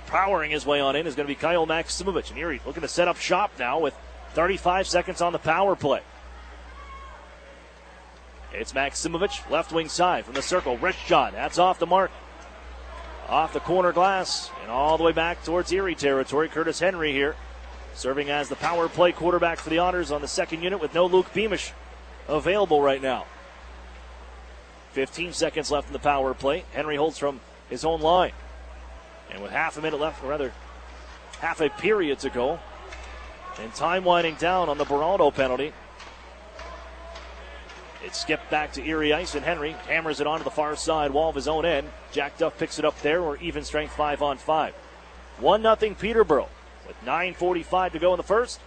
powering his way on in is going to be Kyle Maximovic. And Erie looking to set up shop now with 35 seconds on the power play. It's Maximovic, left wing side from the circle. Wrist shot. That's off the mark. Off the corner glass and all the way back towards Erie territory. Curtis Henry here, serving as the power play quarterback for the Otters on the second unit with no Luke Beamish available right now. 15 seconds left in the power play. Henry holds from his own line. And with half a minute left, or rather half a period to go, and time winding down on the Beraldo penalty, it's skipped back to Erie ice, and Henry hammers it onto the far side wall of his own end. Jack Duff picks it up there, or even strength 5-on-5. 1-0 Peterborough with 9:45 to go in the first.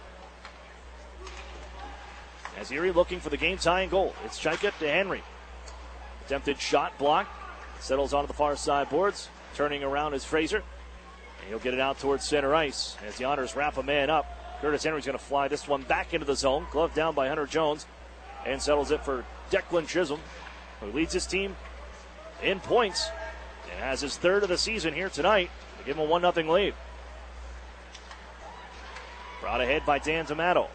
As Erie looking for the game-tying goal. It's Chaika to Henry. Attempted shot blocked. Settles onto the far side boards. Turning around is Fraser. And he'll get it out towards center ice. As the Otters wrap a man up, Curtis Henry's going to fly this one back into the zone. Glove down by Hunter Jones. And settles it for Declan Chisholm, who leads his team in points and has his third of the season here tonight to give him a 1-0 lead. Brought ahead by Dan D'Amato.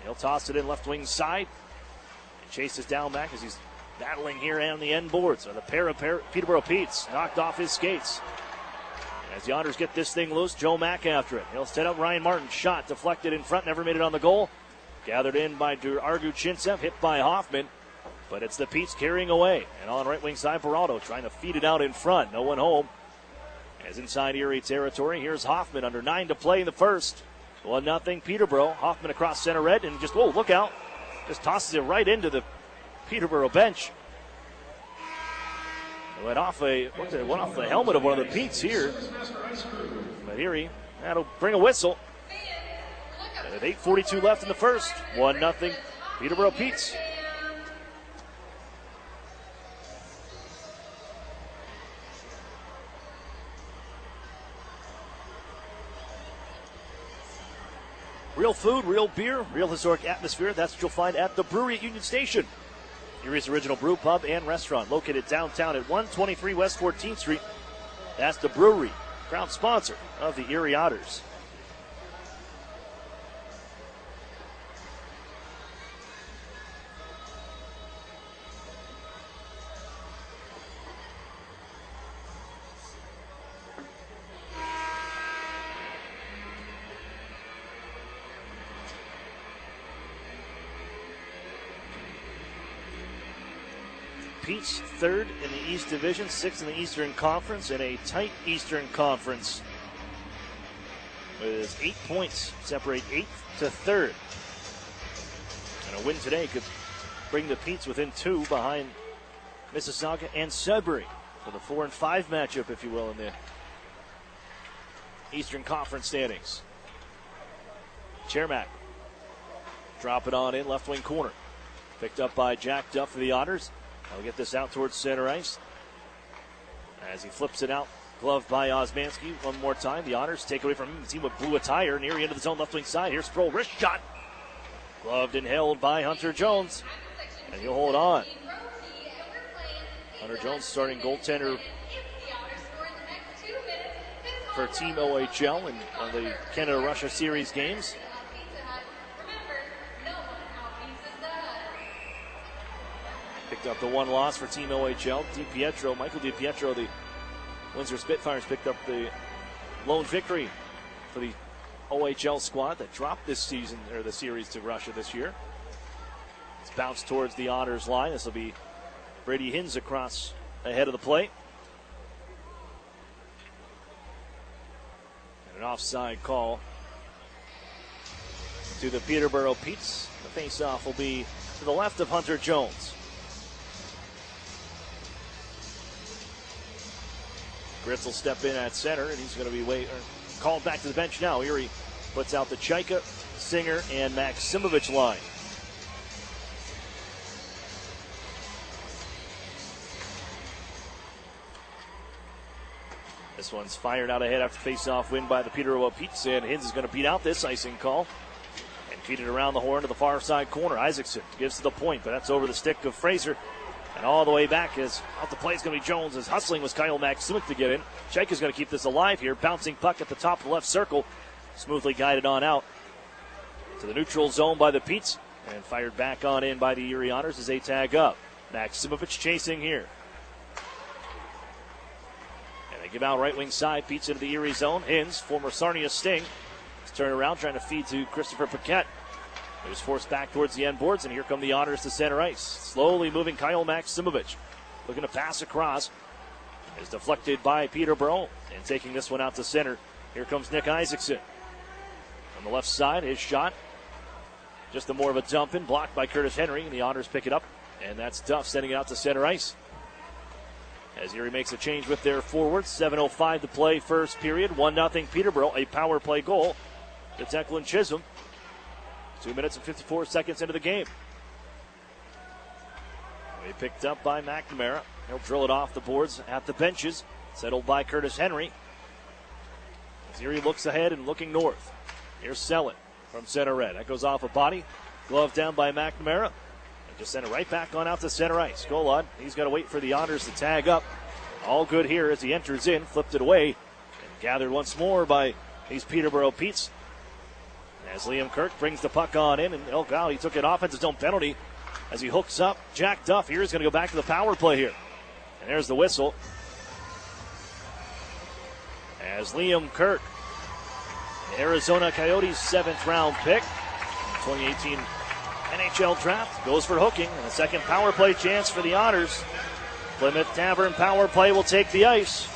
He'll toss it in left wing side and chases down back as he's battling here on the end boards. So the pair of Peterborough Petes knocked off his skates. As the Otters get this thing loose, Joe Mack after it. He'll set up Ryan Martin. Shot deflected in front, never made it on the goal. Gathered in by Argu Chintsev, hit by Hoffman, but it's the Petes carrying away. And on right wing side, Beraldo trying to feed it out in front. No one home. As inside Erie territory, here's Hoffman under 9 to play in the first. 1-0 Peterborough. Hoffman across center red and just, whoa, look out. Just tosses it right into the Peterborough bench. It went off the helmet of one of the Petes here. But Erie, that'll bring a whistle. With 8:42 left in the first, 1-0 Peterborough Petes. Real food, real beer, real historic atmosphere. That's what you'll find at the Brewery at Union Station. Erie's original brew pub and restaurant located downtown at 123 West 14th Street. That's the Brewery, proud sponsor of the Erie Otters. Pete's third in the East Division, sixth in the Eastern Conference, in a tight Eastern Conference. With 8 points, separate 8th to 3rd. And a win today could bring the Petes within 2 behind Mississauga and Sudbury for the 4 and 5 matchup, if you will, in the Eastern Conference standings. Chermak drop it on in left wing corner. Picked up by Jack Duff for the Otters. I'll get this out towards center ice. As he flips it out, gloved by Osmanski one more time. The Otters take away from him. The team with blew a tire near the end of the zone, left wing side. Here's Sproul, wrist shot. Gloved and held by Hunter Jones. And he'll hold on. Hunter Jones, starting goaltender for Team OHL in the Canada-Russia Series games. Picked up the one loss for Team OHL. Michael DiPietro, the Windsor Spitfires, picked up the lone victory for the OHL squad that dropped this season, or the series, to Russia this year. It's bounced towards the Otters line. This will be Brady Hins across ahead of the plate. And an offside call to the Peterborough Petes. The face-off will be to the left of Hunter Jones. Gritz will step in at center, and he's going to be called back to the bench now. Erie puts out the Chaika, Singer, and Maximovic line. This one's fired out ahead after face-off win by the Peterborough Petes, and Hins is going to beat out this icing call and feed it around the horn to the far side corner. Isaacson gives to the point, but that's over the stick of Fraser. And all the way back is out the play is going to be Jones. As hustling was Kyle Maksimovic to get in. Cheika is going to keep this alive here. Bouncing puck at the top of the left circle. Smoothly guided on out to the neutral zone by the Petes. And fired back on in by the Erie Otters as they tag up. Maksimovic chasing here. And they give out right wing side. Petes into the Erie zone. Hins, former Sarnia Sting. He's turning around trying to feed to Christopher Paquette. He was forced back towards the end boards, and here come the Otters to center ice. Slowly moving Kyle Maksimovic. Looking to pass across. Is deflected by Peterborough. And taking this one out to center. Here comes Nick Isaacson. On the left side, his shot. Just a more of a dump in. Blocked by Curtis Henry, and the Otters pick it up. And that's Duff sending it out to center ice. As Erie makes a change with their forwards. 7:05 to play first period. 1-0 Peterborough. A power play goal to Declan Chisholm. 2 minutes and 54 seconds into the game. We picked up by McNamara. He'll drill it off the boards at the benches. Settled by Curtis Henry. As Erie looks ahead and looking north. Here's Selin from center red. That goes off a body. Glove down by McNamara. And just send it right back on out to center ice. Golod, he's got to wait for the Otters to tag up. All good here as he enters in. Flipped it away. And gathered once more by these Peterborough Petes. As Liam Kirk brings the puck on in, and oh wow, he took an offensive zone penalty as he hooks up. Jack Duff here is going to go back to the power play here. And there's the whistle. As Liam Kirk, Arizona Coyotes 7th round pick, 2018 NHL draft, goes for hooking. And a second power play chance for the Otters. Plymouth Tavern power play will take the ice.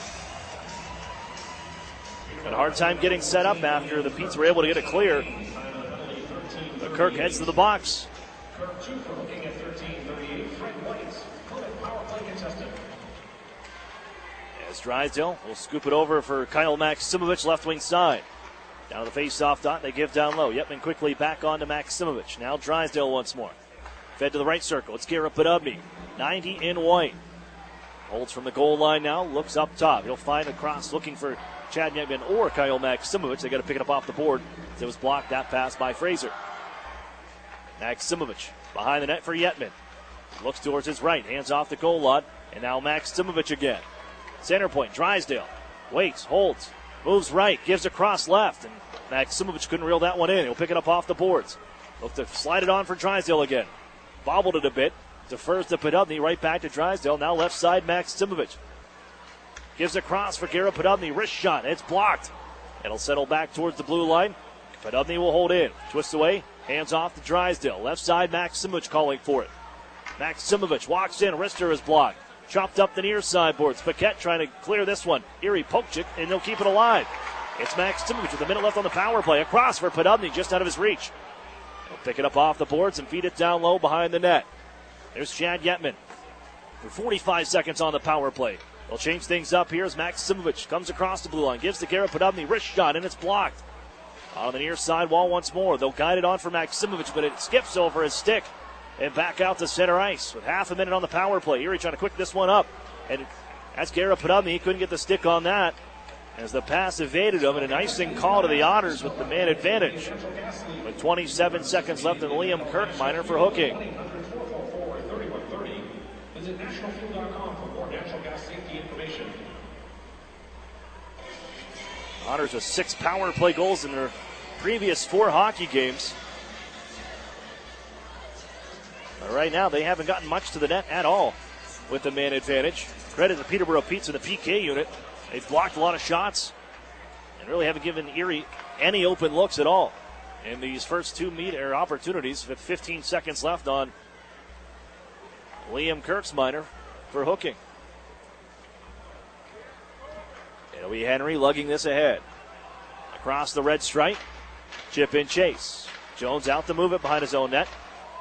Had a hard time getting set up after the Petes were able to get it clear. But Kirk heads to the box. As Drysdale will scoop it over for Kyle Maksimovic, left wing side. Down to the face-off dot, they give down low. Yepman quickly back on to Maksimovic. Now Drysdale once more. Fed to the right circle. It's Garrett Podubny. 90 in white. Holds from the goal line now, looks up top. He'll find a cross looking for Chad Yetman or Kyle Maksimovic. They got to pick it up off the board. It was blocked, that pass by Fraser. Maksimovic behind the net for Yetman. Looks towards his right, hands off the goal line, and now Maksimovic again. Center point, Drysdale. Waits, holds, moves right, gives across left, and Maksimovic couldn't reel that one in. He'll pick it up off the boards. Look to slide it on for Drysdale again. Bobbled it a bit. Defers to Podubny, right back to Drysdale. Now left side, Maksimovic. Gives across for Garrett Podubny. Wrist shot. It's blocked. It'll settle back towards the blue line. Podubny will hold in. Twists away. Hands off to Drysdale. Left side, Maksimovic calling for it. Maksimovic walks in. Wrister is blocked. Chopped up the near side boards. Paquette trying to clear this one. Erie poked it, and they'll keep it alive. It's Maksimovic with a minute left on the power play. Across for Podubny, just out of his reach. He'll pick it up off the boards and feed it down low behind the net. There's Chad Yetman for 45 seconds on the power play. They'll change things up here as Maksimovic comes across the blue line. Gives to Garrett Podubny. Wrist shot, and it's blocked. On the near side wall once more. They'll guide it on for Maksimovic, but it skips over his stick. And back out to center ice with half a minute on the power play. Erie trying to quick this one up. And that's Garrett Podubny. He couldn't get the stick on that as the pass evaded him. And an icing call to the Otters with the man advantage. With 27 seconds left in Liam Kirk minor for hooking. Visit nationalfuel.com for more natural gas safety information. Otters with 6 power play goals in their previous 4 hockey games. But right now, they haven't gotten much to the net at all with the man advantage. Credit to Peterborough Petes in the PK unit. They've blocked a lot of shots and really haven't given Erie any open looks at all in these first 2 opportunities with 15 seconds left on Liam Kirk's minor for hooking. It'll be Henry lugging this ahead. Across the red stripe. Chip in chase. Jones out to move it behind his own net.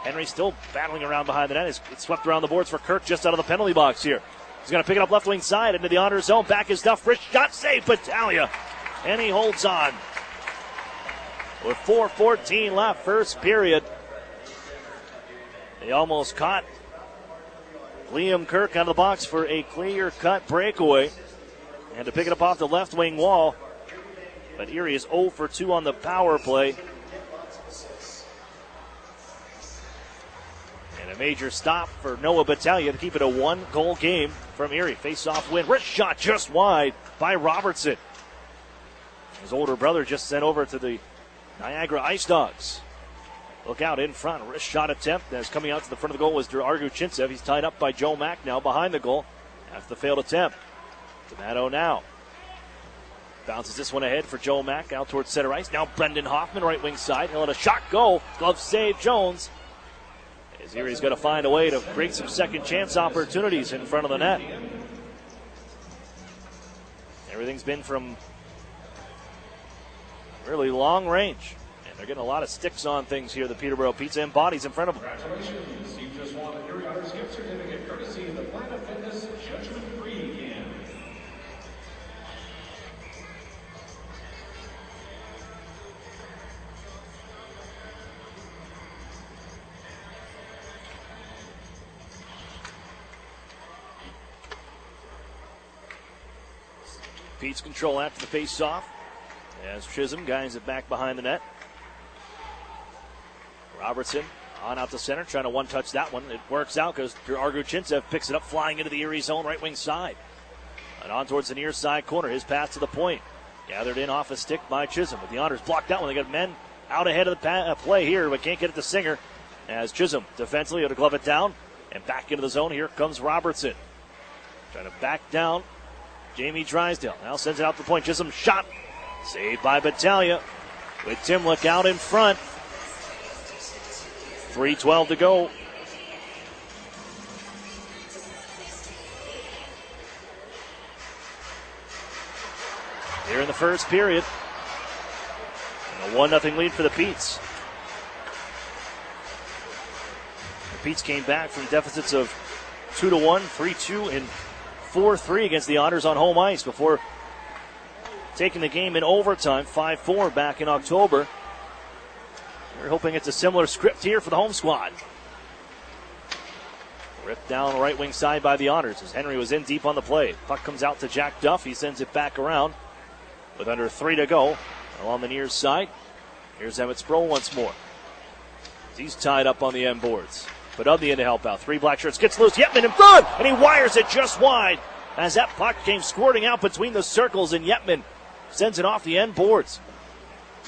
Henry still battling around behind the net. It's swept around the boards for Kirk just out of the penalty box here. He's going to pick it up left wing side into the Otters zone. Back is Duff. Wrist shot save, Battaglia. And he holds on. With 4:14 left, first period. They almost caught Liam Kirk out of the box for a clear-cut breakaway. And to pick it up off the left wing wall. But Erie is 0 for 2 on the power play. And a major stop for Noah Battaglia to keep it a 1-goal game from Erie. Face-off win. Wrist shot just wide by Robertson. His older brother just sent over to the Niagara Ice Dogs. Look out in front. Wrist shot attempt. As coming out to the front of the goal was Argu Chintsev. He's tied up by Joe Mack now behind the goal after the failed attempt. D'Amato now bounces this one ahead for Joe Mack out towards center ice. Now Brendan Hoffman, right wing side. He'll let a shot go. Glove save Jones. As Erie's going to find a way to create some second chance opportunities in front of the net. Everything's been from really long range. And they're getting a lot of sticks on things here, the Peterborough Pizza, and bodies in front of them. Congratulations. You just won the Erie Otters gift certificate courtesy of the Planet Fitness Judgment-Free Can. Pete's control after the face-off. As Chisholm guides it back behind the net. Robertson on out to center, trying to one-touch that one. It works out because Argu Chintsev picks it up, flying into the Erie zone, right wing side. And on towards the near side corner. His pass to the point. Gathered in off a stick by Chisholm. But the Otters blocked that one. They got men out ahead of the play here, but can't get it to Singer. As Chisholm defensively to glove it down. And back into the zone. Here comes Robertson. Trying to back down. Jamie Drysdale now sends it out to the point. Chisholm shot. Saved by Battaglia. With Timlick out in front. 3:12 to go. Here in the first period. And a 1-0 lead for the Petes. The Petes came back from deficits of 2-1, 3-2, and 4-3 against the Otters on home ice before taking the game in overtime, 5-4 back in October. We're hoping it's a similar script here for the home squad. Ripped down right wing side by the Otters as Henry was in deep on the play. Puck comes out to Jack Duff. He sends it back around with under 3 to go. Along the near side, here's Emmett Sproul once more. He's tied up on the end boards. But Udley in to help out. 3 black shirts. Gets loose. Yetman in front. And he wires it just wide. As that puck came squirting out between the circles. And Yetman sends it off the end boards.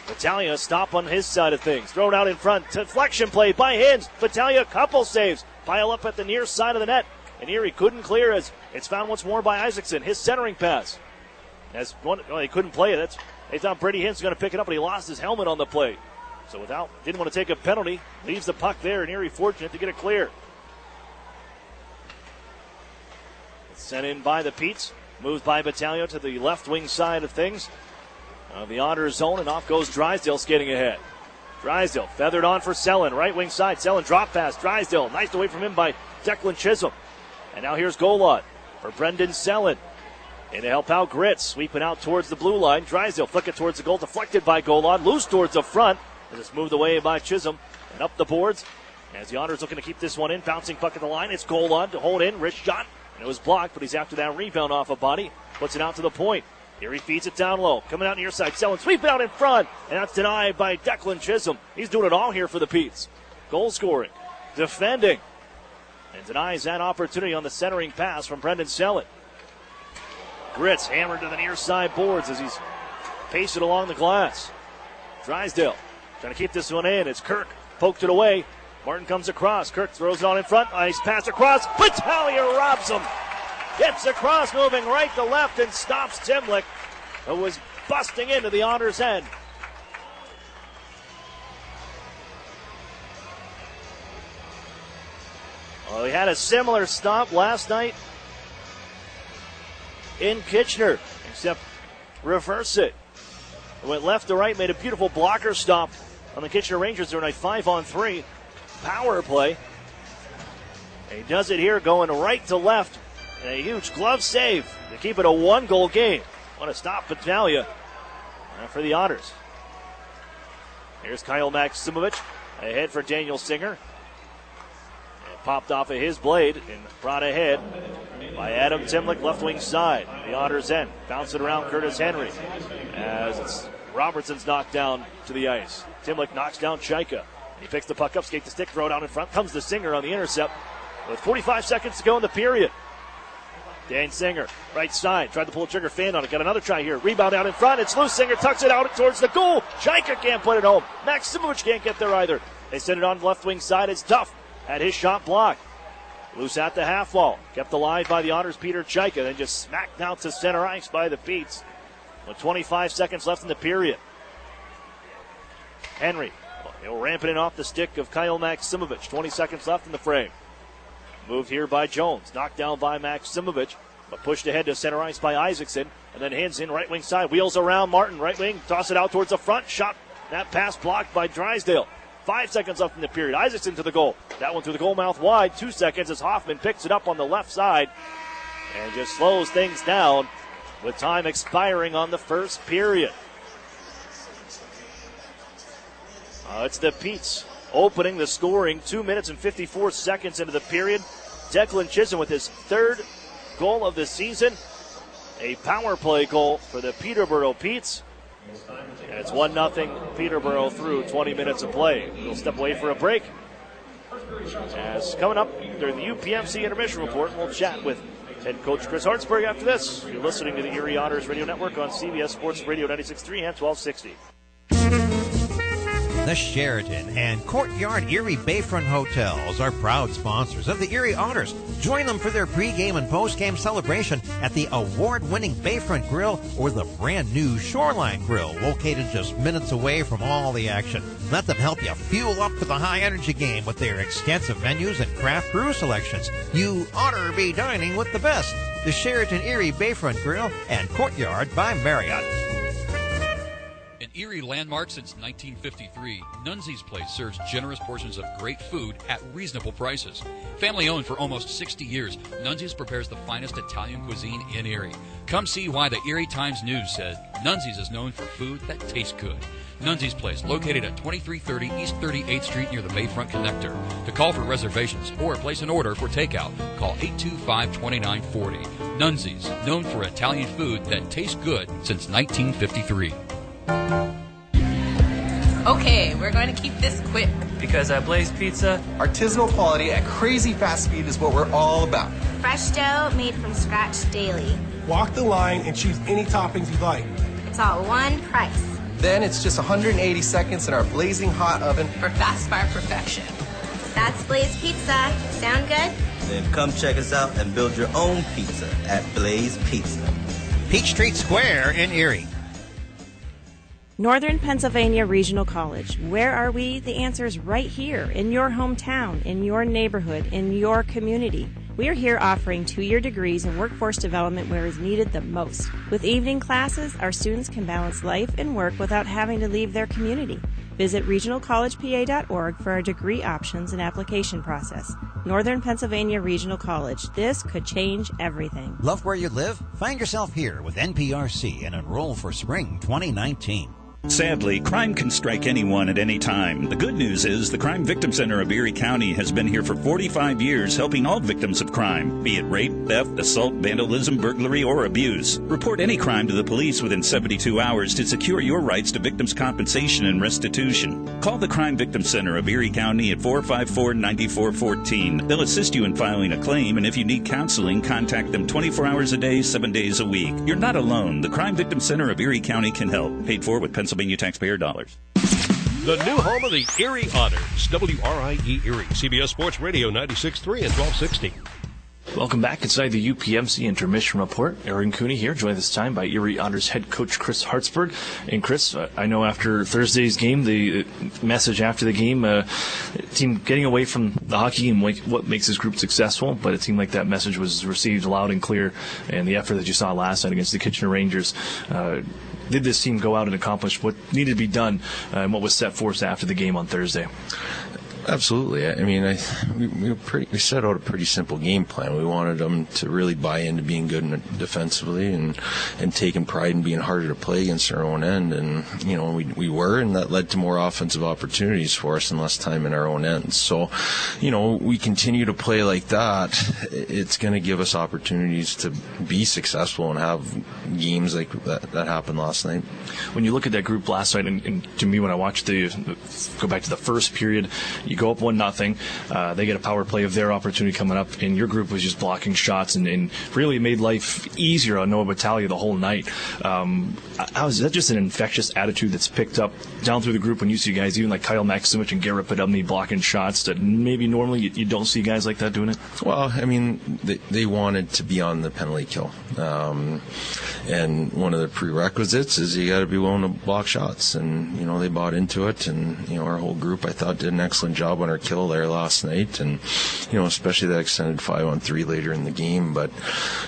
Battaglia stop on his side of things. Thrown out in front. Deflection play by Hinds. Battaglia couple saves. Pile up at the near side of the net. And Erie couldn't clear as it's found once more by Isaacson. His centering pass. As one, he couldn't play it. They thought Brady Hinds was going to pick it up, but he lost his helmet on the play. So didn't want to take a penalty. Leaves the puck there, and Erie fortunate to get it clear. It's sent in by the Petes. Moves by Battaglia to the left wing side of things. The Otters zone, and off goes Drysdale skating ahead. Drysdale feathered on for Selin. Right wing side. Selin drop pass. Drysdale knifed away from him by Declan Chisholm. And now here's Golod for Brendan Selin. And to help out Gritz. Sweeping out towards the blue line. Drysdale flick it towards the goal. Deflected by Golod. Loose towards the front. As it's moved away by Chisholm. And up the boards. As the Otters looking to keep this one in. Bouncing puck at the line. It's Golod to hold in. Wrist shot. And it was blocked, but he's after that rebound off a body. Puts it out to the point. Here he feeds it down low. Coming out near side. Selin sweep it out in front. And that's denied by Declan Chisholm. He's doing it all here for the Petes. Goal scoring. Defending. And denies that opportunity on the centering pass from Brendan Selin. Gritz hammered to the near side boards as he's pacing along the glass. Drysdale trying to keep this one in. It's Kirk. Poked it away. Martin comes across. Kirk throws it on in front. Nice pass across. Battaglia robs him. Gets across, moving right to left, and stops Timlick, who was busting into the Otters' end. Well, he had a similar stop last night in Kitchener, except reverse it. It went left to right, made a beautiful blocker stop on the Kitchener Rangers during a 5-on-3 power play. And he does it here going right to left. And a huge glove save to keep it a 1-goal game. Want to stop Battaglia for the Otters. Here's Kyle Maximovich ahead for Daniel Singer. And popped off of his blade and brought ahead by Adam Timlick, left wing side. The Otters end. Bounce it around Curtis Henry as Robertson's knocked down to the ice. Timlick knocks down Chaika. He picks the puck up, skates the stick, throw it out in front. Comes the Singer on the intercept with 45 seconds to go in the period. Dan Singer, right side, tried to pull a trigger, fan on it. Got another try here. Rebound out in front. It's loose. Singer tucks it out towards the goal. Shaika can't put it home. Maximovic can't get there either. They send it on the left wing side. It's Duff at his shot block. Loose at the half wall. Kept alive by the Otters' Peter Shaika. Then just smacked out to center ice by the Petes. With 25 seconds left in the period. Henry, he'll ramp it off the stick of Kyle Maximovic. 20 seconds left in the frame. Moved here by Jones. Knocked down by Maximovic, but pushed ahead to center ice by Isaacson. And then hands in right wing side. Wheels around Martin, right wing. Toss it out towards the front. Shot. That pass blocked by Drysdale. 5 seconds left in the period. Isaacson to the goal. That one through the goal mouth wide. 2 seconds as Hoffman picks it up on the left side. And just slows things down with time expiring on the first period. It's the Petes opening the scoring 2 minutes and 54 seconds into the period. Declan Chisholm with his third goal of the season. A power play goal for the Peterborough Petes. And it's 1-0 Peterborough through 20 minutes of play. We'll step away for a break. As coming up during the UPMC Intermission Report, we'll chat with head coach Chris Hartsburg after this. You're listening to the Erie Otters Radio Network on CBS Sports Radio 96.3 and 1260. The Sheraton and Courtyard Erie Bayfront Hotels are proud sponsors of the Erie Otters. Join them for their pregame and postgame celebration at the award-winning Bayfront Grill or the brand-new Shoreline Grill, located just minutes away from all the action. Let them help you fuel up for the high-energy game with their extensive menus and craft brew selections. You ought to be dining with the best. The Sheraton Erie Bayfront Grill and Courtyard by Marriott. An Erie landmark since 1953, Nunzi's Place serves generous portions of great food at reasonable prices. Family owned for almost 60 years, Nunzi's prepares the finest Italian cuisine in Erie. Come see why the Erie Times-News said Nunzi's is known for food that tastes good. Nunzi's Place, located at 2330 East 38th Street near the Bayfront Connector. To call for reservations or place an order for takeout, call 825-2940. Nunzi's, known for Italian food that tastes good since 1953. Okay, we're going to keep this quick. Because at Blaze Pizza, artisanal quality at crazy fast speed is what we're all about. Fresh dough made from scratch daily. Walk the line and choose any toppings you like. It's all one price. Then it's just 180 seconds in our blazing hot oven for fast bar perfection. That's Blaze Pizza. Sound good? Then come check us out and build your own pizza at Blaze Pizza. Peachtree Square in Erie. Northern Pennsylvania Regional College. Where are we? The answer is right here, in your hometown, in your neighborhood, in your community. We are here offering 2-year degrees in workforce development where is needed the most. With evening classes, our students can balance life and work without having to leave their community. Visit regionalcollegepa.org for our degree options and application process. Northern Pennsylvania Regional College. This could change everything. Love where you live? Find yourself here with NPRC and enroll for spring 2019. Sadly, crime can strike anyone at any time. The good news is the Crime Victim Center of Erie County has been here for 45 years helping all victims of crime, be it rape, theft, assault, vandalism, burglary, or abuse. Report any crime to the police within 72 hours to secure your rights to victims' compensation and restitution. Call the Crime Victim Center of Erie County at 454-9414. They'll assist you in filing a claim, and if you need counseling, contact them 24 hours a day, 7 days a week. You're not alone. The Crime Victim Center of Erie County can help. Paid for with Pennsylvania taxpayer dollars. The new home of the Erie Otters, WRIE Erie, CBS Sports Radio 96.3 and 1260. Welcome back inside the UPMC Intermission Report. Aaron Cooney here, joined this time by Erie Otters head coach Chris Hartsburg. And Chris, I know after Thursday's game, the message after the game, team getting away from the hockey game, what makes this group successful, but it seemed like that message was received loud and clear, and the effort that you saw last night against the Kitchener Rangers. Did this team go out and accomplish what needed to be done and what was set forth after the game on Thursday? Absolutely. I mean, we set out a pretty simple game plan. We wanted them to really buy into being good defensively and taking pride in being harder to play against our own end. And, we were, and that led to more offensive opportunities for us and less time in our own end. So, we continue to play like that. It's going to give us opportunities to be successful and have games like that happened last night. When you look at that group last night, and to me, when I watched go back to the first period, you go up 1-0. They get a power play of their opportunity coming up, and your group was just blocking shots and really made life easier on Noah Battaglia the whole night. Is that just an infectious attitude that's picked up down through the group when you see guys, even like Kyle Maximich and Garrett Podubny blocking shots that maybe normally you don't see guys like that doing it? Well, I mean, they wanted to be on the penalty kill. And one of the prerequisites is you got to be willing to block shots. And, they bought into it. And, our whole group, I thought, did an excellent job on our kill there last night. And, especially that extended 5-on-3 later in the game. But,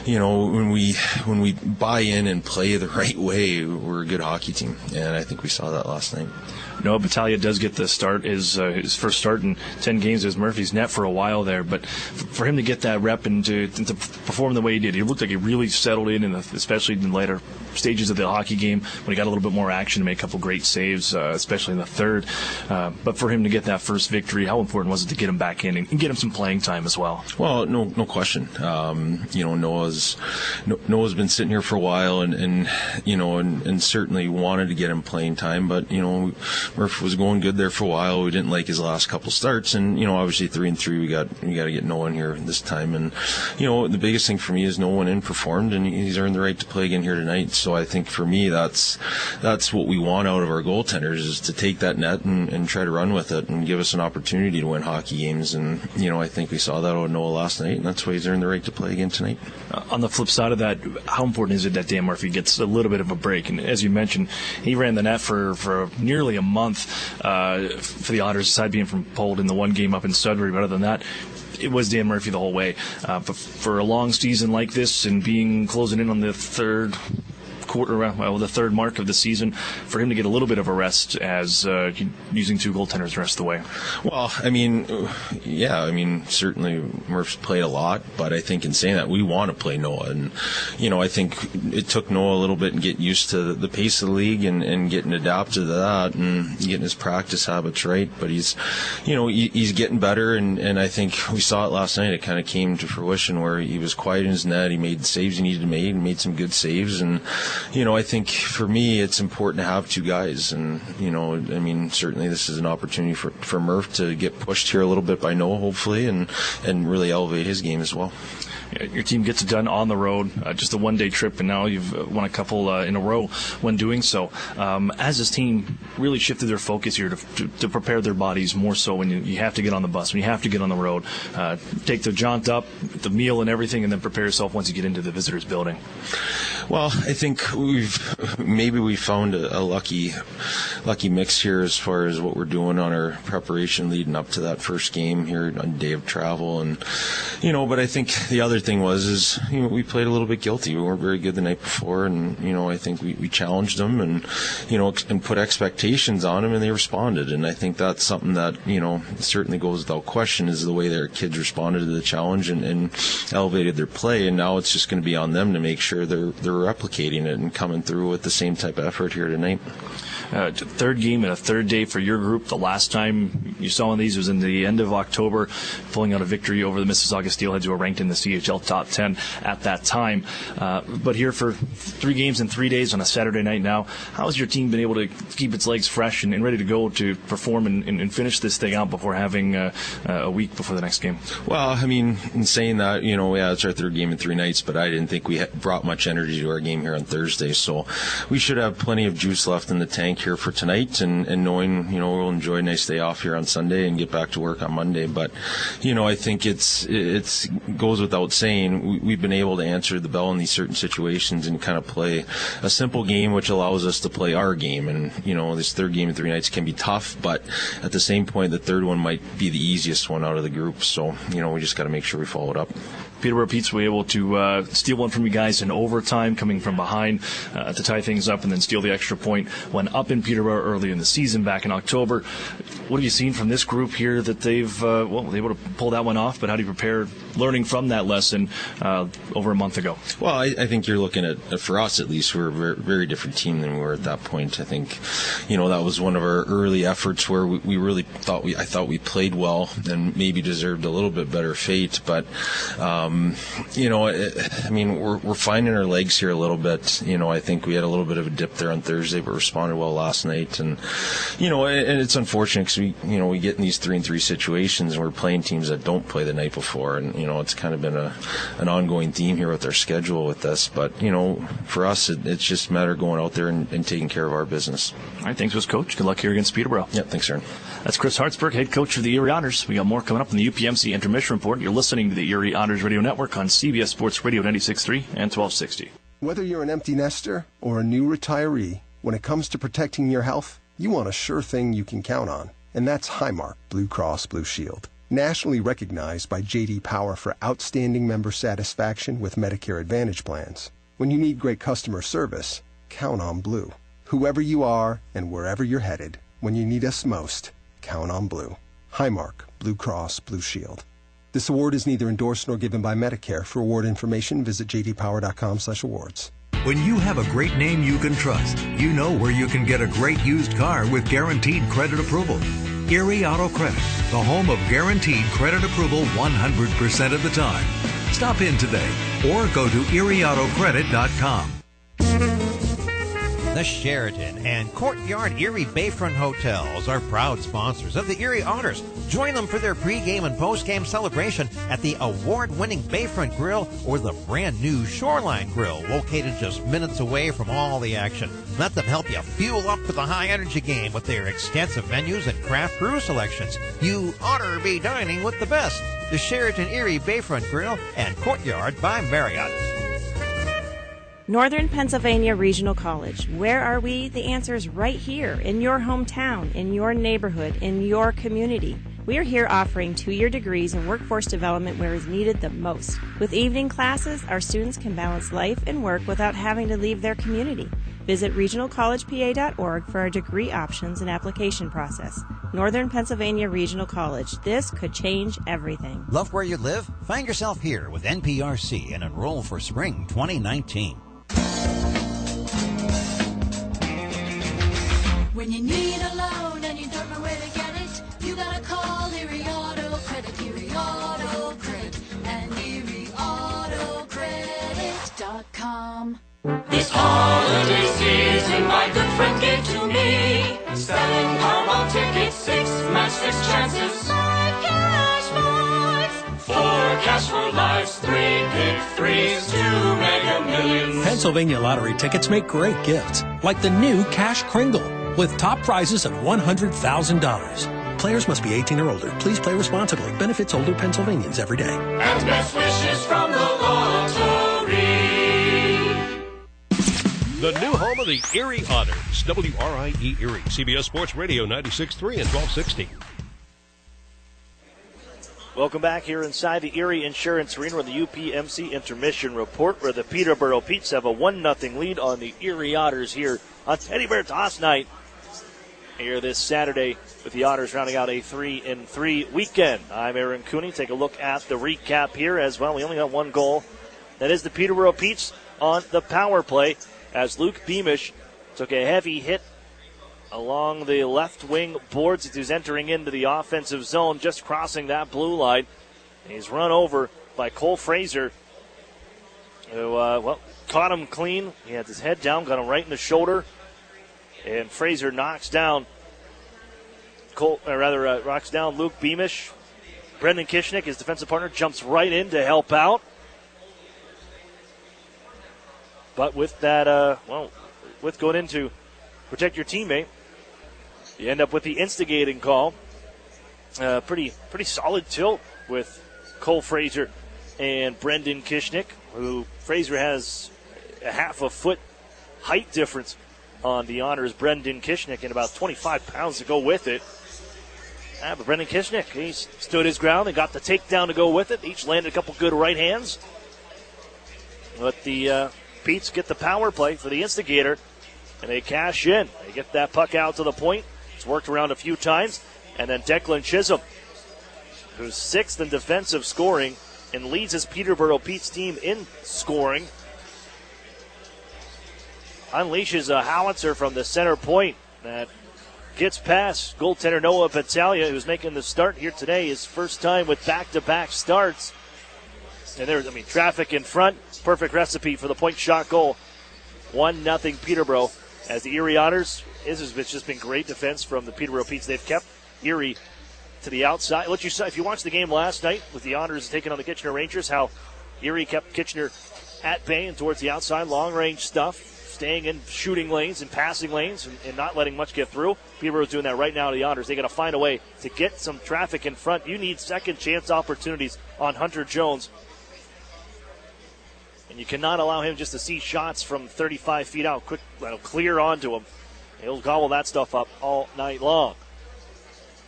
when we buy in and play the right way, we're a good hockey team. And I think we saw that last night. Noah Battaglia does get the start, his first start in 10 games as Murphy's net for a while there. But for him to get that rep and to perform the way he did, he looked like he really settled in especially in the later stages of the hockey game when he got a little bit more action to make a couple great saves, especially in the third. But for him to get that first victory, how important was it to get him back in and get him some playing time as well? Well, no question. Noah's been sitting here for a while and certainly wanted to get him playing time, but Murph was going good there for a while. We didn't like his last couple starts, and obviously 3-3 we got to get Noah in here this time. And the biggest thing for me is no one in performed, and he's earned the right to play again here tonight. So I think for me that's what we want out of our goaltenders, is to take that net and try to run with it and give us an opportunity to win hockey games. And I think we saw that out of Noah last night, and that's why he's earned the right to play again tonight. On the flip side of that, how important is it that Dan Murphy gets a little bit of a break? And as you mentioned, he ran the net for nearly a month for the Otters, aside being from pulled in the one game up in Sudbury. But other than that, it was Dan Murphy the whole way. But for a long season like this and closing in on the third mark of the season, for him to get a little bit of a rest as using two goaltenders the rest of the way. Well, certainly Murph's played a lot, but I think in saying that, we want to play Noah. And, I think it took Noah a little bit and get used to the pace of the league and getting adapted to that and getting his practice habits right. But he's getting better, and I think we saw it last night. It kind of came to fruition where he was quiet in his net. He made the saves he needed to make and made some good saves. And, I think for me, it's important to have two guys. And, certainly this is an opportunity for Murph to get pushed here a little bit by Noah, hopefully, and really elevate his game as well. Your team gets it done on the road, just a one-day trip, and now you've won a couple in a row when doing so. As this team really shifted their focus here to prepare their bodies more so when you have to get on the bus, when you have to get on the road, take the jaunt up, the meal and everything, and then prepare yourself once you get into the visitors' building. Well, I think we found a lucky mix here as far as what we're doing on our preparation leading up to that first game here on day of travel. And but I think the other thing was we played a little bit guilty. We weren't very good the night before, and I think we challenged them and and put expectations on them, and they responded. And I think that's something that certainly goes without question, is the way their kids responded to the challenge and elevated their play. And now it's just going to be on them to make sure they're replicating it and coming through with the same type of effort here tonight. Third game and a third day for your group. The last time you saw one of these was in the end of October, pulling out a victory over the Mississauga Steelheads, who were ranked in the CHL top 10 at that time. But here for 3 games in 3 days on a Saturday night now, how has your team been able to keep its legs fresh and ready to go to perform and finish this thing out before having a week before the next game? Well, in saying that, it's our third game in 3 nights, but I didn't think we brought much energy to our game here on Thursday. So we should have plenty of juice left in the tank here for tonight, and knowing we'll enjoy a nice day off here on Sunday and get back to work on Monday. But I think it goes without saying, we've been able to answer the bell in these certain situations and kind of play a simple game, which allows us to play our game. And this third game in 3 nights can be tough, but at the same point, the third one might be the easiest one out of the group. So we just got to make sure we follow it up. Peterborough Pete's were able to steal one from you guys in overtime, coming from behind to tie things up and then steal the extra point when up up in Peterborough early in the season back in October. What have you seen from this group here that they've they able to pull that one off? But how do you prepare, learning from that lesson over a month ago? Well, I think you're looking at, for us at least, we're a very, very different team than we were at that point. I think, that was one of our early efforts where we really thought I thought we played well and maybe deserved a little bit better fate. But, we're finding our legs here a little bit. I think we had a little bit of a dip there on Thursday, but responded well last night. And, and it's unfortunate because we get in these 3-3 situations and we're playing teams that don't play the night before. And, it's kind of been an ongoing theme here with our schedule with this. But, for us, it's just a matter of going out there and taking care of our business. All right, thanks, Coach. Good luck here against Peterborough. Yeah, thanks, Aaron. That's Chris Hartsburg, head coach of the Erie Otters. We got more coming up in the UPMC Intermission Report. You're listening to the Erie Otters Radio Network on CBS Sports Radio 96.3 and 1260. Whether you're an empty nester or a new retiree, when it comes to protecting your health, you want a sure thing you can count on. And that's Highmark Blue Cross Blue Shield. Nationally recognized by J.D. Power for outstanding member satisfaction with Medicare Advantage plans. When you need great customer service, count on Blue. Whoever you are and wherever you're headed, when you need us most, count on Blue. Highmark Blue Cross Blue Shield. This award is neither endorsed nor given by Medicare. For award information, visit jdpower.com/awards. When you have a great name you can trust, you know where you can get a great used car with guaranteed credit approval. Erie Auto Credit, the home of guaranteed credit approval 100% of the time. Stop in today or go to erieautocredit.com. The Sheraton and Courtyard Erie Bayfront Hotels are proud sponsors of the Erie Otters. Join them for their pregame and postgame celebration at the award-winning Bayfront Grill or the brand-new Shoreline Grill, located just minutes away from all the action. Let them help you fuel up for the high-energy game with their extensive menus and craft brew selections. You ought to be dining with the best. The Sheraton Erie Bayfront Grill and Courtyard by Marriott. Northern Pennsylvania Regional College. Where are we? The answer is right here, in your hometown, in your neighborhood, in your community. We are here offering 2-year degrees in workforce development where is needed the most. With evening classes, our students can balance life and work without having to leave their community. Visit regionalcollegepa.org for our degree options and application process. Northern Pennsylvania Regional College. This could change everything. Love where you live? Find yourself here with NPRC and enroll for spring 2019. When you need a loan and you don't know where to get it, you gotta call Erie Auto Credit, Erie Auto Credit, and ErieAutoCredit.com. This holiday season, my good friend gave to me 7 Powerball tickets, 6 match 6 chances, 5 cash points, 4 cash for lives, 3 pick 3s, 2 Mega Millions. Pennsylvania lottery tickets make great gifts, like the new Cash Kringle, with top prizes of $100,000. Players must be 18 or older. Please play responsibly. Benefits older Pennsylvanians every day. And best wishes from the lottery. The new home of the Erie Otters, WRIE Erie, CBS Sports Radio 96.3 and 1260. Welcome back here inside the Erie Insurance Arena with the UPMC Intermission Report, where the Peterborough Petes have a 1-0 lead on the Erie Otters here on Teddy Bear Toss Night here this Saturday, with the Otters rounding out a 3-3 weekend. I'm Aaron Cooney. Take a look at the recap here as well. We only got one goal. That is the Peterborough Petes on the power play, as Luke Beamish took a heavy hit along the left wing boards as he's entering into the offensive zone, just crossing that blue line. He's run over by Cole Fraser, who, caught him clean. He had his head down, got him right in the shoulder, and Fraser knocks down Luke Beamish. Brendan Kishnick, his defensive partner, jumps right in to help out. But with that, with going in to protect your teammate, you end up with the instigating call. Pretty solid tilt with Cole Fraser and Brendan Kishnick, who Fraser has a half a foot height difference on the Otters' Brendan Kishnick, and about 25 pounds to go with it. But Brendan Kishnick, he stood his ground. They got the takedown to go with it. Each landed a couple good right hands. But the Petes get the power play for the instigator. and they cash in. They get that puck out to the point. It's worked around a few times. And then Declan Chisholm, who's 6th in defensive scoring and leads his Peterborough Pete's team in scoring, unleashes a howitzer from the center point that gets past goaltender Noah Battaglia, who's making the start here today, his first time with back-to-back starts. And there's, traffic in front, perfect recipe for the point shot goal. 1-0 Peterborough, as the Erie Otters, it's just been great defense from the Peterborough Petes. They've kept Erie to the outside. What you saw, if you watched the game last night with the Otters taking on the Kitchener Rangers, how Erie kept Kitchener at bay and towards the outside, long-range stuff, staying in shooting lanes and passing lanes and not letting much get through. Peterborough's doing that right now to the Otters. They got to find a way to get some traffic in front. You need second chance opportunities on Hunter Jones. And you cannot allow him just to see shots from 35 feet out, quick, clear onto him. He'll gobble that stuff up all night long.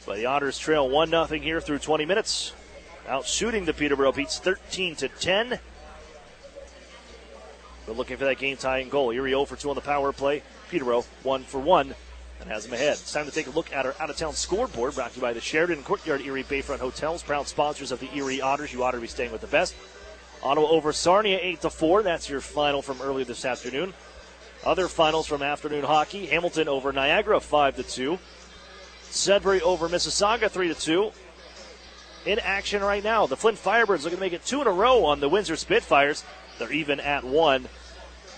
But the Otters trail 1-0 here through 20 minutes. Out shooting the Peterborough Petes 13-10. We're looking for that game-tying goal. Erie 0 for 2 on the power play. Peterborough 1 for 1 and has them ahead. It's time to take a look at our out-of-town scoreboard, brought to you by the Sheridan Courtyard Erie Bayfront Hotels, proud sponsors of the Erie Otters. You ought to be staying with the best. Ottawa over Sarnia 8-4. That's your final from earlier this afternoon. Other finals from afternoon hockey: Hamilton over Niagara 5-2. Sudbury over Mississauga 3-2. In action right now, the Flint Firebirds looking to make it 2 in a row on the Windsor Spitfires. They're even at 1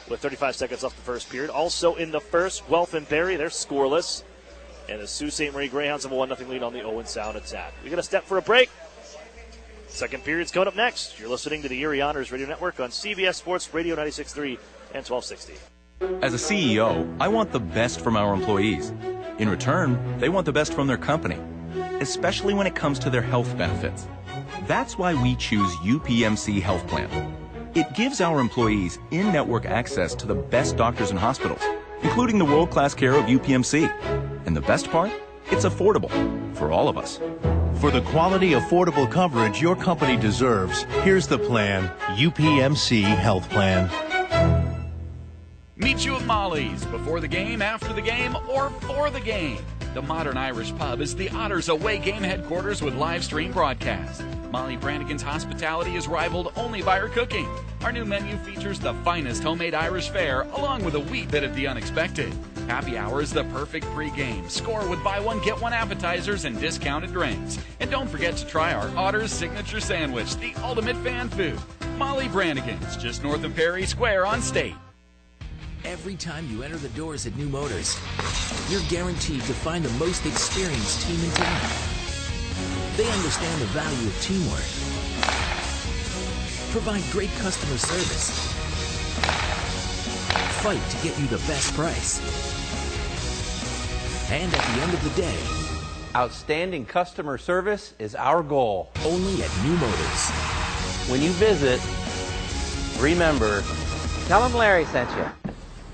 with 35 seconds left the first period. Also in the first, Guelph and Barrie, they're scoreless. And the Sault Ste. Marie Greyhounds have a 1-0 lead on the Owen Sound attack. We're going to step for a break. Second period's coming up next. You're listening to the Erie Otters Radio Network on CBS Sports Radio 96.3 and 1260. As a CEO, I want the best from our employees. In return, they want the best from their company, especially when it comes to their health benefits. That's why we choose UPMC Health Plan. It gives our employees in-network access to the best doctors and hospitals, including the world-class care of UPMC. And the best part? It's affordable for all of us. For the quality, affordable coverage your company deserves, here's the plan: UPMC Health Plan. Meet you at Molly's before the game, after the game, or for the game. The Modern Irish Pub is the Otters away game headquarters with live stream broadcast. Molly Brannigan's hospitality is rivaled only by her cooking. Our new menu features the finest homemade Irish fare, along with a wee bit of the unexpected. Happy hour is the perfect pregame. Score with buy one, get one appetizers and discounted drinks. And don't forget to try our Otters signature sandwich, the ultimate fan food. Molly Brannigan's, just north of Perry Square on State. Every time you enter the doors at New Motors, you're guaranteed to find the most experienced team in town. They understand the value of teamwork, provide great customer service, fight to get you the best price, and at the end of the day, outstanding customer service is our goal. Only at New Motors. When you visit, remember, tell them Larry sent you.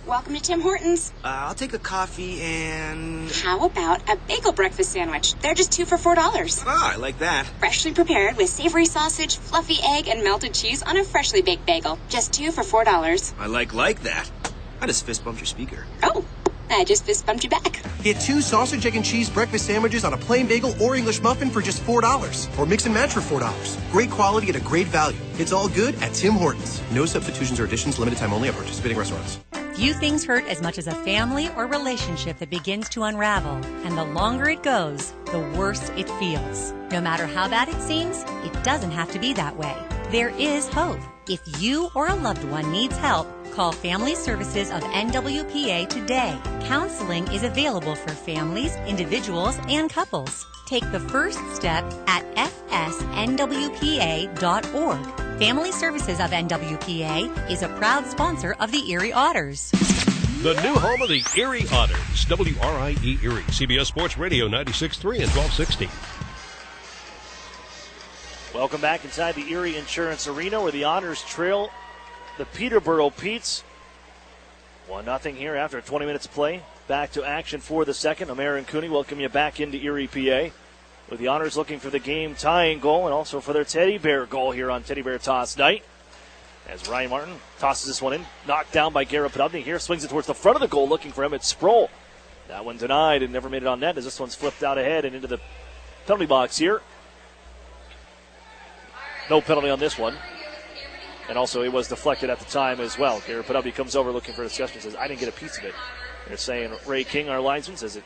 Welcome to Tim Hortons. I'll take a coffee and... How about a bagel breakfast sandwich? They're just 2 for $4. Ah, I like that. Freshly prepared with savory sausage, fluffy egg, and melted cheese on a freshly baked bagel. Just 2 for $4. I like that. I just fist bumped your speaker. Oh, I just fist bumped you back. Get 2 sausage, egg, and cheese breakfast sandwiches on a plain bagel or English muffin for just $4. Or mix and match for $4. Great quality at a great value. It's all good at Tim Hortons. No substitutions or additions, limited time only at participating restaurants. Few things hurt as much as a family or relationship that begins to unravel. And the longer it goes, the worse it feels. No matter how bad it seems, it doesn't have to be that way. There is hope. If you or a loved one needs help, call Family Services of NWPA today. Counseling is available for families, individuals, and couples. Take the first step at fsnwpa.org. Family Services of NWPA is a proud sponsor of the Erie Otters. The new home of the Erie Otters, WRIE Erie, CBS Sports Radio 96.3 and 1260. Welcome back inside the Erie Insurance Arena, where the Otters trail the Peterborough Petes. 1-0 here after 20 minutes of play. Back to action for the second. Amara and Cooney welcome you back into Erie, PA, with the Otters looking for the game-tying goal and also for their Teddy Bear goal here on Teddy Bear Toss night. As Ryan Martin tosses this one in, knocked down by Garrett Podubny here, swings it towards the front of the goal, looking for him. It's Sproul. That one denied and never made it on net as this one's flipped out ahead and into the penalty box here. No penalty on this one. And also it was deflected at the time as well. Garrett Podubny comes over looking for a discussion and says, I didn't get a piece of it. They're saying Ray King, our linesman, says it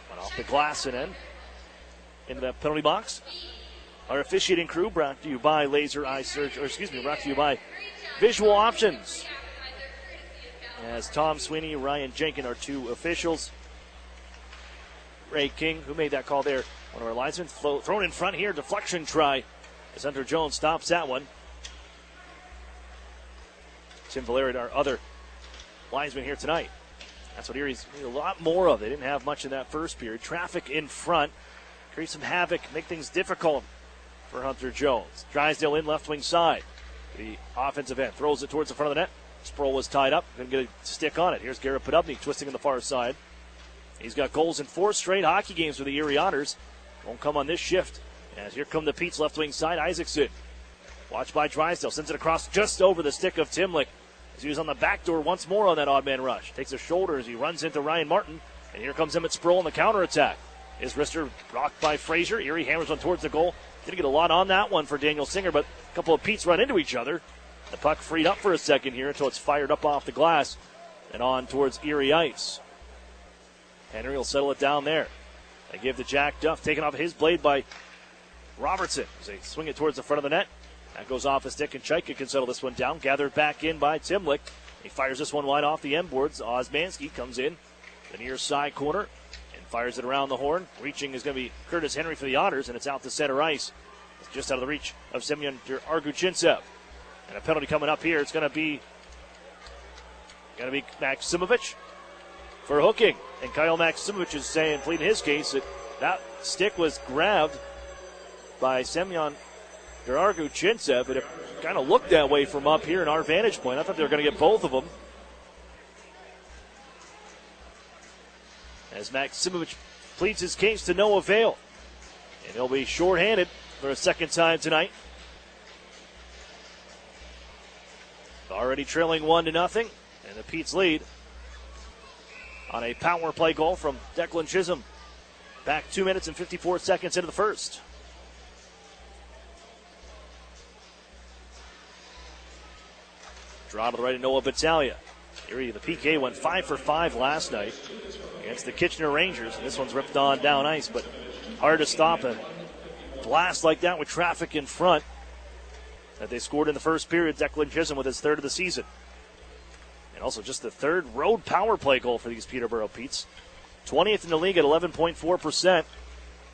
went off the glass and into that penalty box. Our officiating crew brought to you by brought to you by Visual Options. As Tom Sweeney, Ryan Jenkins are two officials. Ray King, who made that call there, one of our linesmen, thrown in front here, deflection try as Hunter Jones stops that one. Tim Valeri, our other linesman here tonight. That's what Erie's need a lot more of. They didn't have much in that first period. Traffic in front, create some havoc, make things difficult for Hunter Jones. Drysdale in left wing side. The offensive end throws it towards the front of the net. Sproul was tied up, couldn't get a stick on it. Here's Garrett Podubny twisting on the far side. He's got goals in 4 straight hockey games for the Erie Otters. Won't come on this shift. As here come the Pete's left wing side, Isaacson. Watched by Drysdale, sends it across just over the stick of Timlick. As he was on the back door once more on that odd man rush. Takes a shoulder as he runs into Ryan Martin. And here comes Emmett Sproul on the counterattack. His wrister blocked by Frazier. Erie hammers one towards the goal. Didn't get a lot on that one for Daniel Singer, but a couple of Petes run into each other. The puck freed up for a second here until it's fired up off the glass and on towards Erie ice. Henry will settle it down there. They give to Jack Duff, taken off his blade by Robertson as they swing it towards the front of the net. That goes off a stick, and Chaika can settle this one down. Gathered back in by Timlick. He fires this one wide off the end boards. Osmanski comes in the near side corner and fires it around the horn. Reaching is going to be Curtis Henry for the Otters, and it's out to center ice. It's just out of the reach of Semyon Arguchintsev. And a penalty coming up here. It's going to be Maximovich for hooking. And Kyle Maximovich is saying, pleading his case, that stick was grabbed by Semyon Arguchintsev, but it kind of looked that way from up here in our vantage point. I thought they were going to get both of them. As Maximovich pleads his case to no avail. And he'll be shorthanded for a second time tonight. Already trailing 1-0, and the Pete's lead on a power play goal from Declan Chisholm. Back 2 minutes and 54 seconds into the first. Draw to the right of Noah Battaglia. Erie, the PK went 5 for 5 last night against the Kitchener Rangers. And this one's ripped on down ice, but hard to stop a blast like that with traffic in front that they scored in the first period. Declan Chisholm with his third of the season. And also just the third road power play goal for these Peterborough Petes. 20th in the league at 11.4%.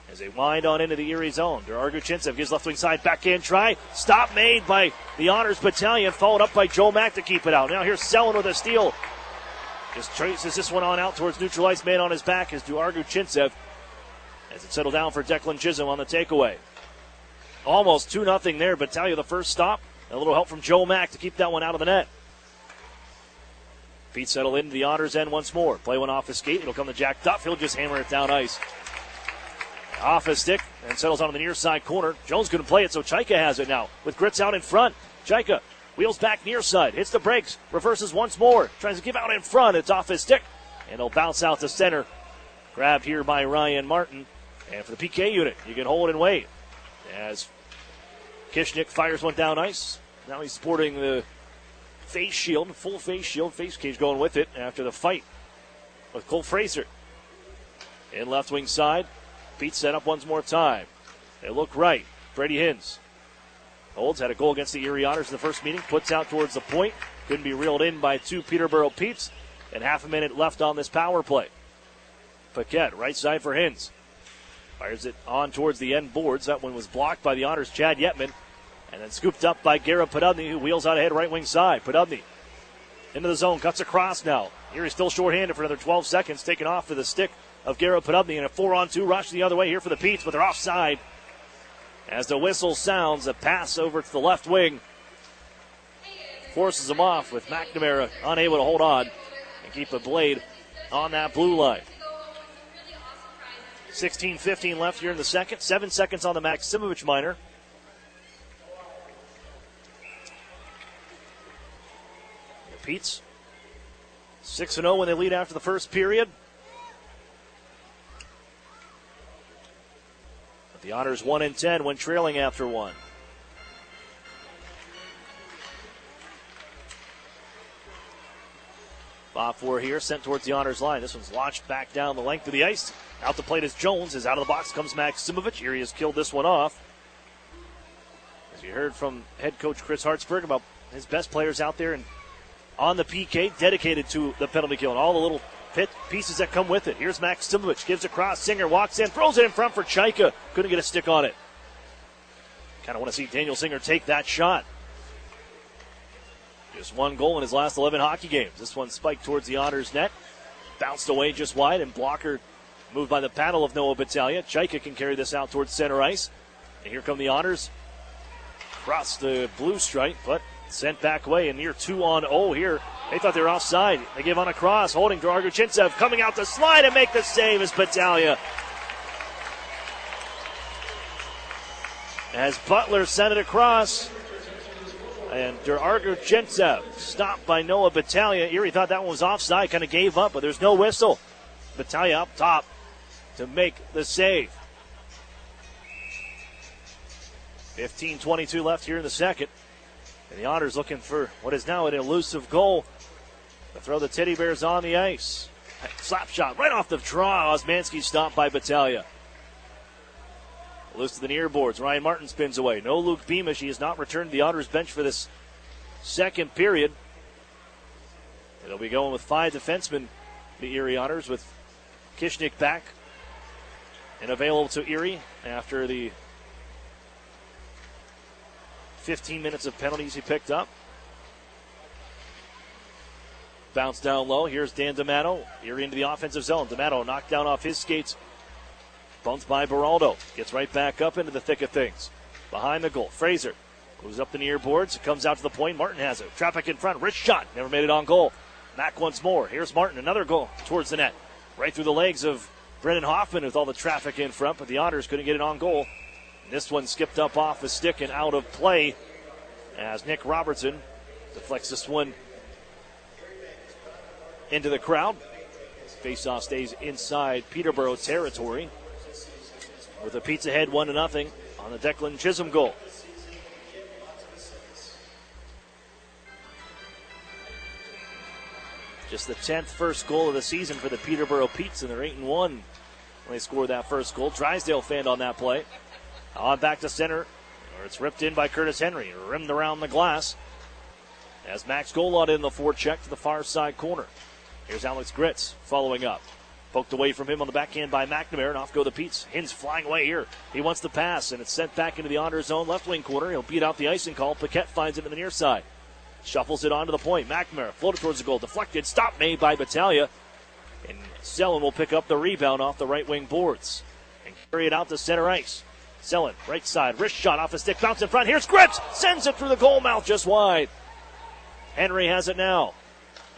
As they wind on into the Erie zone. Arguchintsev gives left wing side, backhand try. Stop made by the Otters Battalion, followed up by Joe Mack to keep it out. Now here's Selin with a steal. Just traces this one on out towards neutral ice, man on his back is Arguchintsev. As it settled down for Declan Chisholm on the takeaway. Almost 2-0 there. Battaglia the first stop. A little help from Joe Mack to keep that one out of the net. Pete settle into the Otters end once more. Play one off his skate. It'll come to Jack Duff. He'll just hammer it down ice. Off his stick and settles on the near side corner. Jones couldn't play it, so Chaika has it now with Gritz out in front. Chaika wheels back near side, hits the brakes, reverses once more, tries to give out in front. It's off his stick, and it'll bounce out to center. Grabbed here by Ryan Martin. And for the PK unit, you can hold and wait. As Kishnick fires one down ice. Now he's sporting the face shield, full face shield, face cage going with it after the fight with Cole Fraser. In left wing side. Pete set up once more time. They look right. Brady Hins holds, had a goal against the Erie Otters in the first meeting. Puts out towards the point. Couldn't be reeled in by two Peterborough Petes. And half a minute left on this power play. Paquette, right side for Hins. Fires it on towards the end boards. That one was blocked by the Otters' Chad Yetman. And then scooped up by Garrett Podubny, who wheels out ahead right wing side. Podubny into the zone, cuts across now. Erie's still shorthanded for another 12 seconds. Taken off to the stick of Garrett Podubny, and a 4-on-2 rush the other way here for the Petes, but they're offside. As the whistle sounds, a pass over to the left wing forces them off, with McNamara unable to hold on and keep a blade on that blue line. 16:15 left here in the second. 7 seconds on the Maximovich minor. Pete's 6-0 when they lead after the first period. But the Otters 1-10 when trailing after one. Bob four here, sent towards the Otters line. This one's launched back down the length of the ice. Out to plate is Jones. As out of the box comes Maksimovic. Erie has killed this one off. As you heard from head coach Chris Hartsburg about his best players out there and on the PK, dedicated to the penalty kill and all the little pieces that come with it. Here's Maksimovic, gives across. Singer walks in, throws it in front for Chaika. Couldn't get a stick on it. Kind of want to see Daniel Singer take that shot. Just one goal in his last 11 hockey games. This one spiked towards the Otters net. Bounced away just wide, and blocker moved by the paddle of Noah Battaglia. Chaika can carry this out towards center ice. And here come the Otters. Across the blue stripe, but sent back away. And near 2-on-0 here. They thought they were offside. They give on a cross, holding Drago Chintsev. Coming out to slide and make the save is Battaglia. As Butler sent it across. And Drago Chintsev stopped by Noah Battaglia. Erie thought that one was offside, kind of gave up, but there's no whistle. Battaglia up top to make the save. 15:22 left here in the second. And the Otters looking for what is now an elusive goal to throw the Teddy Bears on the ice. Slap shot right off the draw. Osmanski stopped by Battaglia. Loose to the near boards. Ryan Martin spins away. No Luke Beamish. He has not returned to the Otters bench for this second period. It'll be going with 5 defensemen, the Erie Otters, with Kishnick back and available to Erie after the 15 minutes of penalties he picked up. Bounce down low. Here's Dan D'Amato. Erie into the offensive zone. D'Amato knocked down off his skates. Bumped by Beraldo. Gets right back up into the thick of things. Behind the goal. Fraser goes up the near boards. Comes out to the point. Martin has it. Traffic in front. Wrist shot. Never made it on goal. Back once more. Here's Martin. Another goal towards the net. Right through the legs of Brennan Hoffman with all the traffic in front. But the Otters couldn't get it on goal. And this one skipped up off the stick and out of play as Nick Robertson deflects this one into the crowd. Faceoff stays inside Peterborough territory, with a Pizza Head 1-0 on the Declan Chisholm goal. Just the 10th first goal of the season for the Peterborough Petes, and they're 8-1 when they scored that first goal. Drysdale fanned on that play. On back to center, where it's ripped in by Curtis Henry, rimmed around the glass. As Max Golod in the forecheck to the far side corner. Here's Alex Gritz following up. Poked away from him on the backhand by McNamara, and off go the Petes. Hins flying away here. He wants the pass, and it's sent back into the Otters zone left wing corner. He'll beat out the icing call. Paquette finds it in the near side. Shuffles it onto the point. McNamara floated towards the goal. Deflected. Stop made by Battaglia. And Selin will pick up the rebound off the right wing boards and carry it out to center ice. Selin, right side. Wrist shot off the stick. Bounce in front. Here's Gritz. Sends it through the goal mouth just wide. Henry has it now.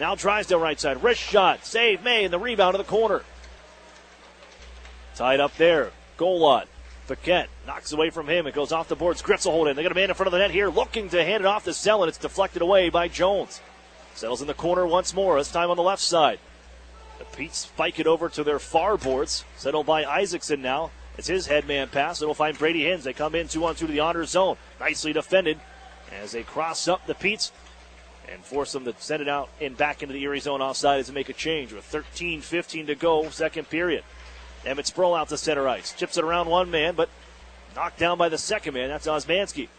Now Drysdale right side. Wrist shot. Save made. And the rebound to the corner. Tied up there. Goal lot. Paquette knocks away from him. It goes off the boards. Gritz will hold it. They got a man in front of the net here looking to hand it off to Selin. It's deflected away by Jones. Settles in the corner once more. This time on the left side. The Petes spike it over to their far boards. Settled by Isaacson now. It's his headman pass. It'll find Brady Hins. They come in 2-on-2 to the Otters zone. Nicely defended as they cross up the Petes and force them to send it out and back into the Erie zone offside as they make a change with 13:15 to go, second period. Emmett Sproul out to center ice. Chips it around one man, but knocked down by the second man. That's Osmanski.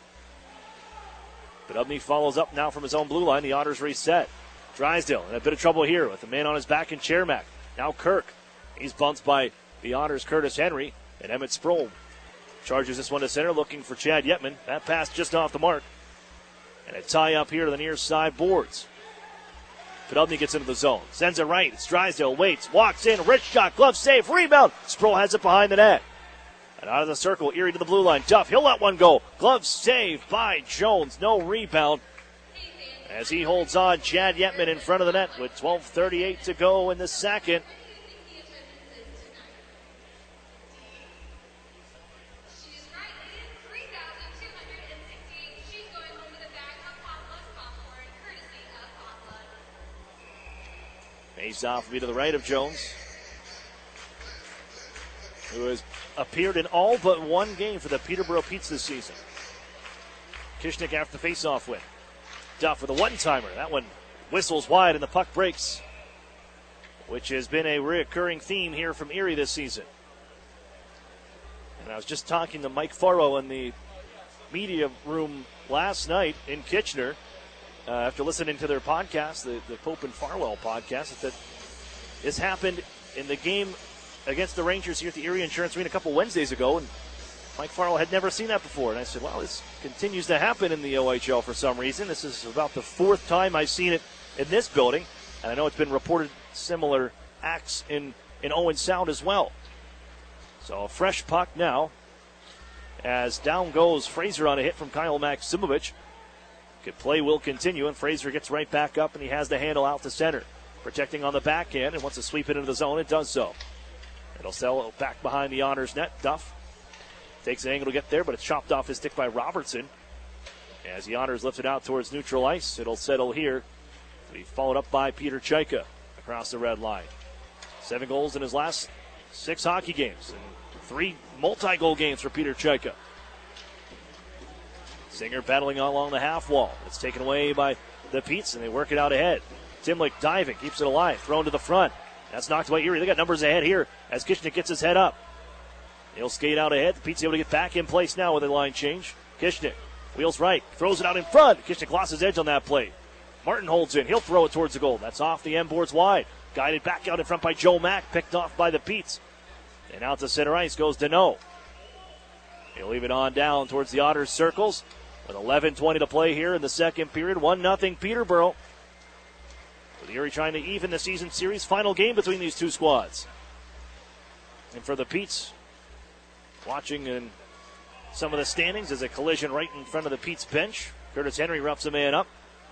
But Ubney follows up now from his own blue line. The Otters reset. Drysdale in a bit of trouble here with the man on his back in Chermak. Now Kirk. He's bumped by the Otters' Curtis Henry. And Emmett Sproul charges this one to center, looking for Chad Yetman. That pass just off the mark. And a tie up here to the near side boards. Podubny gets into the zone. Sends it right. It's Drysdale. Waits. Walks in. Wrist shot. Glove save. Rebound. Sproul has it behind the net. And out of the circle. Erie to the blue line. Duff. He'll let one go. Glove save by Jones. No rebound. As he holds on. Chad Yetman in front of the net with 12:38 to go in the second. Face-off will be to the right of Jones, who has appeared in all but one game for the Peterborough Petes this season. Kishnick after the face-off win. Duff with a one-timer. That one whistles wide and the puck breaks, which has been a recurring theme here from Erie this season. And I was just talking to Mike Farrow in the media room last night in Kitchener after listening to their podcast, the Pope and Farwell podcast, that this happened in the game against the Rangers here at the Erie Insurance Arena a couple Wednesdays ago, and Mike Farwell had never seen that before. And I said, well, this continues to happen in the OHL for some reason. This is about the fourth time I've seen it in this building, and I know it's been reported similar acts in Owen Sound as well. So a fresh puck now as down goes Fraser on a hit from Kyle Maximovich. Good play will continue, and Fraser gets right back up, and he has the handle out to center. Protecting on the backhand, and wants to sweep it into the zone. It does so. It'll sell back behind the Otters net. Duff takes an angle to get there, but it's chopped off his stick by Robertson. As the Otters lift it out towards neutral ice, it'll settle here to be followed up by Peter Chaika across the red line. 7 goals in his last 6 hockey games, and 3 multi-goal games for Peter Chaika. Singer battling along the half wall. It's taken away by the Petes, and they work it out ahead. Timlick diving, keeps it alive, thrown to the front. That's knocked away Erie. They got numbers ahead here as Kishnick gets his head up. He'll skate out ahead. The Pete's able to get back in place now with a line change. Kishnick wheels right, throws it out in front. Kishnick lost his edge on that play. Martin holds in. He'll throw it towards the goal. That's off the end boards wide. Guided back out in front by Joe Mack, picked off by the Petes. And out to center ice goes Deneau. He'll leave it on down towards the Otters circles. With 11:20 to play here in the second period. 1-0 Peterborough. With Erie trying to even the season series. Final game between these two squads. And for the Petes, watching in some of the standings, is a collision right in front of the Petes bench. Curtis Henry roughs a man up.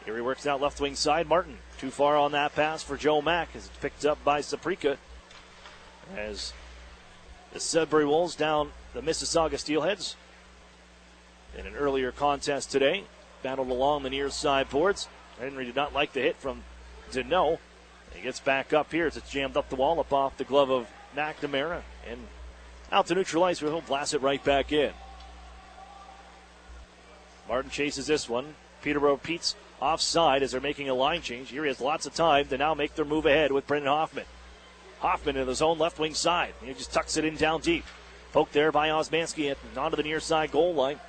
Erie works out left wing side. Martin too far on that pass for Joe Mack as it's picked up by Saprika. As the Sudbury Wolves down the Mississauga Steelheads. In an earlier contest today, battled along the near side boards. Henry did not like the hit from Deneau. He gets back up here as it's jammed up the wall, up off the glove of McNamara. And out to neutral ice, where he'll blast it right back in. Martin chases this one. Peterborough Pete's offside as they're making a line change. Erie has lots of time to now make their move ahead with Brendan Hoffman. Hoffman in his own left wing side. He just tucks it in down deep. Poked there by Osmanski and onto the near side goal line.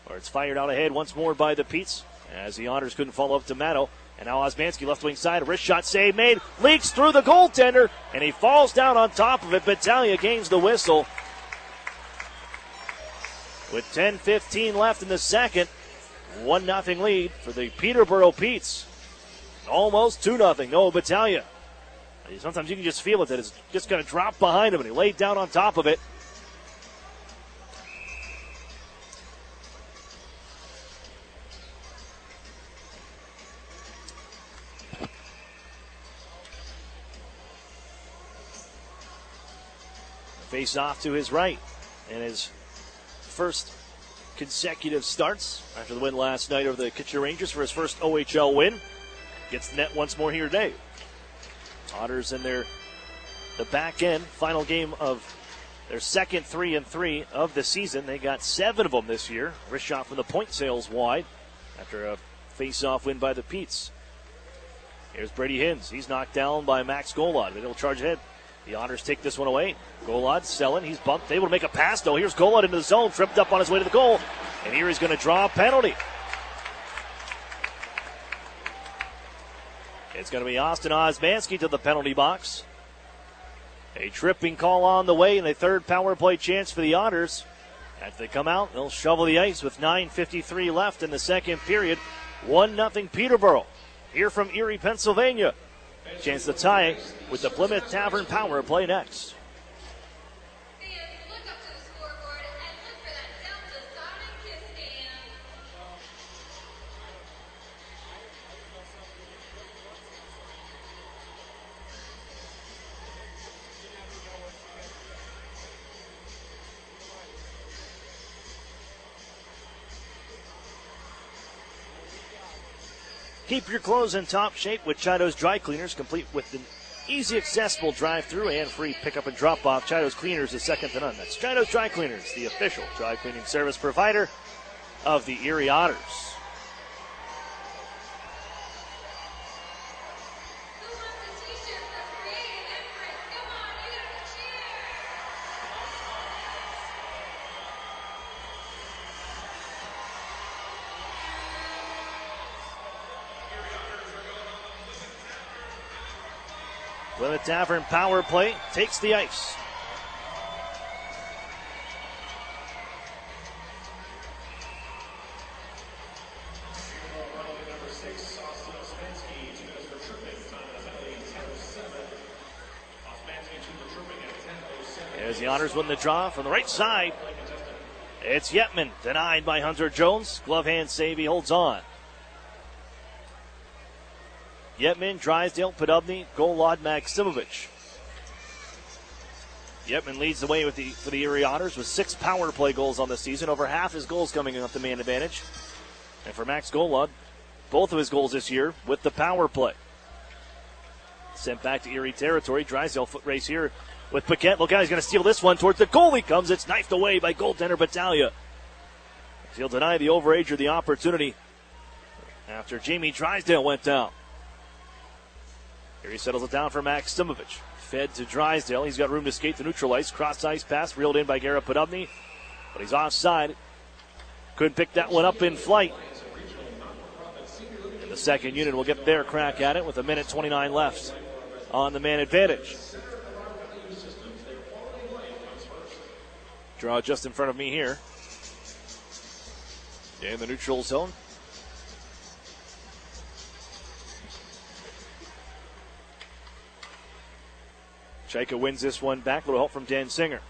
Or it's fired out ahead once more by the Petes as the Otters couldn't follow up to Matto. And now Osmanski left wing side, a wrist shot save made, leaks through the goaltender, and he falls down on top of it. Battaglia gains the whistle. With 10:15 left in the second, 1-0 lead for the Peterborough Petes. Almost 2-0, Noah Battaglia. Sometimes you can just feel it that it's just going to drop behind him, and he laid down on top of it. Face off to his right, and his first consecutive starts after the win last night over the Kitchener Rangers for his first OHL win. Gets the net once more here today. Otters in the back end, final game of their second 3-3 of the season. They got 7 of them this year. Wrist shot from the point sails wide after a face-off win by the Petes. Here's Brady Hins. He's knocked down by Max Golod, but he'll charge ahead. The Otters take this one away. Golod selling. He's bumped. Able to make a pass, though. Here's Golod into the zone. Tripped up on his way to the goal. And Erie's going to draw a penalty. It's going to be Austin Osmanski to the penalty box. A tripping call on the way and a third power play chance for the Otters. After they come out, they'll shovel the ice with 9:53 left in the second period. 1-0 Peterborough. Here from Erie, Pennsylvania. Chance to tie with the Plymouth Tavern power play next. Keep your clothes in top shape with Chido's Dry Cleaners, complete with an easy, accessible drive-through and free pickup and drop-off. Chido's Cleaners is second to none. That's Chido's Dry Cleaners, the official dry cleaning service provider of the Erie Otters. Plymouth Tavern power play takes the ice. As the Otters win the draw from the right side, it's Yetman, denied by Hunter Jones. Glove hand save, he holds on. Yetman, Drysdale, Podobny, Golod, Maksimovic. Yetman leads the way for the Erie Otters with 6 power play goals on the season. Over half his goals coming off the man advantage. And for Max Golod, both of his goals this year with the power play. Sent back to Erie territory. Drysdale foot race here with Paquette. Look out, he's going to steal this one towards the goal. He comes. It's knifed away by goaltender Battaglia. He'll deny the overager the opportunity after Jamie Drysdale went down. Here he settles it down for Maksimovic. Fed to Drysdale. He's got room to skate the neutral ice. Cross ice pass reeled in by Garrett Podobny, but he's offside. Couldn't pick that one up in flight. And the second unit will get their crack at it with 1:29 left on the man advantage. Draw just in front of me here in the neutral zone. Chaika wins this one back. Little help from Dan Singer.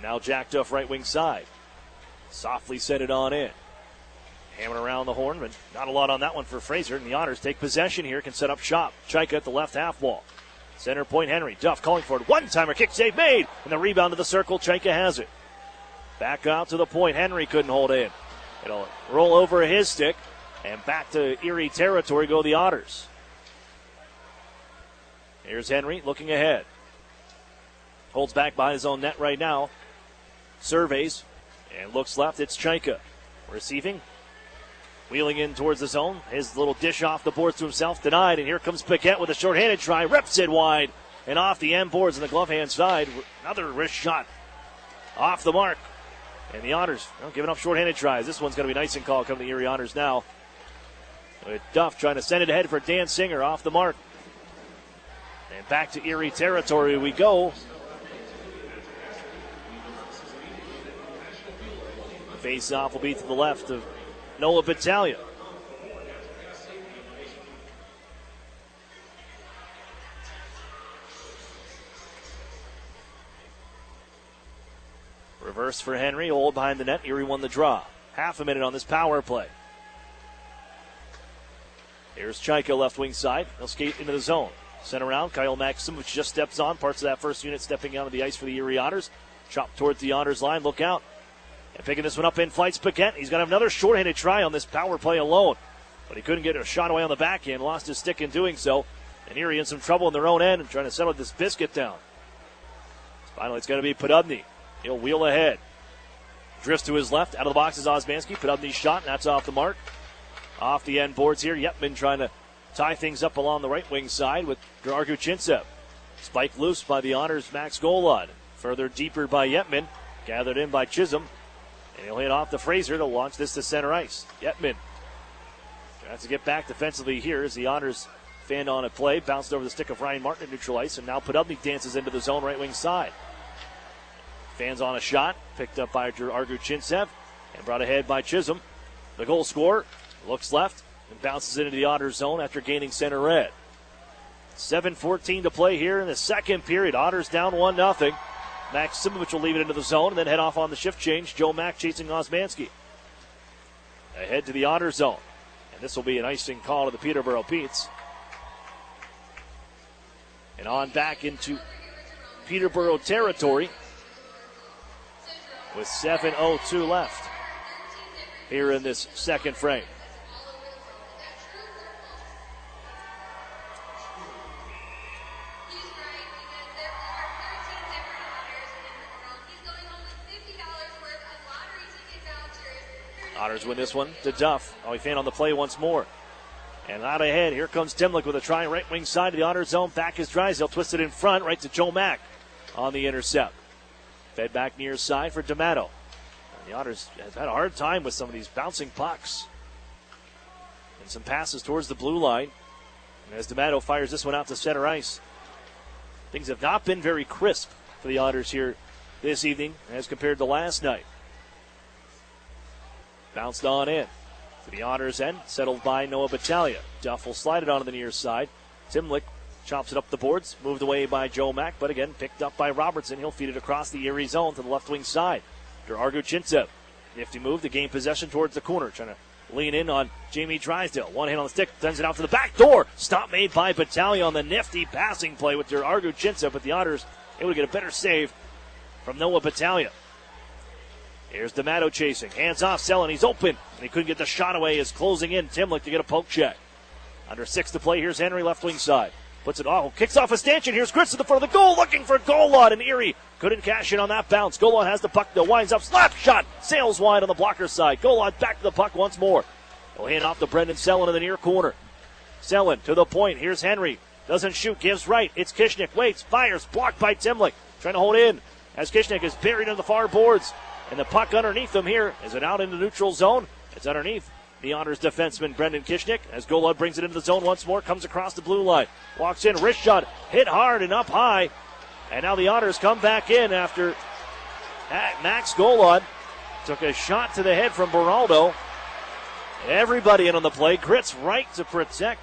Now Jack Duff right wing side. Softly set it on in. Hammering around the horn, but not a lot on that one for Fraser. And the Otters take possession here, can set up shop. Chaika at the left half wall. Center point Henry. Duff calling for it. One-timer kick save made. And the rebound to the circle. Chaika has it. Back out to the point. Henry couldn't hold in. It'll roll over his stick. And back to Erie territory go the Otters. Here's Henry looking ahead. Holds back by his own net right now. Surveys and looks left. It's Chaika. Receiving. Wheeling in towards the zone. His little dish off the boards to himself. Denied. And here comes Paquette with a shorthanded try. Rips it wide. And off the end boards on the glove hand side. Another wrist shot. Off the mark. And the Otters giving up shorthanded tries. This one's going to be nice and called. Come the Erie Otters now. With Duff trying to send it ahead for Dan Singer. Off the mark. And back to Erie territory we go. Face-off will be to the left of Noah Battaglia. Reverse for Henry, hold behind the net. Erie won the draw. Half a minute on this power play. Here's Chaika left wing side. He'll skate into the zone. Sent around, Kyle Maksimovic just steps on. Parts of that first unit stepping onto the ice for the Erie Otters. Chop towards the Otters line, look out. And picking this one up in flights Paquette. He's got another shorthanded try on this power play alone. But he couldn't get a shot away on the backhand, lost his stick in doing so. And Erie in some trouble in their own end and trying to settle this biscuit down. Finally, it's going to be Podobny. He'll wheel ahead. Drifts to his left, out of the box is Osmanski. Podobny's shot, and that's off the mark. Off the end boards here, Yetman trying to tie things up along the right wing side with Georgu Chintsev. Spiked loose by the Otters' Max Golod. Further deeper by Yetman. Gathered in by Chisholm. And he'll hit off to Fraser to launch this to center ice. Yetman tries to get back defensively here as the Otters fanned on a play. Bounced over the stick of Ryan Martin at neutral ice. And now Podobny dances into the zone right wing side. Fans on a shot. Picked up by Georgu Chintsev. And brought ahead by Chisholm. The goal scorer looks left. And bounces into the Otters zone after gaining center red. 7:14 to play here in the second period. Otters down 1-0. Maksimovic will leave it into the zone and then head off on the shift change. Joe Mack chasing Osmanski. Ahead to the Otters zone. And this will be an icing call to the Peterborough Petes. And on back into Peterborough territory with 7:02 left here in this second frame. Otters win this one to Duff. He fan on the play once more. And out ahead, here comes Timlick with a try right wing side of the Otters zone. Back is Drysdale, twisted in front, right to Joe Mack on the intercept. Fed back near side for D'Amato. And the Otters have had a hard time with some of these bouncing pucks. And some passes towards the blue line. And as D'Amato fires this one out to center ice, things have not been very crisp for the Otters here this evening as compared to last night. Bounced on in to the Otters end, settled by Noah Battaglia. Duff will slide it onto the near side. Timlick chops it up the boards, moved away by Joe Mack, but again picked up by Robertson. He'll feed it across the Erie zone to the left wing side. Darargu Chintsev, nifty move to gain possession towards the corner, trying to lean in on Jamie Drysdale. One hand on the stick, sends it out to the back door. Stop made by Battaglia on the nifty passing play with Darargu Chintsev, but the Otters able to get a better save from Noah Battaglia. Here's D'Amato chasing. Hands off, Selin. He's open. And he couldn't get the shot away. Is closing in. Timlick to get a poke check. Under 6 to play. Here's Henry, left wing side. Puts it off. Kicks off a stanchion. Here's Gritz at the front of the goal. Looking for Golod. And Erie couldn't cash in on that bounce. Golod has the puck. Winds up. Slap shot. Sails wide on the blocker side. Golod back to the puck once more. He'll hand off to Brendan Selin in the near corner. Selin to the point. Here's Henry. Doesn't shoot. Gives right. It's Kishnick. Waits. Fires. Blocked by Timlick. Trying to hold in as Kishnick is buried in the far boards. And the puck underneath them here. Is it out in the neutral zone? It's underneath the Otters defenseman Brendan Kishnick as Golod brings it into the zone once more. Comes across the blue line. Walks in. Wrist shot. Hit hard and up high. And now the Otters come back in after Max Golod took a shot to the head from Beraldo. Everybody in on the play. Gritz right to protect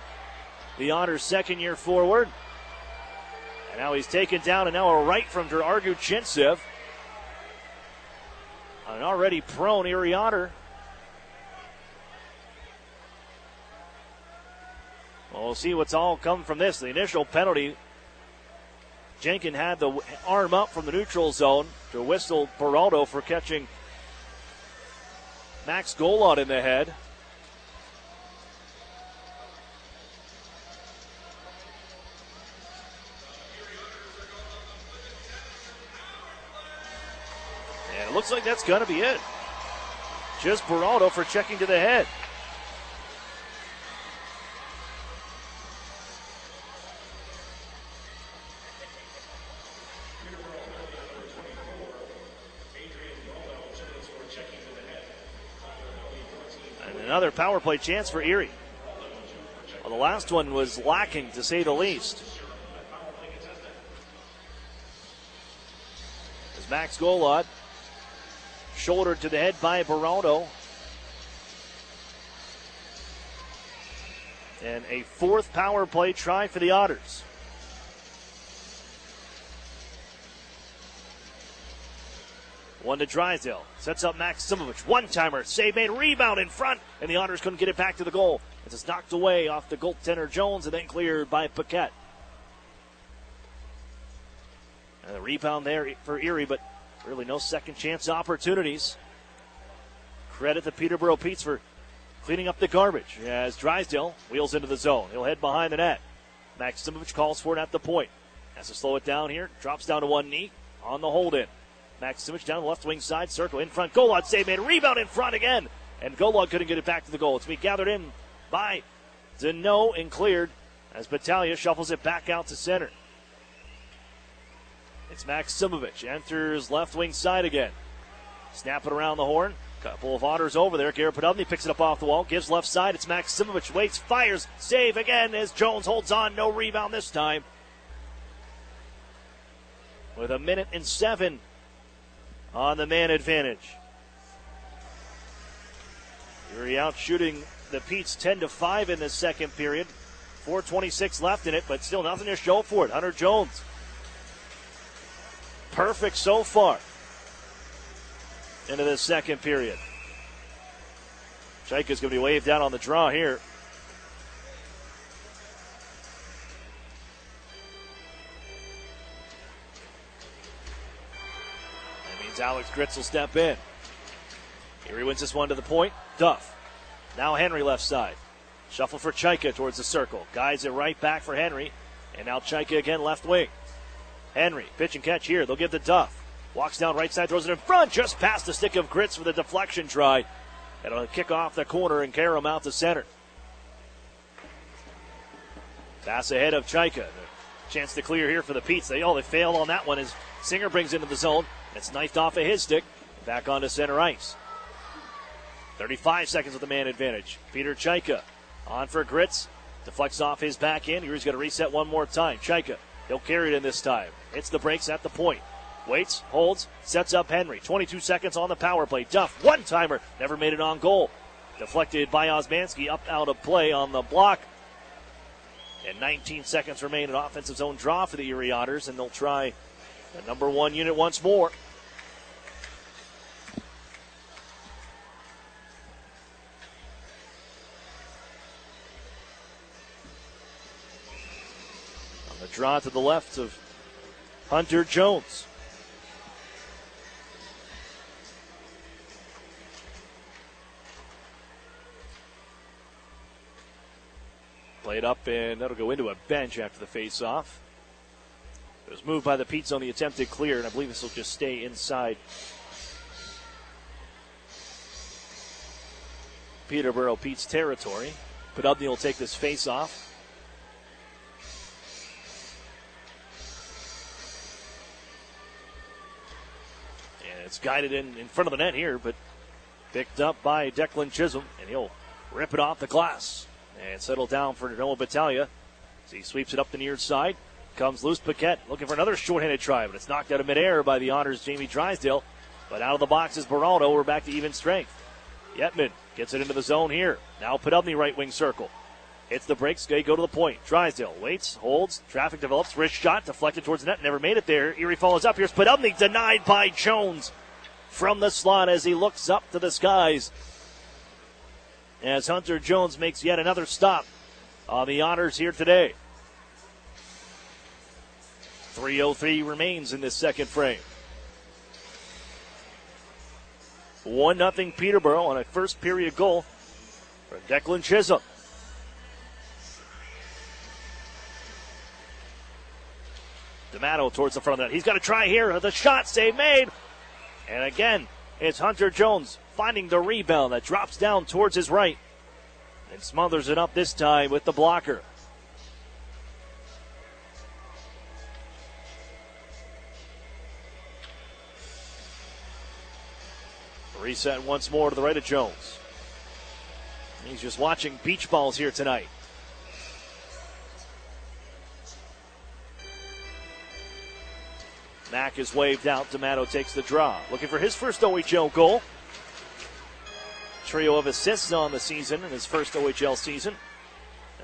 the Otters' second-year forward. And now he's taken down, and now a right from Darargu Chintsev. An already prone Erie Otter. Well, we'll see what's all come from this. The initial penalty, Jenkins had the arm up from the neutral zone to whistle Beraldo for catching Max Golod in the head. And it looks like that's going to be it. Just Beraldo for checking to the head. And another power play chance for Erie. Well, the last one was lacking, to say the least. As Max Golod shouldered to the head by Beraldo. And a fourth power play try for the Otters. One to Drysdale. Sets up Max Simovic. One-timer. Save made. Rebound in front. And the Otters couldn't get it back to the goal. It's knocked away off the goaltender Jones and then cleared by Paquette. And the rebound there for Erie, but really no second chance opportunities. Credit the Peterborough Petes for cleaning up the garbage as Drysdale wheels into the zone. He'll head behind the net. Max Simovic calls for it at the point. Has to slow it down here. Drops down to one knee on the hold-in. Max Simovic down the left wing side circle. In front. Golod save made. Rebound in front again. And Golod couldn't get it back to the goal. It's being gathered in by Deneau and cleared as Battaglia shuffles it back out to center. It's Max Simovic. Enters left wing side again. Snap it around the horn. Couple of Otters over there. Garrett Podolny picks it up off the wall. Gives left side. It's Max Simovic. Waits. Fires. Save again as Jones holds on. No rebound this time. With 1:07 on the man advantage. Erie out shooting the Petes 10-5 in the second period. 4:26 left in it, but still nothing to show for it. Hunter Jones. Perfect so far into the second period. Chaika's going to be waved down on the draw here. That means Alex Gritz will step in. Erie wins this one to the point. Duff. Now Henry left side. Shuffle for Chaika towards the circle. Guides it right back for Henry. And now Chaika again left wing. Henry, pitch and catch here. They'll give to Duff. Walks down right side, throws it in front. Just past the stick of Gritz with a deflection try. It'll kick off the corner and carry him out to center. Pass ahead of Chaika. Chance to clear here for the Petes. They fail on that one as Singer brings into the zone. It's knifed off of his stick. Back onto center ice. 35 seconds with the man advantage. Peter Chaika on for Gritz. Deflects off his back end. He's going to reset one more time. Chaika, he'll carry it in this time. Hits the brakes at the point. Waits, holds, sets up Henry. 22 seconds on the power play. Duff, one-timer. Never made it on goal. Deflected by Osmanski. Up out of play on the block. And 19 seconds remain. An offensive zone draw for the Erie Otters, and they'll try the number one unit once more. On the draw to the left of Hunter Jones. Played up, and that'll go into a bench after the face-off. It was moved by the Petes on the attempted clear, and I believe this will just stay inside Peterborough Petes territory. Podubny will take this face-off. And it's guided in front of the net here, but picked up by Declan Chisholm, and he'll rip it off the glass. And settle down for Noah Battaglia. As he sweeps it up the near side. Comes loose Paquette, looking for another shorthanded try, but it's knocked out of midair by the Otters' Jamie Drysdale. But out of the box is Beraldo. We're back to even strength. Yetman gets it into the zone here. Now Podubny right wing circle. Hits the brakes, they go to the point. Drysdale waits, holds, traffic develops, wrist shot, deflected towards the net, never made it there. Erie follows up. Here's Podubny, denied by Jones from the slot as he looks up to the skies. As Hunter Jones makes yet another stop on the Otters here today. 3:03 remains in this second frame. 1-0 Peterborough on a first period goal for Declan Chisholm. D'Amato towards the front of that. He's got a try here. The shot save made. And again, it's Hunter Jones finding the rebound that drops down towards his right and smothers it up this time with the blocker. Reset once more to the right of Jones. He's just watching beach balls here tonight. Mack is waved out. D'Amato takes the draw. Looking for his first OHL goal. Trio of assists on the season in his first OHL season.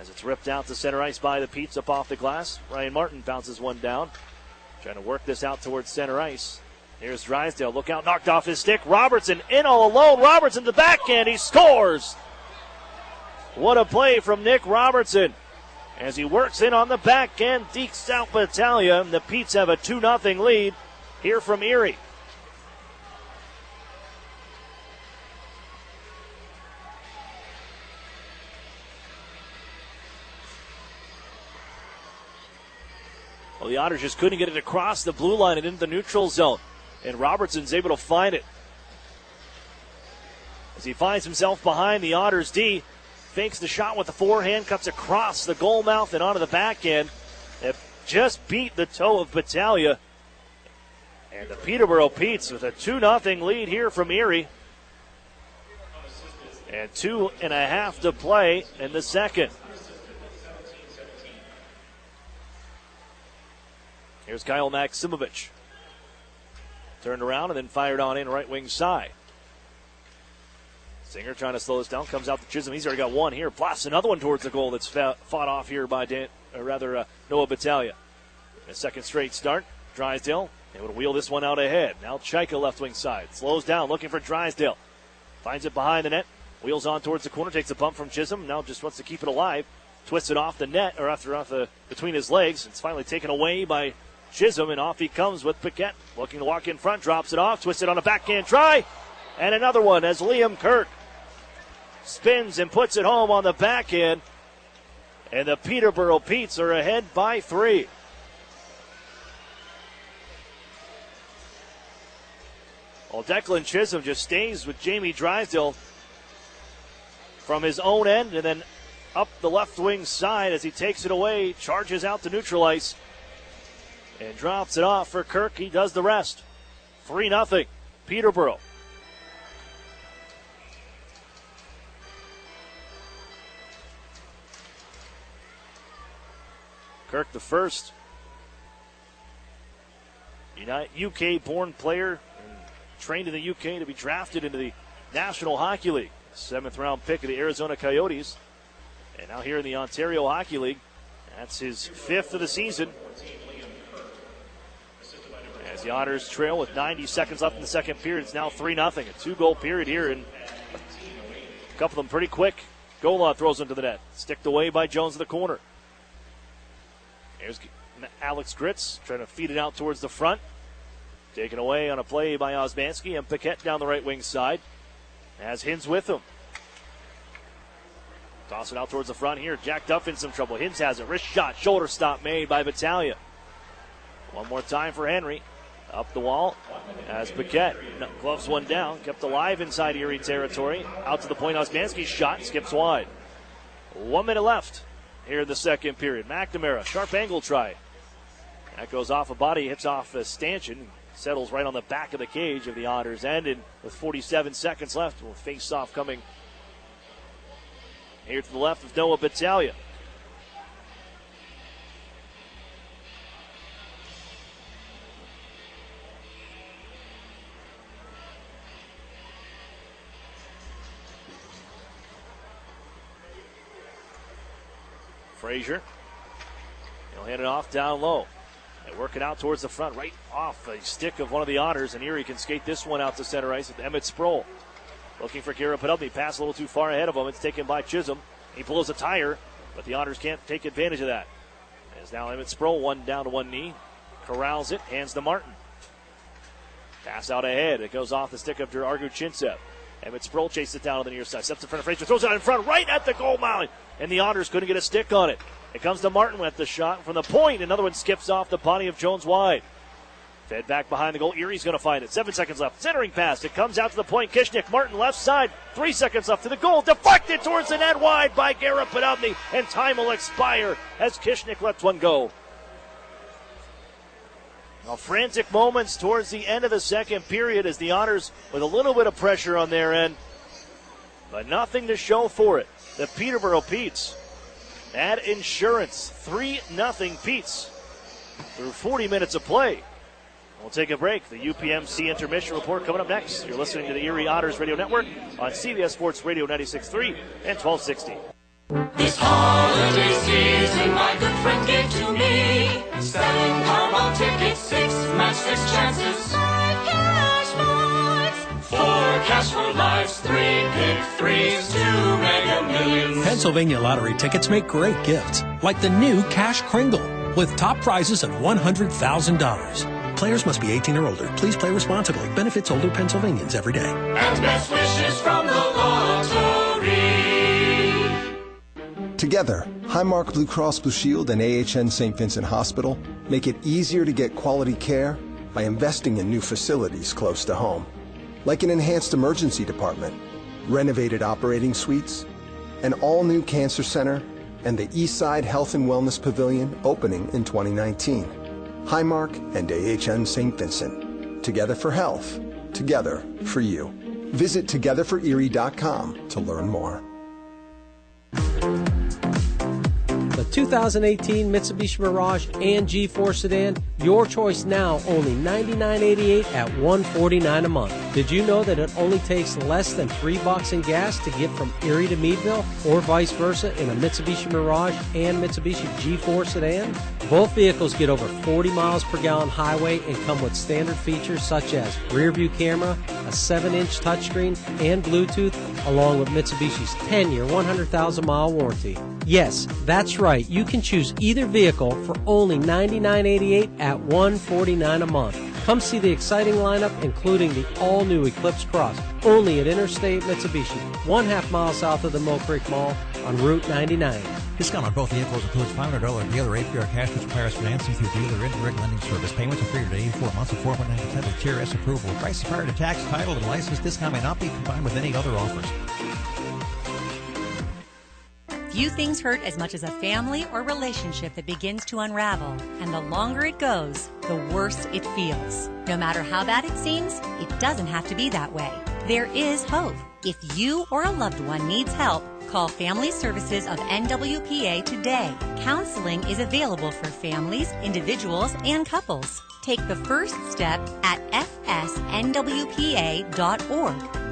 As it's ripped out to center ice by the Petes up off the glass. Ryan Martin bounces one down. Trying to work this out towards center ice. Here's Drysdale. Look out, knocked off his stick. Robertson in all alone. Robertson to the backhand. He scores. What a play from Nick Robertson. As he works in on the backhand, dekes out Battaglia. The Petes have a 2-0 lead here from Erie. Well, the Otters just couldn't get it across the blue line and into the neutral zone. And Robertson's able to find it. As he finds himself behind the Otters D, fakes the shot with the forehand, cuts across the goal mouth and onto the backhand. It just beat the toe of Battaglia. And the Peterborough Petes with a 2-0 lead here from Erie. And 2.5 to play in the second. Here's Kyle Maximovich. Turned around and then fired on in right wing side. Singer trying to slow this down. Comes out to Chisholm. He's already got one here. Blasts another one towards the goal that's fought off here by Noah Battaglia. A second straight start. Drysdale able to wheel this one out ahead. Now Chaika left wing side. Slows down looking for Drysdale. Finds it behind the net. Wheels on towards the corner. Takes a bump from Chisholm. Now just wants to keep it alive. Twists it off the net or between his legs. It's finally taken away by Chisholm, and off he comes with Paquette. Looking to walk in front, drops it off, twists it on a backhand try, and another one as Liam Kirk spins and puts it home on the backhand, and the Peterborough Petes are ahead by 3. Well, Declan Chisholm just stays with Jamie Drysdale from his own end and then up the left wing side as he takes it away, charges out to neutral ice, and drops it off for Kirk. He does the rest. 3-0, Peterborough. Kirk, the first UK-born player and trained in the UK to be drafted into the National Hockey League. 7th-round pick of the Arizona Coyotes. And now here in the Ontario Hockey League, that's his 5th of the season. As the Otters trail with 90 seconds left in the second period, it's now 3-0. A 2-goal period here, and a couple of them pretty quick. Gola throws into the net. Sticked away by Jones in the corner. Here's Alex Gritz trying to feed it out towards the front. Taken away on a play by Osmanski, and Paquette down the right wing side. Has Hins with him. Toss it out towards the front here. Jack Duff in some trouble. Hins has it. Wrist shot. Shoulder stop made by Battaglia. One more time for Henry. Up the wall as Paquette gloves one down. Kept alive inside Erie territory. Out to the point. Osmanski's shot skips wide. 1 minute left here in the second period. McNamara, sharp angle try. That goes off a body, hits off a stanchion. Settles right on the back of the cage of the Otters end. And with 47 seconds left, we'll face off coming here to the left of Noah Battaglia. Frazier. He'll hand it off down low. And working out towards the front, right off a stick of one of the Otters, and Erie can skate this one out to center ice with Emmett Sproul. Looking for Garrett Penelope. Pass a little too far ahead of him. It's taken by Chisholm. He blows a tire, but the Otters can't take advantage of that. As now Emmett Sproul, one down to one knee. Corrals it, hands to Martin. Pass out ahead. It goes off the stick of Argu Chinsep. Emmett Sproul chases it down on the near side. Steps in front of Frazier. Throws it out in front, right at the goal mound. And the Otters couldn't get a stick on it. It comes to Martin with the shot from the point. Another one skips off the body of Jones wide. Fed back behind the goal. Erie's going to find it. 7 seconds left. Centering pass. It comes out to the point. Kishnik. Martin left side. 3 seconds left to the goal. Deflected towards the net wide by Garrett Penelope. And time will expire as Kishnik lets one go. Now, frantic moments towards the end of the second period as the Otters with a little bit of pressure on their end, but nothing to show for it. The Peterborough Petes add insurance. 3-0 Petes through 40 minutes of play. We'll take a break. The UPMC intermission report coming up next. You're listening to the Erie Otters Radio Network on CBS Sports Radio 96.3 and 1260. This holiday season, my good friend gave to me 7 Powerball tickets, 6 match 6 chances, 5 cash marks, 4 cash for lives, 3 pick 3s, 2 Mega Millions. Pennsylvania lottery tickets make great gifts, like the new Cash Kringle, with top prizes of $100,000. Players must be 18 or older. Please play responsibly. Benefits older Pennsylvanians every day. And best wishes from the lottery. Together, Highmark Blue Cross Blue Shield and AHN St. Vincent Hospital make it easier to get quality care by investing in new facilities close to home, like an enhanced emergency department, renovated operating suites, an all-new cancer center, and the Eastside Health and Wellness Pavilion opening in 2019. Highmark and AHN St. Vincent. Together for health. Together for you. Visit togetherforerie.com to learn more. The 2018 Mitsubishi Mirage and G4 sedan, your choice now, only $99.88 at $149 a month. Did you know that it only takes less than $3 in gas to get from Erie to Meadville, or vice versa in a Mitsubishi Mirage and Mitsubishi G4 sedan? Both vehicles get over 40 miles per gallon highway and come with standard features such as rear view camera, a 7-inch touchscreen, and Bluetooth, along with Mitsubishi's 10-year, 100,000-mile warranty. Yes, that's right. You can choose either vehicle for only $99.88 at $149 a month. Come see the exciting lineup, including the all-new Eclipse Cross, only at Interstate Mitsubishi, 1/2 mile south of the Mill Creek Mall on Route 99. Discount on both vehicles includes $500 dealer APR cash, which requires financing through dealer indirect lending service. Payments are free to 84 months of 4.9% with Tier S approval. Price is prior to tax, title, and license. Discount may not be combined with any other offers. Few things hurt as much as a family or relationship that begins to unravel, and the longer it goes, the worse it feels. No matter how bad it seems, it doesn't have to be that way. There is hope. If you or a loved one needs help, call Family Services of NWPA today. Counseling is available for families, individuals, and couples. Take the first step at fsnwpa.org.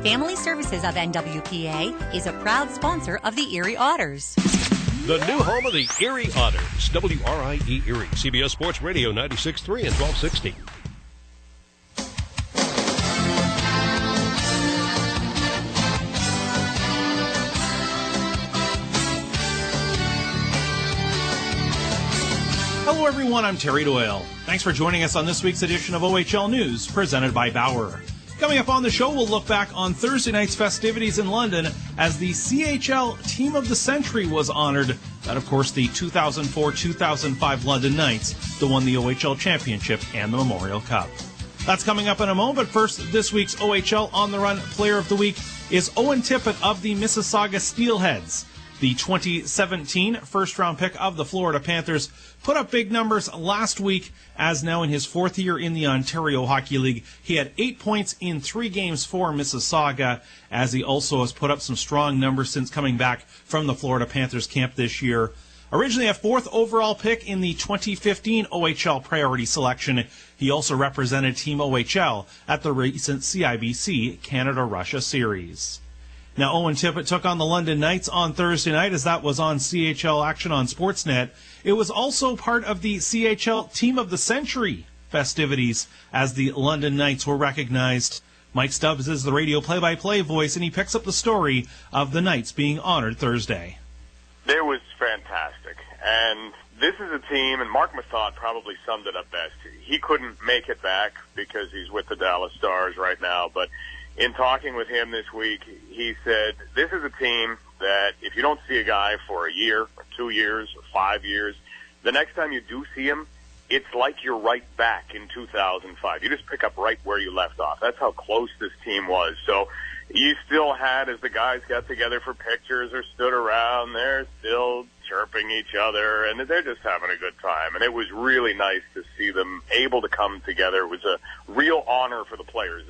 Family Services of NWPA is a proud sponsor of the Erie Otters. The new home of the Erie Otters, WRIE Erie, CBS Sports Radio 96.3 and 1260. Hello everyone, I'm Terry Doyle. Thanks for joining us on this week's edition of OHL News, presented by Bauer. Coming up on the show, we'll look back on Thursday night's festivities in London as the CHL Team of the Century was honored. That, of course, the 2004-2005 London Knights that won the OHL Championship and the Memorial Cup. That's coming up in a moment, but first, this week's OHL On the Run Player of the Week is Owen Tippett of the Mississauga Steelheads. The 2017 first-round pick of the Florida Panthers put up big numbers last week, as now in his fourth year in the Ontario Hockey League. He had 8 points in 3 games for Mississauga, as he also has put up some strong numbers since coming back from the Florida Panthers camp this year. Originally a 4th overall pick in the 2015 OHL priority selection, he also represented Team OHL at the recent CIBC Canada-Russia series. Now, Owen Tippett took on the London Knights on Thursday night, as that was on CHL Action on Sportsnet. It was also part of the CHL Team of the Century festivities, as the London Knights were recognized. Mike Stubbs is the radio play-by-play voice, and he picks up the story of the Knights being honored Thursday. It was fantastic, and this is a team, and Mark Mathot probably summed it up best. He couldn't make it back because he's with the Dallas Stars right now, but in talking with him this week, he said, this is a team that if you don't see a guy for a year or 2 years or 5 years, the next time you do see him, it's like you're right back in 2005. You just pick up right where you left off. That's how close this team was. So you still had, as the guys got together for pictures or stood around, they're still chirping each other, and they're just having a good time. And it was really nice to see them able to come together. It was a real honor for the players.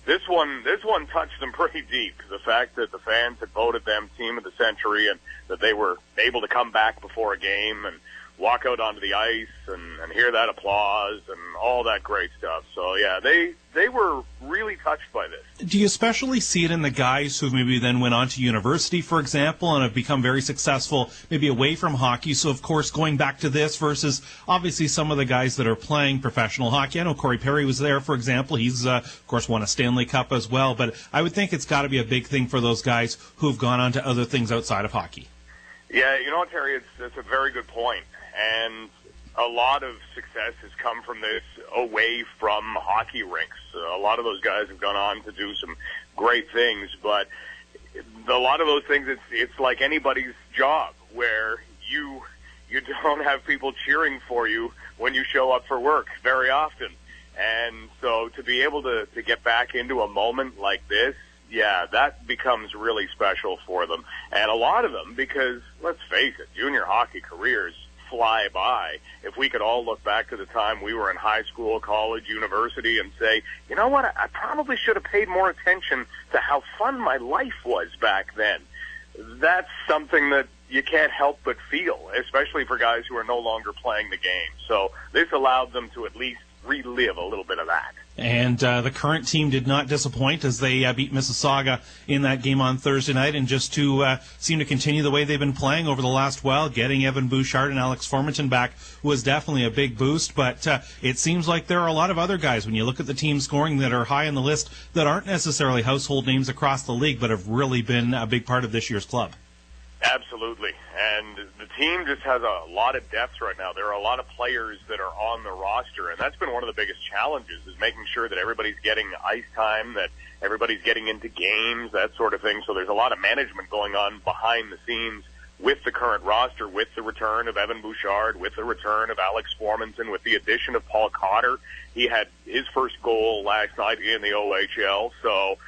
This one touched them pretty deep. The fact that the fans had voted them Team of the Century and that they were able to come back before a game and walk out onto the ice and hear that applause and all that great stuff. So, yeah, they were really touched by this. Do you especially see it in the guys who maybe then went on to university, for example, and have become very successful, maybe away from hockey? So, of course, going back to this versus obviously some of the guys that are playing professional hockey. I know Corey Perry was there, for example. He's, of course, won a Stanley Cup as well. But I would think it's got to be a big thing for those guys who've gone on to other things outside of hockey. Yeah, you know what, Terry, it's a very good point. And a lot of success has come from this away from hockey rinks. A lot of those guys have gone on to do some great things, but a lot of those things, it's like anybody's job, where you don't have people cheering for you when you show up for work very often. And so to be able to get back into a moment like this, yeah, that becomes really special for them. And a lot of them, because let's face it, junior hockey careers fly by. If we could all look back to the time we were in high school, college, university, and say, you know what, I probably should have paid more attention to how fun my life was back then. That's something that you can't help but feel, especially for guys who are no longer playing the game. So this allowed them to at least relive a little bit of that. And the current team did not disappoint as they beat Mississauga in that game on Thursday night, and just to seem to continue the way they've been playing over the last while. Getting Evan Bouchard and Alex Formanton back was definitely a big boost, but it seems like there are a lot of other guys, when you look at the team scoring, that are high on the list that aren't necessarily household names across the league, but have really been a big part of this year's club. Absolutely. And the team just has a lot of depth right now. There are a lot of players that are on the roster, and that's been one of the biggest challenges, is making sure that everybody's getting ice time, that everybody's getting into games, that sort of thing. So there's a lot of management going on behind the scenes with the current roster, with the return of Evan Bouchard, with the return of Alex Formanton, with the addition of Paul Cotter. He had his first goal last night in the OHL. So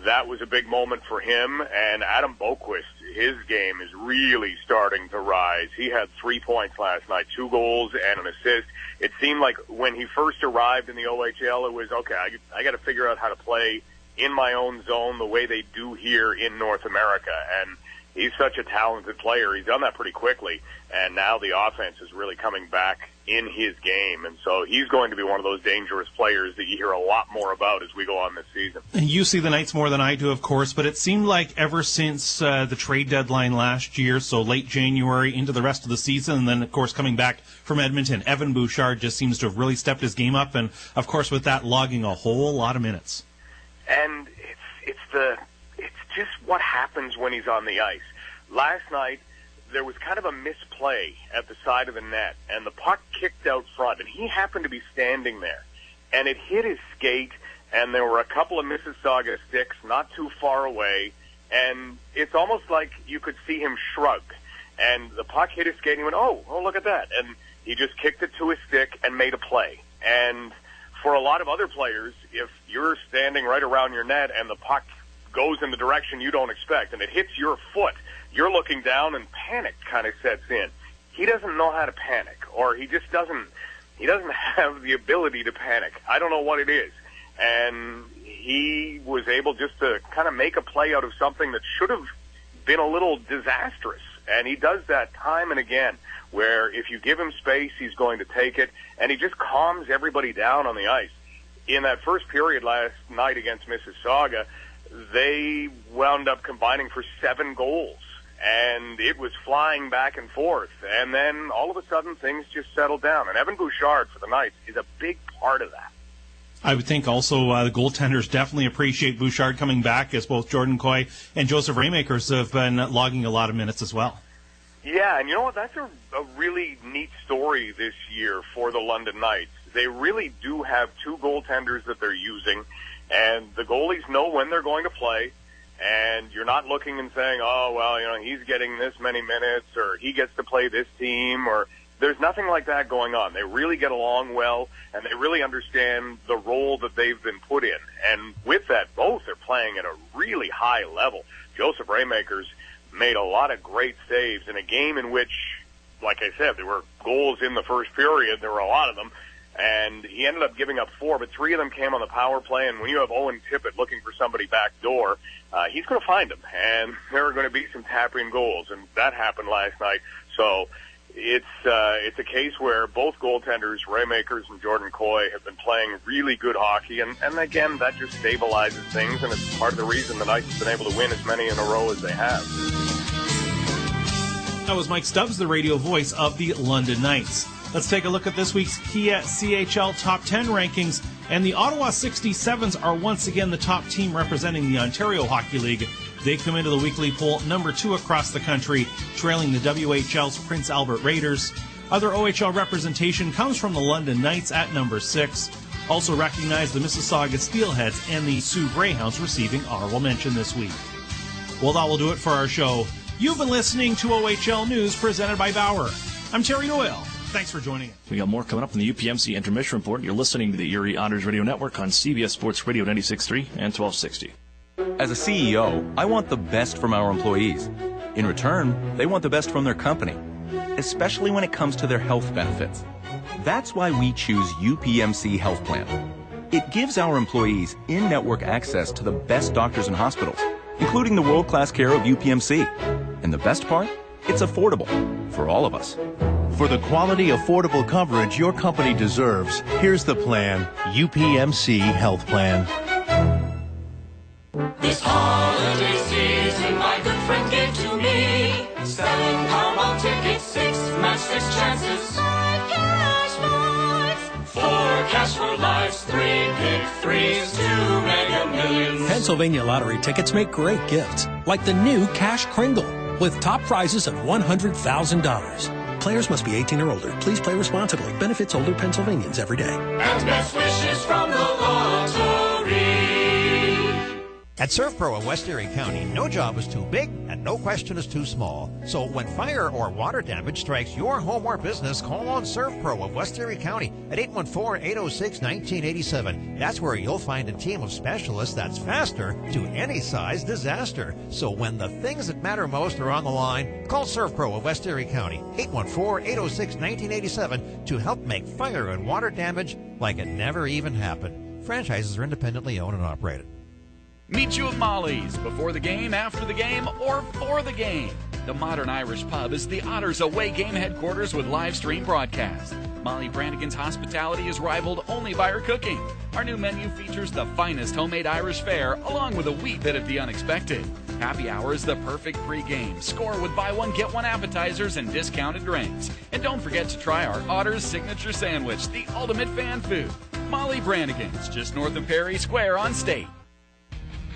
that was a big moment for him. And Adam Boquist, his game is really starting to rise. He had 3 points last night, 2 goals and an assist. It seemed like when he first arrived in the OHL, it was, okay, I got to figure out how to play in my own zone the way they do here in North America. And he's such a talented player. He's done that pretty quickly. And now the offense is really coming back in his game. And so he's going to be one of those dangerous players that you hear a lot more about as we go on this season. You see the Knights more than I do, of course, but it seemed like ever since the trade deadline last year, so late January into the rest of the season, and then, of course, coming back from Edmonton, Evan Bouchard just seems to have really stepped his game up, and, of course, with that, logging a whole lot of minutes. And it's just what happens when he's on the ice. Last night, there was kind of a misplay at the side of the net, and the puck kicked out front, and he happened to be standing there. And it hit his skate, and there were a couple of Mississauga sticks not too far away, and it's almost like you could see him shrug. And the puck hit his skate, and he went, oh, look at that. And he just kicked it to his stick and made a play. And for a lot of other players, if you're standing right around your net and the puck goes in the direction you don't expect and it hits your foot, you're looking down and panic kind of sets in. He doesn't know how to panic, or he just doesn't have the ability to panic. I don't know what it is. And he was able just to kind of make a play out of something that should have been a little disastrous. And he does that time and again, where if you give him space, he's going to take it, and he just calms everybody down on the ice. In that first period last night against Mississauga, they wound up combining for 7 goals. And it was flying back and forth. And then all of a sudden things just settled down. And Evan Bouchard for the Knights is a big part of that. I would think also the goaltenders definitely appreciate Bouchard coming back, as both Jordan Coy and Joseph Raymakers have been logging a lot of minutes as well. Yeah, and you know what? That's a really neat story this year for the London Knights. They really do have 2 goaltenders that they're using, and the goalies know when they're going to play. And you're not looking and saying, oh, well, he's getting this many minutes, or he gets to play this team, or there's nothing like that going on. They really get along well, and they really understand the role that they've been put in. And with that, both are playing at a really high level. Joseph Raymakers made a lot of great saves in a game in which, like I said, there were goals in the first period. There were a lot of them. And he ended up giving up 4, but 3 of them came on the power play. And when you have Owen Tippett looking for somebody back door, he's going to find them. And there are going to be some tap-in goals, and that happened last night. So it's a case where both goaltenders, Raymakers and Jordan Coy, have been playing really good hockey. And again, that just stabilizes things, and it's part of the reason the Knights have been able to win as many in a row as they have. That was Mike Stubbs, the radio voice of the London Knights. Let's take a look at this week's Kia CHL Top 10 rankings. And the Ottawa 67s are once again the top team representing the Ontario Hockey League. They come into the weekly poll number 2 across the country, trailing the WHL's Prince Albert Raiders. Other OHL representation comes from the London Knights at number 6. Also recognize the Mississauga Steelheads and the Sioux Greyhounds receiving honorable mention this week. Well, that will do it for our show. You've been listening to OHL News presented by Bauer. I'm Terry Noel. Thanks for joining us. We got more coming up in the UPMC Intermission Report. You're listening to the Erie Otters Radio Network on CBS Sports Radio 96.3 and 1260. As a CEO, I want the best from our employees. In return, they want the best from their company, especially when it comes to their health benefits. That's why we choose UPMC Health Plan. It gives our employees in-network access to the best doctors and hospitals, including the world-class care of UPMC. And the best part? It's affordable for all of us. For the quality, affordable coverage your company deserves, here's the plan, UPMC Health Plan. This holiday season, my good friend gave to me 7 Powerball tickets, 6 match 6 chances, 5 cash points, 4 cash for lives, 3 pick 3s, 2 Mega Millions. Pennsylvania lottery tickets make great gifts, like the new Cash Kringle, with top prizes of $100,000. Players must be 18 or older. Please play responsibly. Benefits older Pennsylvanians every day. And best wishes from the lottery. At ServPro of West Erie County, no job is too big and no question is too small. So when fire or water damage strikes your home or business, call on ServPro of West Erie County at 814-806-1987. That's where you'll find a team of specialists that's faster to any size disaster. So when the things that matter most are on the line, call ServPro of West Erie County, 814-806-1987 to help make fire and water damage like it never even happened. Franchises are independently owned and operated. Meet you at Molly's before the game, after the game, or for the game. The Modern Irish Pub is the Otters away game headquarters with live stream broadcast. Molly Brannigan's hospitality is rivaled only by her cooking. Our new menu features the finest homemade Irish fare, along with a wee bit of the unexpected. Happy hour is the perfect pregame. Score with buy one, get one appetizers and discounted drinks. And don't forget to try our Otters signature sandwich, the ultimate fan food. Molly Brannigan's, just north of Perry Square on State.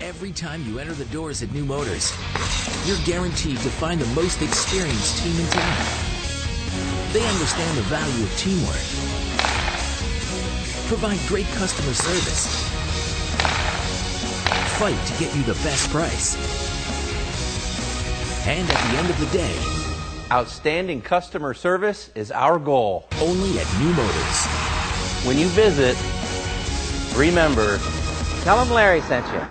Every time you enter the doors at New Motors, you're guaranteed to find the most experienced team in town. They understand the value of teamwork, provide great customer service, fight to get you the best price, and at the end of the day, outstanding customer service is our goal. Only at New Motors. When you visit, remember, tell them Larry sent you.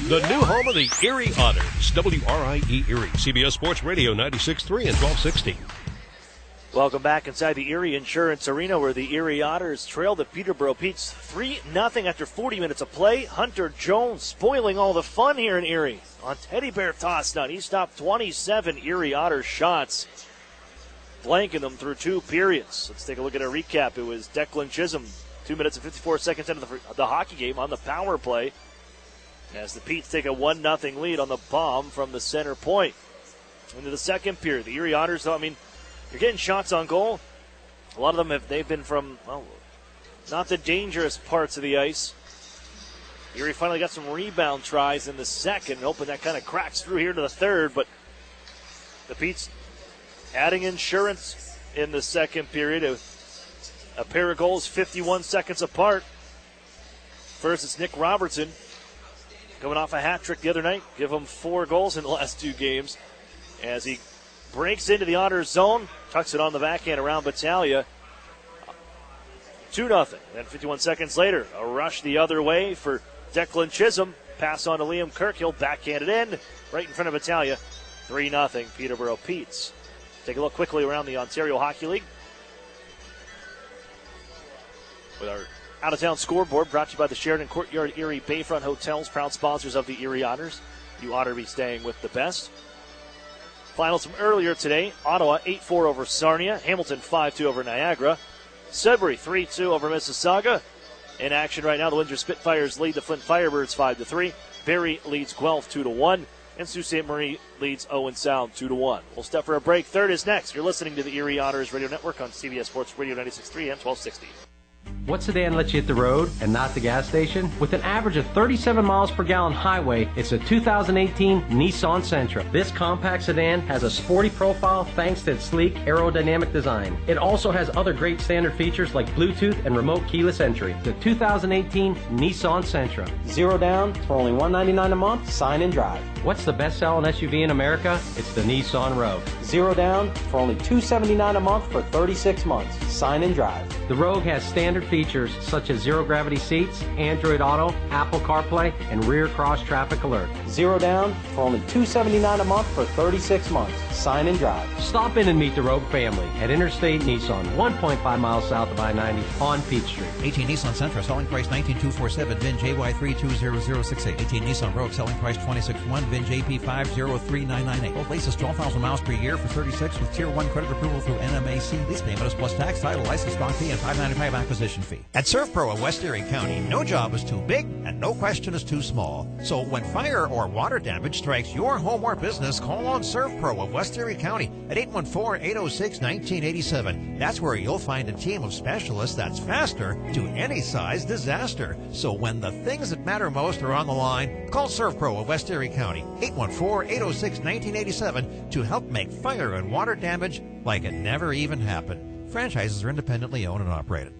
The new home of the Erie Otters, WRIE Erie, CBS Sports Radio 96.3 and 1260. Welcome back inside the Erie Insurance Arena, where the Erie Otters trail the Peterborough Petes 3-0 after 40 minutes of play. Hunter Jones spoiling all the fun here in Erie on teddy bear toss down. He stopped 27 Erie Otters shots, blanking them through 2 periods. Let's take a look at a recap. It was Declan Chisholm, 2 minutes and 54 seconds into the hockey game on the power play, as the Petes take a 1-0 lead on the bomb from the center point. Into the second period, the Erie Otters, though, you're getting shots on goal. A lot of them they've been from, not the dangerous parts of the ice. Erie finally got some rebound tries in the second, hoping that kind of cracks through here to the third, but the Petes adding insurance in the second period. A pair of goals 51 seconds apart. First, it's Nick Robertson, coming off a hat trick the other night. Give him 4 goals in the last 2 games as he breaks into the Otters zone, tucks it on the backhand around Battaglia. 2-0. Then 51 seconds later, a rush the other way for Declan Chisholm. Pass on to Liam Kirkhill, backhanded in, right in front of Battaglia. 3-0 Peterborough Petes. Take a look quickly around the Ontario Hockey League with our out-of-town scoreboard, brought to you by the Sheridan Courtyard Erie Bayfront Hotels, proud sponsors of the Erie Otters. You ought to be staying with the best. Finals from earlier today: Ottawa 8-4 over Sarnia, Hamilton 5-2 over Niagara, Sudbury 3-2 over Mississauga. In action right now, the Windsor Spitfires lead the Flint Firebirds 5-3. Barrie leads Guelph 2-1, and Sault Ste. Marie leads Owen Sound 2-1. We'll step for a break. Third is next. You're listening to the Erie Otters Radio Network on CBS Sports Radio 96.3 and 1260. What sedan lets you hit the road and not the gas station? With an average of 37 miles per gallon highway, it's a 2018 Nissan Sentra. This compact sedan has a sporty profile thanks to its sleek aerodynamic design. It also has other great standard features like Bluetooth and remote keyless entry. The 2018 Nissan Sentra. 0 down for only $199 a month. Sign and drive. What's the best-selling SUV in America? It's the Nissan Rogue. 0 down for only $279 a month for 36 months. Sign and drive. The Rogue has standard features such as zero-gravity seats, Android Auto, Apple CarPlay, and rear cross-traffic alert. 0 down for only $279 a month for 36 months. Sign and drive. Stop in and meet the Rogue family at Interstate Nissan, 1.5 miles south of I-90 on Peach Street. 18 Nissan Sentra, selling price $19,247, VIN JY320068. 18 Nissan Rogue, selling price $26,100, VIN JP503998. Both leases 12,000 miles per year for 36 with Tier 1 credit approval through NMAC. Lease payment is plus tax, title, license, stock fee, and $595 acquisition fee. At ServPro of West Erie County, no job is too big and no question is too small. So when fire or water damage strikes your home or business, call on ServPro of West Erie County at 814-806-1987. That's where you'll find a team of specialists that's faster to any size disaster. So when the things that matter most are on the line, call ServPro of West Erie County, 814-806-1987 to help make fire and water damage like it never even happened. Franchises are independently owned and operated.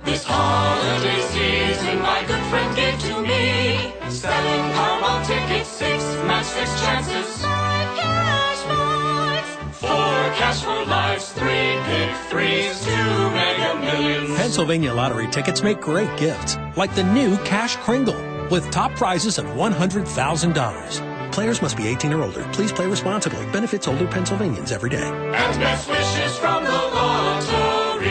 This holiday season, my good friend gave to me 7 Pennsylvania lottery tickets make great gifts, like the new Cash Kringle, with top prizes of $100,000. Players must be 18 or older. Please play responsibly. Benefits older Pennsylvanians every day. And best wishes from the lottery.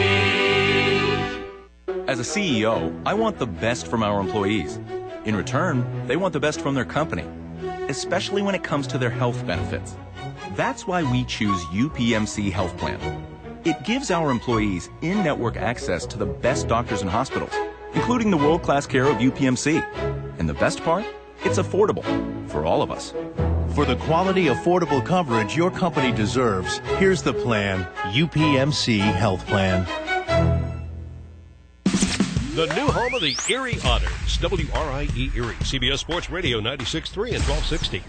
As a CEO, I want the best from our employees. In return, they want the best from their company, especially when it comes to their health benefits. That's why we choose UPMC Health Plan. It gives our employees in-network access to the best doctors and hospitals, including the world-class care of UPMC. And the best part? It's affordable for all of us. For the quality, affordable coverage your company deserves, here's the plan, UPMC Health Plan. The new home of the Erie Otters, WRIE Erie, CBS Sports Radio 96.3 and 1260.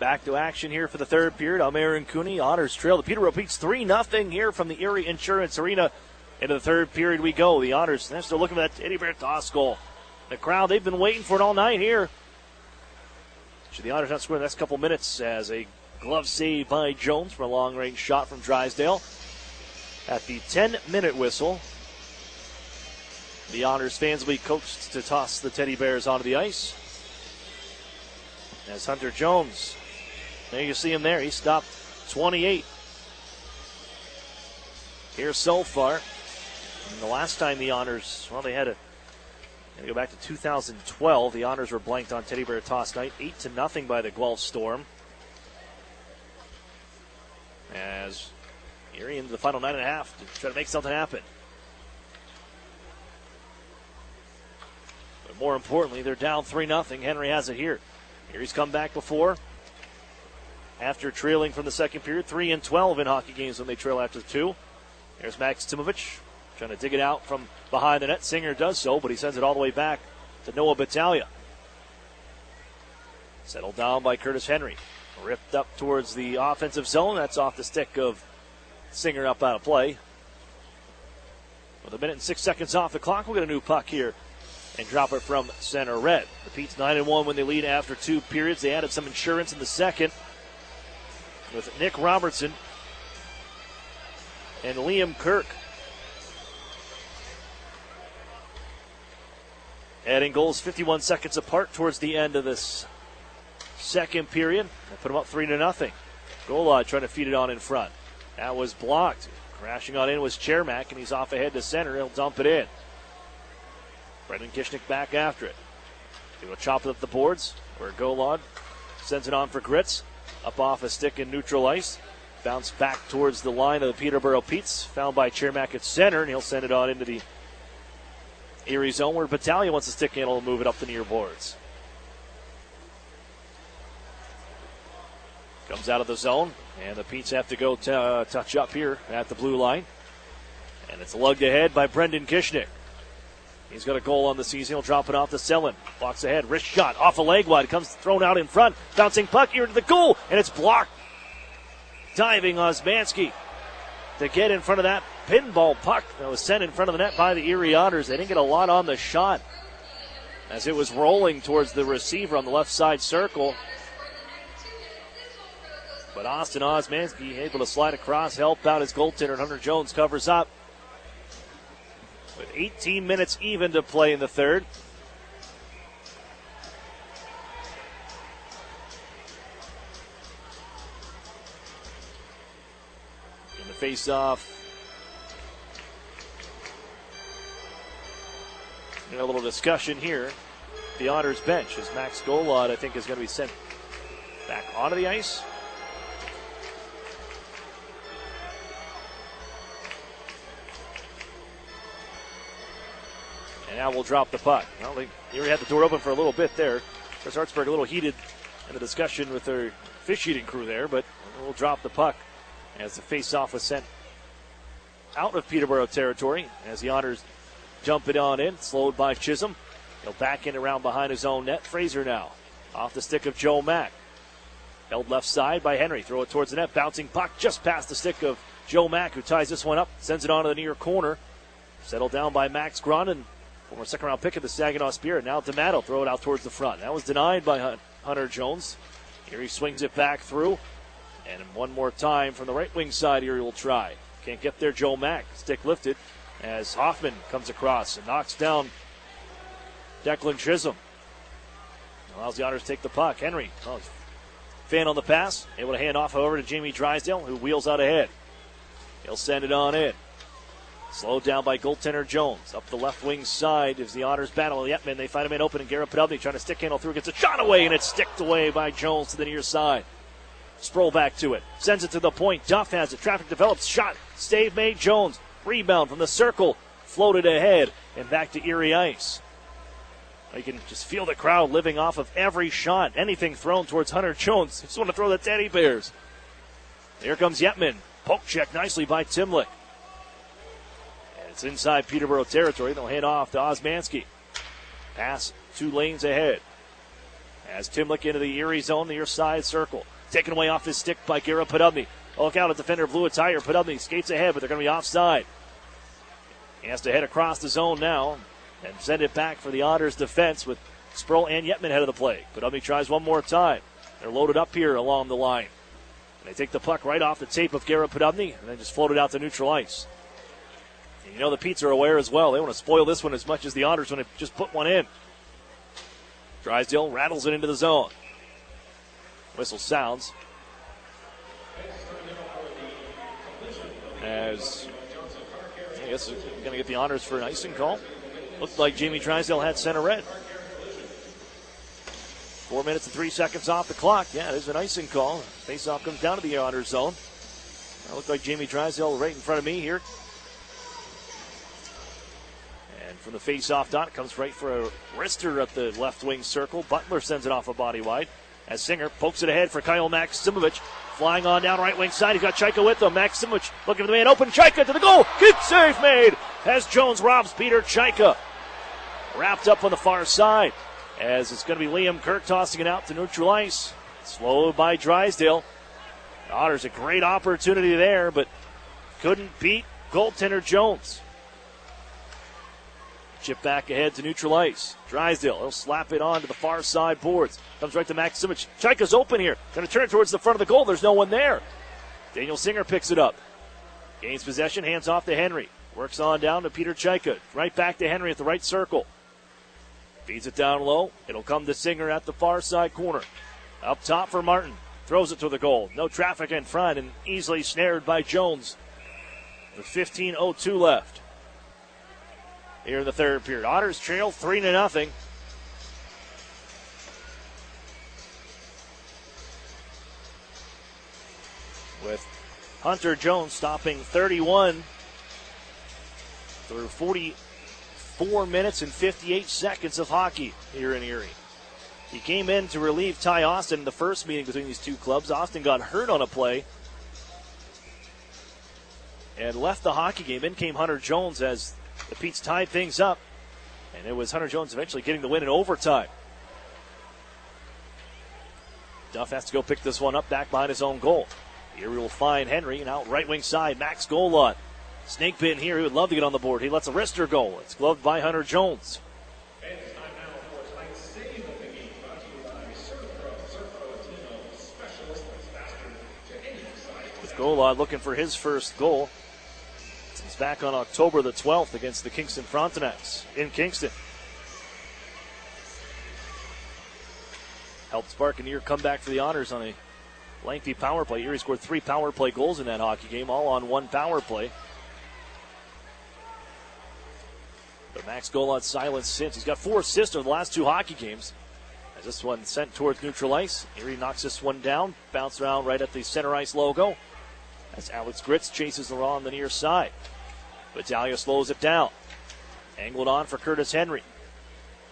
Back to action here for the third period. I'm Aaron Cooney. Otters trail the Peterborough Pete's 3-0 here from the Erie Insurance Arena. Into the third period we go. The Otters, they're still looking for that Teddy Bear toss goal. The crowd, they've been waiting for it all night here. Should the Otters not score in the next couple minutes as a glove save by Jones from a long-range shot from Drysdale. At the 10-minute whistle, the Otters fans will be coached to toss the Teddy Bears onto the ice. As Hunter Jones, there you see him there. He stopped 28 here so far. And the last time the Otters, well, they had to go back to 2012. The Otters were blanked on Teddy Bear toss night, 8-0 by the Guelph Storm. As Erie into the final 9.5 to try to make something happen. But more importantly, they're down 3-0. Henry has it here. Erie's come back before. After trailing from the second period, 3-12 in hockey games when they trail after 2. There's Max Timovic trying to dig it out from behind the net. Singer does so, but he sends it all the way back to Noah Battaglia. Settled down by Curtis Henry. Ripped up towards the offensive zone. That's off the stick of Singer up out of play. With 1 minute and 6 seconds off the clock, we'll get a new puck here and drop it from center red. The Pete's 9-1 when they lead after 2 periods. They added some insurance in the second with Nick Robertson and Liam Kirk adding goals 51 seconds apart towards the end of this second period. They put them up 3-0. Golod trying to feed it on in front. That was blocked. Crashing on in was Chermak, and he's off ahead to center. He'll dump it in. Brendan Kishnick back after it. He'll chop it up the boards where Golod sends it on for Gritz. Up off a stick in neutral ice. Bounce back towards the line of the Peterborough Petes. Found by Chermak at center, and he'll send it on into the Erie zone where Battaglia wants the stick handle and move it up the near boards. Comes out of the zone, and the Petes have to go touch up here at the blue line. And it's lugged ahead by Brendan Kishnick. He's got a goal on the season. He'll drop it off to Selin. Walks ahead. Wrist shot off a leg wide. Comes thrown out in front. Bouncing puck here to the goal. And it's blocked. Diving Osmanski to get in front of that pinball puck that was sent in front of the net by the Erie Otters. They didn't get a lot on the shot as it was rolling towards the receiver on the left side circle. But Austin Osmanski able to slide across, help out his goaltender, and Hunter Jones covers up. With 18 minutes even to play in the third. In the face-off. A little discussion here. The Otters bench as Max Golod, I think, is going to be sent back onto the ice. And now we'll drop the puck. Well, they already had the door open for a little bit there. Chris Hartsburg a little heated in the discussion with their fish-eating crew there, but we'll drop the puck as the face-off was sent out of Peterborough territory as the Otters jump it on in, slowed by Chisholm. He'll back in around behind his own net. Fraser now off the stick of Joe Mack. Held left side by Henry. Throw it towards the net. Bouncing puck just past the stick of Joe Mack, who ties this one up, sends it on to the near corner. Settled down by Max Grondin. Former second-round pick of the Saginaw Spirit. Now D'Amato throw it out towards the front. That was denied by Hunter Jones. Here he swings it back through. And one more time from the right wing side, Erie will try. Can't get there, Joe Mack. Stick lifted. as Hoffman comes across and knocks down Declan Chisholm. Allows the Otters to take the puck. Henry, fan on the pass, able to hand off over to Jamie Drysdale, who wheels out ahead. He'll send it on in. Slowed down by goaltender Jones. Up the left wing side as the Otters battle Yetman. They find him in open, and Garrett Podubny trying to stick handle through. Gets a shot away, and it's sticked away by Jones to the near side. Sproul back to it. Sends it to the point. Duff has it. Traffic develops. Shot. Stave made. Jones. Rebound from the circle. Floated ahead and back to Erie ice. You can just feel the crowd living off of every shot. Anything thrown towards Hunter Jones. They just want to throw the teddy bears. Here comes Yetman. Poke check nicely by Timlick. It's inside Peterborough territory. They'll hand off to Osmanski. Pass 2 lanes ahead. As Timlick into the Erie zone, near side circle. Taken away off his stick by Garrett Podubny. Look out, a defender blew a tire. Podubny skates ahead, but they're going to be offside. He has to head across the zone now and send it back for the Otters defense with Sproul and Yetman head of the play. Podubny tries one more time. They're loaded up here along the line. And they take the puck right off the tape of Garrett Podubny and then just float it out to neutral ice. You know the Petes are aware as well. They want to spoil this one as much as the Otters want to just put one in. Drysdale rattles it into the zone. Whistle sounds. As I guess they're going to get the honors for an icing call. Looked like Jamie Drysdale had center red. 4 minutes and 3 seconds off the clock. Yeah, there's an icing call. Faceoff comes down to the honors zone. That looked like Jamie Drysdale right in front of me here. From the face-off dot, it comes right for a wrister at the left wing circle. Butler sends it off a body wide. As Singer pokes it ahead for Kyle Maximovich. Flying on down right wing side. He's got Chaika with him. Maximovich looking for the man open. Chaika to the goal. Good save made as Jones robs Peter Chaika. Wrapped up on the far side. As it's going to be Liam Kirk tossing it out to neutral ice. Slowed by Drysdale. The Otters a great opportunity there, but couldn't beat goaltender Jones. Chip back ahead to neutral ice. Drysdale, he'll slap it on to the far side boards. Comes right to Maximovich. Chaika's open here. Going to turn it towards the front of the goal. There's no one there. Daniel Singer picks it up. Gains possession, hands off to Henry. Works on down to Peter Chaika. Right back to Henry at the right circle. Feeds it down low. It'll come to Singer at the far side corner. Up top for Martin. Throws it to the goal. No traffic in front and easily snared by Jones. With 15:02 left. Here in the third period. Otters trail 3-0. With Hunter Jones stopping 31 through 44 minutes and 58 seconds of hockey here in Erie. He came in to relieve Ty Austin in the first meeting between these two clubs. Austin got hurt on a play and left the hockey game. In came Hunter Jones as the Petes tied things up, and it was Hunter Jones eventually getting the win in overtime. Duff has to go pick this one up back behind his own goal. Erie will find Henry, and out right wing side, Max Golod. Snake pin here, he would love to get on the board. He lets a wrister go. It's gloved by Hunter Jones. With Golod looking for his first goal. He's back on October the 12th against the Kingston Frontenacs in Kingston. Helped spark a near comeback for the Otters on a lengthy power play. Erie scored 3 power play goals in that hockey game, all on 1 power play. But Max Golod's silence since. He's got 4 assists over the last 2 hockey games. As this one sent towards neutral ice. Erie knocks this one down. Bounced around right at the center ice logo. As Alex Gritz chases the on the near side. Battaglia slows it down. Angled on for Curtis Henry.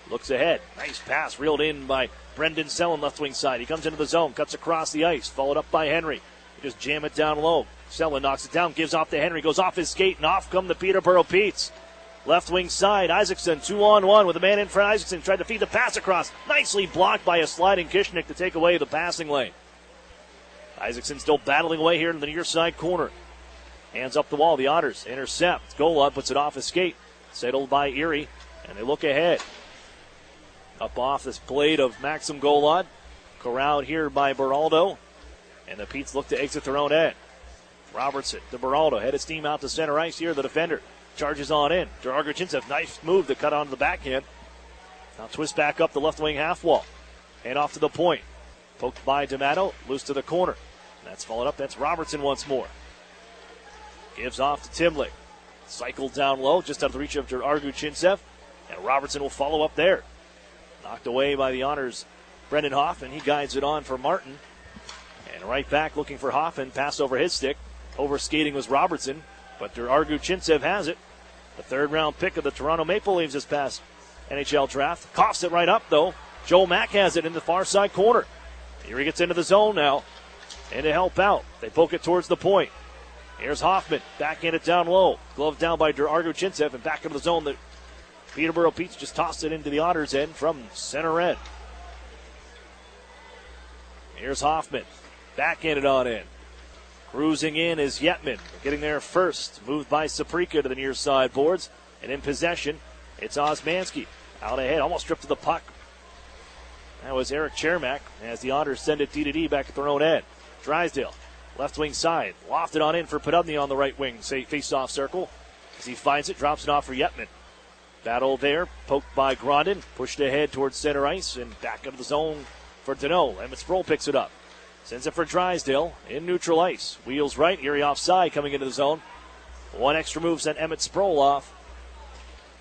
Looks ahead. Nice pass reeled in by Brendan Selin, left wing side. He comes into the zone, cuts across the ice, followed up by Henry. He just jam it down low. Selin knocks it down, gives off to Henry, goes off his skate, and off come the Peterborough Petes. Left wing side, Isaacson 2-on-1 with a man in front. Isaacson tried to feed the pass across. Nicely blocked by a sliding Kishnik to take away the passing lane. Isaacson still battling away here in the near side corner. Hands up the wall, the Otters intercept. Golod puts it off his skate. Settled by Erie, and they look ahead. Up off this blade of Maxim Golod. Corralled here by Beraldo. And the Petes look to exit their own end. Robertson to Beraldo. Head of steam out to center ice here, the defender. charges on in. Draguchintsev, nice move to cut onto the backhand. Now twist back up the left wing half wall. And off to the point. Poked by D'Amato, loose to the corner. That's followed up. That's Robertson once more. Gives off to Timley. Cycled down low, just out of the reach of Draguchintsev. And Robertson will follow up there. Knocked away by the Otters' Brendan Hoff, and he guides it on for Martin. And right back looking for Hoffman. Pass over his stick. Over skating was Robertson, but Draguchintsev has it. The third-round pick of the Toronto Maple Leafs this past NHL draft. Coughs it right up, though. Joel Mack has it in the far side corner. Here he gets into the zone now. And to help out, they poke it towards the point. Here's Hoffman, backhand it down low. Glove down by Draguchintsev, and back into the zone. The Peterborough Petes just tossed it into the Otters' end from center end. Here's Hoffman, backhanded on in. Cruising in is Yetman, getting there first. Moved by Saprika to the near side boards. And in possession, it's Osmanski. Out ahead, almost stripped to the puck. That was Eric Chermak as the Otters send it D-to-D back at their own end. Drysdale, left wing side. Lofted on in for Podubny on the right wing. Face-off circle. As he finds it, drops it off for Yetman. Battle there, poked by Grondin. Pushed ahead towards center ice and back into the zone for Deneau. Emmett Sproul picks it up. Sends it for Drysdale in neutral ice. Wheels right, Erie offside coming into the zone. One extra move sent Emmett Sproul off.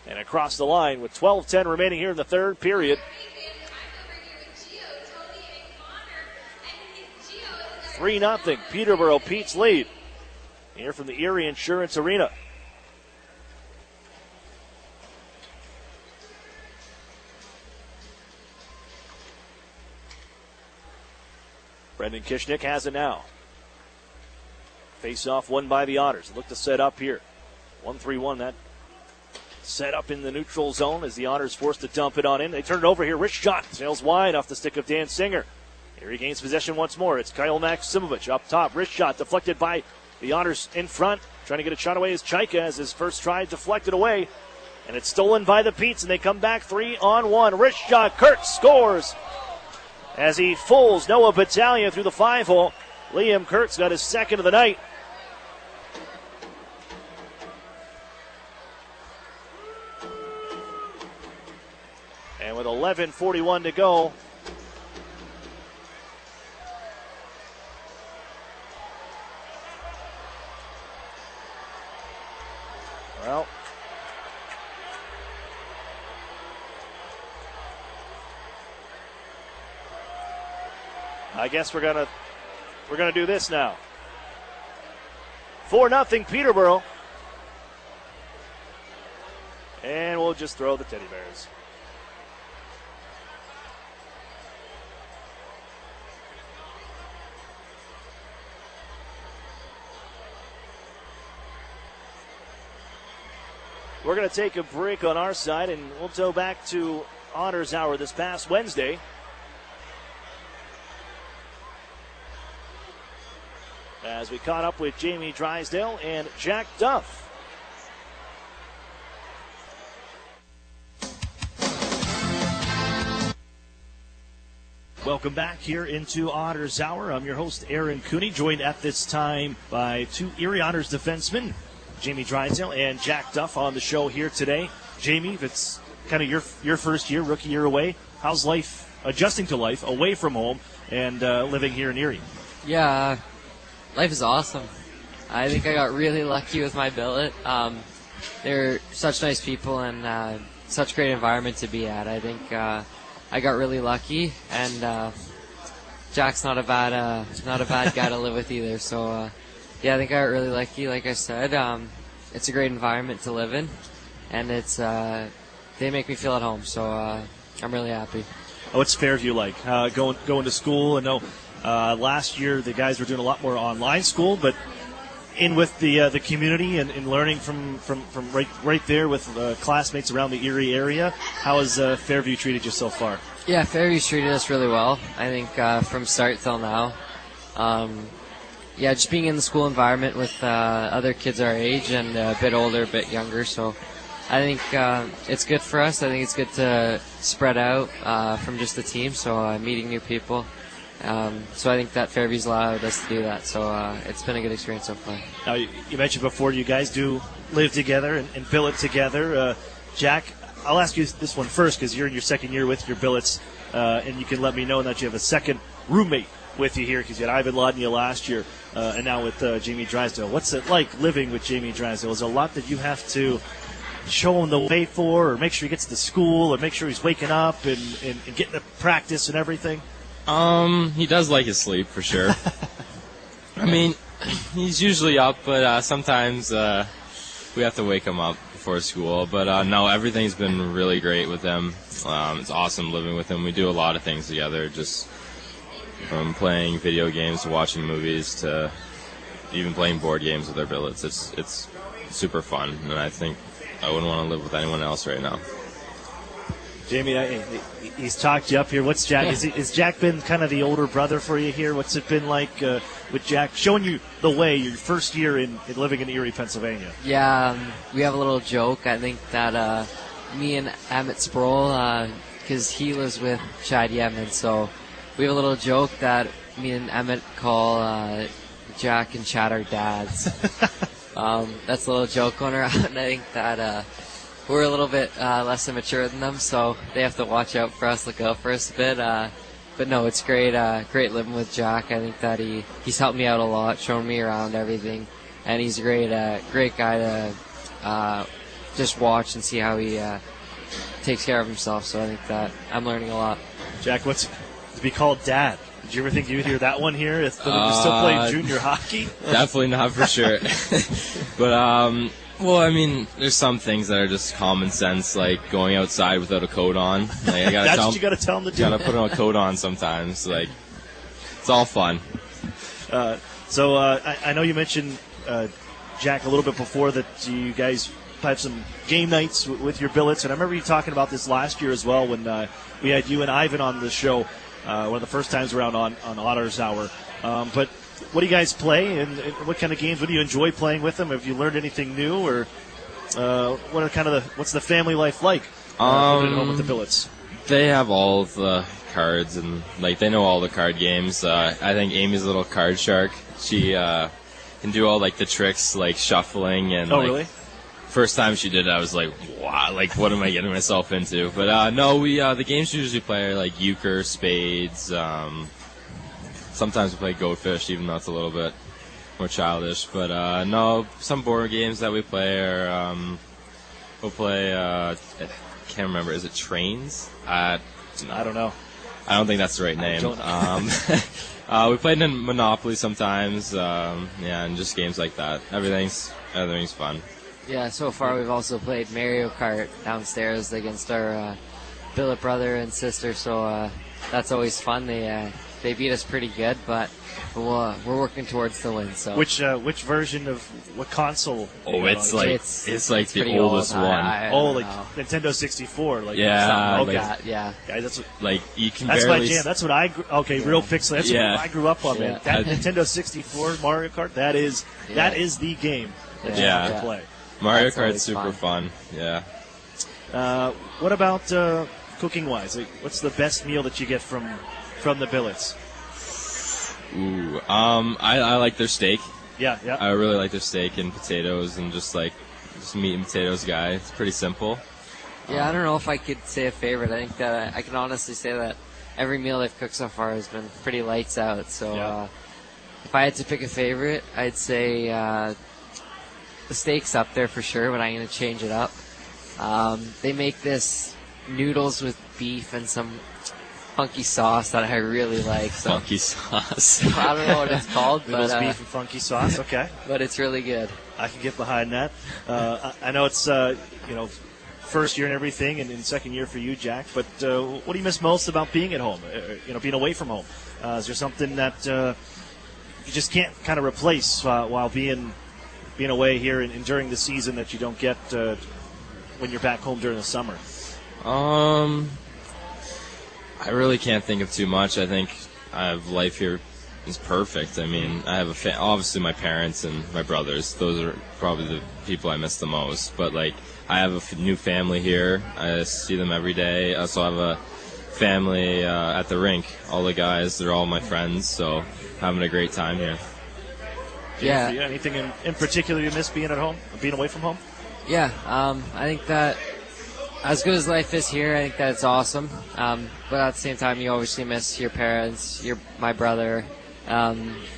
And across the line with 12:10 remaining here in the third period. 3-0 Peterborough Pete's lead. Here from the Erie Insurance Arena. Brendan Kishnick has it now. Face-off won by the Otters. Look to set up here. 1-3-1 that set up in the neutral zone as the Otters forced to dump it on in. They turn it over here. Rich shot. Sails wide off the stick of Dan Singer. Here he gains possession once more. It's Kyle Maximovich up top. Wrist shot deflected by the Otters in front. Trying to get a shot away is Chaika as his first try deflected away. And it's stolen by the Petes, and they come back 3-on-1. Wrist shot. Kurtz scores as he fools Noah Battaglia through the 5-hole. Liam Kurtz got his second of the night. And with 11:41 to go, well, I guess we're gonna do this now. 4-0 Peterborough, and we'll just throw the teddy bears. We're going to take a break on our side, and we'll go back to Honors Hour this past Wednesday. As we caught up with Jamie Drysdale and Jack Duff. Welcome back here into Otters Hour. I'm your host, Aaron Cooney, joined at this time by two Erie Otters defensemen, Jamie Drysdale and Jack Duff, on the show here today. Jamie, it's kind of your first year, rookie year away. How's life, adjusting to life away from home and living here in Erie? Yeah, life is awesome. I think I got really lucky with my billet. They're such nice people and such great environment to be at. I think I got really lucky, and Jack's not a bad guy to live with either. So. Yeah, I think I got really lucky. Like I said, it's a great environment to live in, and it's they make me feel at home. So I'm really happy. What's Fairview like? Going to school? I know last year the guys were doing a lot more online school, but in with the community and learning from right there with classmates around the Erie area. How has Fairview treated you so far? Yeah, Fairview's treated us really well. I think from start till now. Yeah, just being in the school environment with other kids our age and a bit older, a bit younger. So I think it's good for us. I think it's good to spread out from just the team, so meeting new people. So I think that Fairview's allowed us to do that. So it's been a good experience so far. Now, you mentioned before you guys do live together and billet together. Jack, I'll ask you this one first because you're in your second year with your billets, and you can let me know that you have a second roommate with you here because you had Ivan Lodnia last year, and now with Jamie Drysdale. What's it like living with Jamie Drysdale? Is there a lot that you have to show him the way for, or make sure he gets to school, or make sure he's waking up and getting to practice and everything? He does like his sleep for sure. I mean, he's usually up, but sometimes we have to wake him up before school. But no, everything's been really great with him. It's awesome living with him. We do a lot of things together, just from playing video games to watching movies to even playing board games with our billets. It's super fun, and I think I wouldn't want to live with anyone else right now. Jamie, he's talked you up here. What's Jack? Is Jack been kind of the older brother for you here? What's it been like with Jack showing you the way your first year in living in Erie, Pennsylvania? Yeah, we have a little joke. I think that me and Emmett Sproul, because he lives with Chad Yemen, so we have a little joke that me and Emmett call Jack and Chad our dads. That's a little joke going around. I think that we're a little bit less immature than them, so they have to watch out for us, look out for us a bit. But no, it's great great living with Jack. I think that he's helped me out a lot, showing me around everything, and he's a great guy to just watch and see how he takes care of himself. So I think that I'm learning a lot. Jack, what's to be called dad? Did you ever think you'd hear that one here? If you're still playing junior hockey? Definitely not for sure. But well, I mean, there's some things that are just common sense, like going outside without a coat on. Like, I gotta That's what you got to tell them to do. You gotta put on a coat on sometimes. Like, it's all fun. So I know you mentioned Jack a little bit before that you guys had some game nights with your billets, and I remember you talking about this last year as well when we had you and Ivan on the show. One of the first times around on Otters Hour. But what do you guys play, and what kind of games? What do you enjoy playing with them? Have you learned anything new, or what's the family life like living at home with the billets? They have all of the cards, and like they know all the card games. I think Amy's a little card shark. She can do all like the tricks, like shuffling and. Oh, really? First time she did it, I was like, wow, like, what am I getting myself into? But, no, the games we usually play are, like, euchre, spades. Sometimes we play Go Fish, even though it's a little bit more childish. But, no, some board games that we play are, we'll play, I can't remember, is it Trains? I don't know. I don't think that's the right name. We played in Monopoly sometimes, and just games like that. Everything's fun. Yeah, so far we've also played Mario Kart downstairs against our billet brother and sister, so that's always fun. They beat us pretty good, but we're working towards the win. So which version of what console? Oh, it's like the oldest one. Like Nintendo 64. Like yeah, yeah. Guys, that's what, like you can. That's barely my jam. That's what I real pixel. That's what I grew up on, man. That Nintendo 64 Mario Kart. That is the game that you have to play. Mario Kart's super fun. Yeah. What about cooking-wise? Like, what's the best meal that you get from the billets? Ooh, I like their steak. Yeah. I really like their steak and potatoes, and just meat and potatoes guy. It's pretty simple. Yeah, I don't know if I could say a favorite. I think that I can honestly say that every meal they've cooked so far has been pretty lights out. So if I had to pick a favorite, I'd say the steak's up there for sure, but I'm going to change it up. They make this noodles with beef and some funky sauce that I really like. So. Funky sauce. I don't know what it's called. Noodles, but, beef, and funky sauce. Okay. But it's really good. I can get behind that. I know it's first year and everything, and second year for you, Jack. But what do you miss most about being at home? Being away from home. Is there something that you just can't kind of replace while being away here and during the season that you don't get when you're back home during the summer? I really can't think of too much. I think life here is perfect. I mean, I have obviously my parents and my brothers. Those are probably the people I miss the most. But like, I have a new family here. I see them every day. I also have a family at the rink. All the guys, they're all my friends. So having a great time here. Yeah. For you? Anything in particular you miss being at home, being away from home? Yeah, I think that as good as life is here, I think that it's awesome. But at the same time, you obviously miss your parents, my brother. I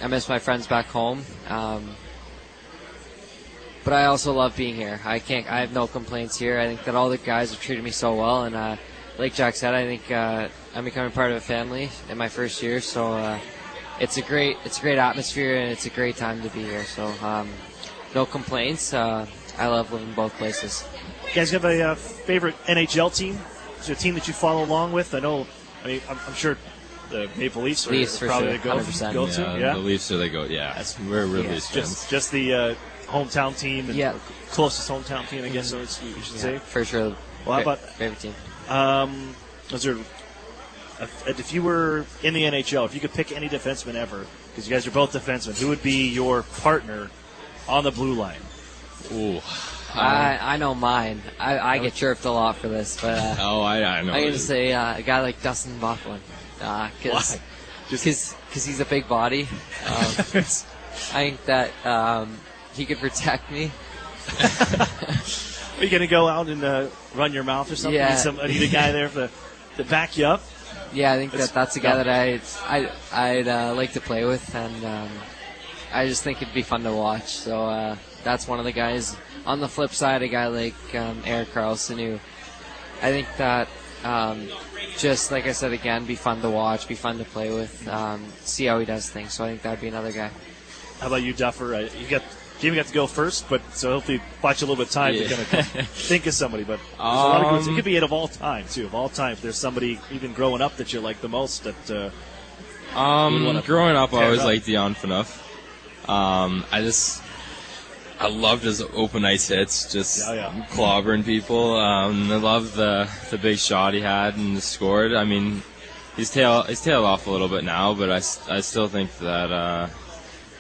miss my friends back home. But I also love being here. I have no complaints here. I think that all the guys have treated me so well, and like Jack said, I think I'm becoming part of a family in my first year. So it's a great atmosphere, and it's a great time to be here. So no complaints. I love living both places. You guys have a favorite NHL team? Is there a team that you follow along with? I'm sure the Maple Leafs are probably sure, the go-to. Yeah, the Leafs are the go. Yeah, we're really just the hometown team. And closest hometown team, I guess. So you should say for sure. Well, how about favorite team? Is there? If you were in the NHL, if you could pick any defenseman ever, because you guys are both defensemen, who would be your partner on the blue line? Ooh. I know mine. I get chirped a lot for this, but I know. I'm going to say a guy like Dustin Buckland, because he's a big body. I think that he could protect me. Are you going to go out and run your mouth or something? Yeah. Need a guy there to back you up? Yeah, I think that's a guy that I'd like to play with, and I just think it'd be fun to watch. So that's one of the guys. On the flip side, a guy like Erik Karlsson, who I think that just like I said again, be fun to watch, be fun to play with, see how he does things. So I think that'd be another guy. How about you, Duffer? Jamie got to go first, but so hopefully watch a little bit of time to kind of think of somebody. But there's a lot of good ones. It could be of all time too. Of all time, if there's somebody even growing up that you like the most, that growing up, I always liked Dion Phaneuf. I loved his open ice hits, just clobbering people. I loved the big shot he had and scored. I mean, he's tailed off a little bit now, but I still think that it'd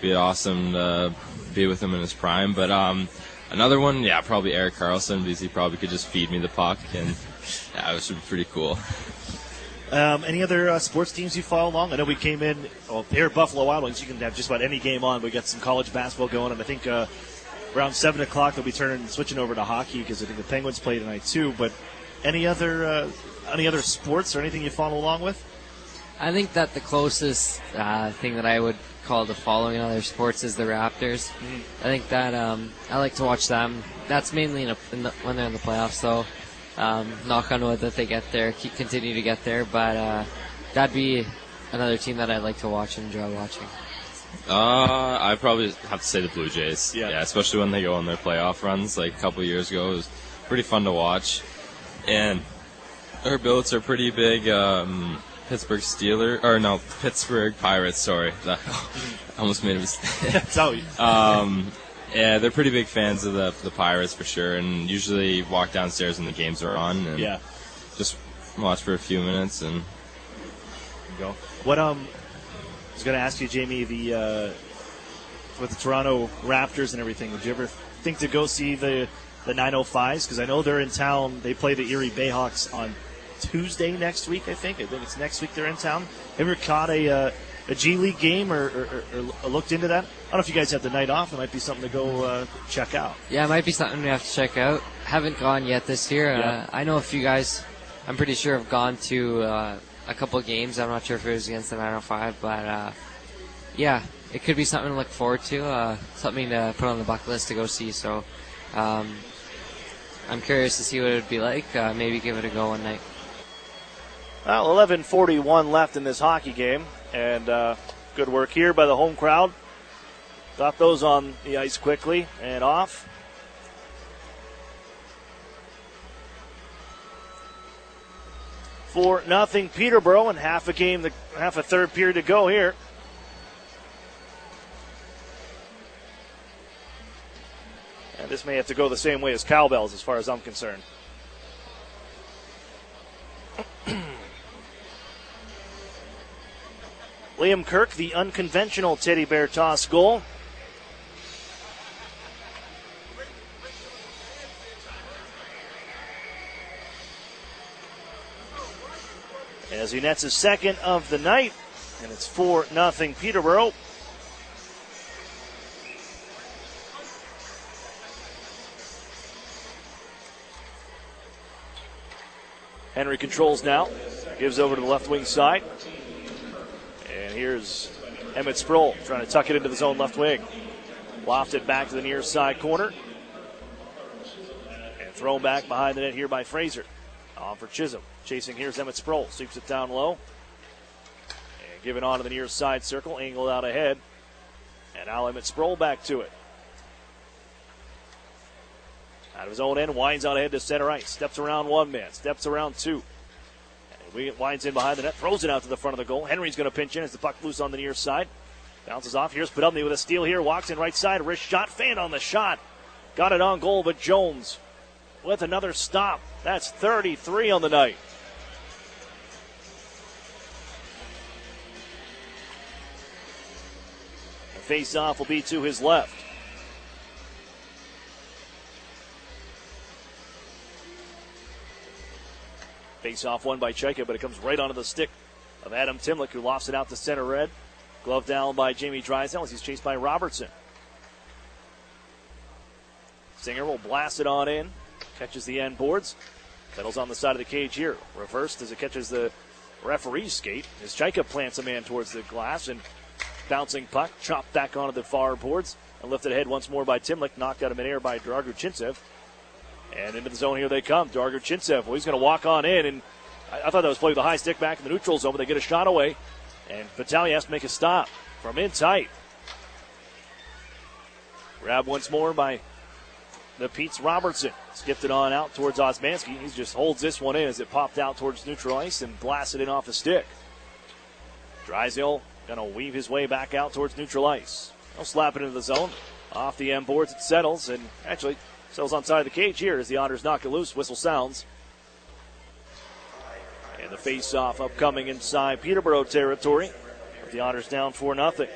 be awesome to be with him in his prime. But another one, probably Erik Karlsson, because he probably could just feed me the puck, and it was pretty cool. Any other sports teams you follow along? I know we came in, here at Buffalo Wild Wings, you can have just about any game on. We got some college basketball going, and I think around 7 o'clock they'll be switching over to hockey, because I think the Penguins play tonight too. But any other sports or anything you follow along with? I think that the closest thing that I would call to following other sports is the Raptors. I think that I like to watch them. That's mainly when they're in the playoffs, so knock on wood that they get there, continue to get there. But that'd be another team that I'd like to watch and enjoy watching. I probably have to say the Blue Jays. Yeah, especially when they go on their playoff runs. Like a couple of years ago, it was pretty fun to watch. And our Billets are pretty big. Pittsburgh Pirates. Sorry, I almost made a mistake. Yeah, they're pretty big fans of the Pirates for sure, and usually walk downstairs when the games are on, and just watch for a few minutes and go. What I was going to ask you, Jamie, with the Toronto Raptors and everything, would you ever think to go see the 905s? Because I know they're in town. They play the Erie Bayhawks on Tuesday next week, I think it's next week they're in town. Have you ever caught a G League game or looked into that? I don't know if you guys have the night off. It might be something to go check out. Yeah, it might be something we have to check out. Haven't gone yet this year. I know a few guys, I'm pretty sure, have gone to a couple of games. I'm not sure if it was against the 905, but it could be something to look forward to, something to put on the bucket list to go see. So I'm curious to see what it would be like. Maybe give it a go one night. Well, 11:41 left in this hockey game, and good work here by the home crowd. Got those on the ice quickly and off. For nothing, Peterborough, and half a third period to go here. And this may have to go the same way as Cowbells, as far as I'm concerned. Liam Kirk, the unconventional teddy bear toss goal. As he nets his second of the night, and it's 4-0 Peterborough. Henry controls now. Gives over to the left wing side. And here's Emmett Sproul trying to tuck it into the zone left wing. Lofted back to the near side corner. And thrown back behind the net here by Fraser. On for Chisholm. Chasing here's Emmett Sproul. Sweeps it down low. And giving on to the near side circle. Angled out ahead. And now Emmett Sproul back to it. Out of his own end, winds out ahead to center ice. Steps around one man. Steps around two. And winds in behind the net. Throws it out to the front of the goal. Henry's going to pinch in as the puck loose on the near side. Bounces off. Here's Podubny with a steal here. Walks in right side. Wrist shot. Fan on the shot. Got it on goal, but Jones with another stop. That's 33 on the night. The face-off will be to his left. Face-off won by Chaika, but it comes right onto the stick of Adam Timlick, who lofts it out to center red. Glove down by Jamie Drysdale as he's chased by Robertson. Singer will blast it on in. Catches the end boards. Settles on the side of the cage here. Reversed as it catches the referee's skate. As Chaika plants a man towards the glass, and bouncing puck chopped back onto the far boards and lifted ahead once more by Timlick. Knocked out of midair by Dargu Chintsev. And into the zone here they come. Dargu Chintsev, well, he's going to walk on in, and I thought that was played with a high stick back in the neutral zone, but they get a shot away. And Vitale has to make a stop from in tight. Grab once more by the Pete's Robertson. Skipped it on out towards Osmanski. He just holds this one in as it popped out towards neutral ice and blasted it off the stick. Drysdale going to weave his way back out towards neutral ice. He'll slap it into the zone. Off the end boards it settles, and actually settles on side of the cage here as the Otters knock it loose. Whistle sounds. And the face-off upcoming inside Peterborough territory. With the Otters down 4-0.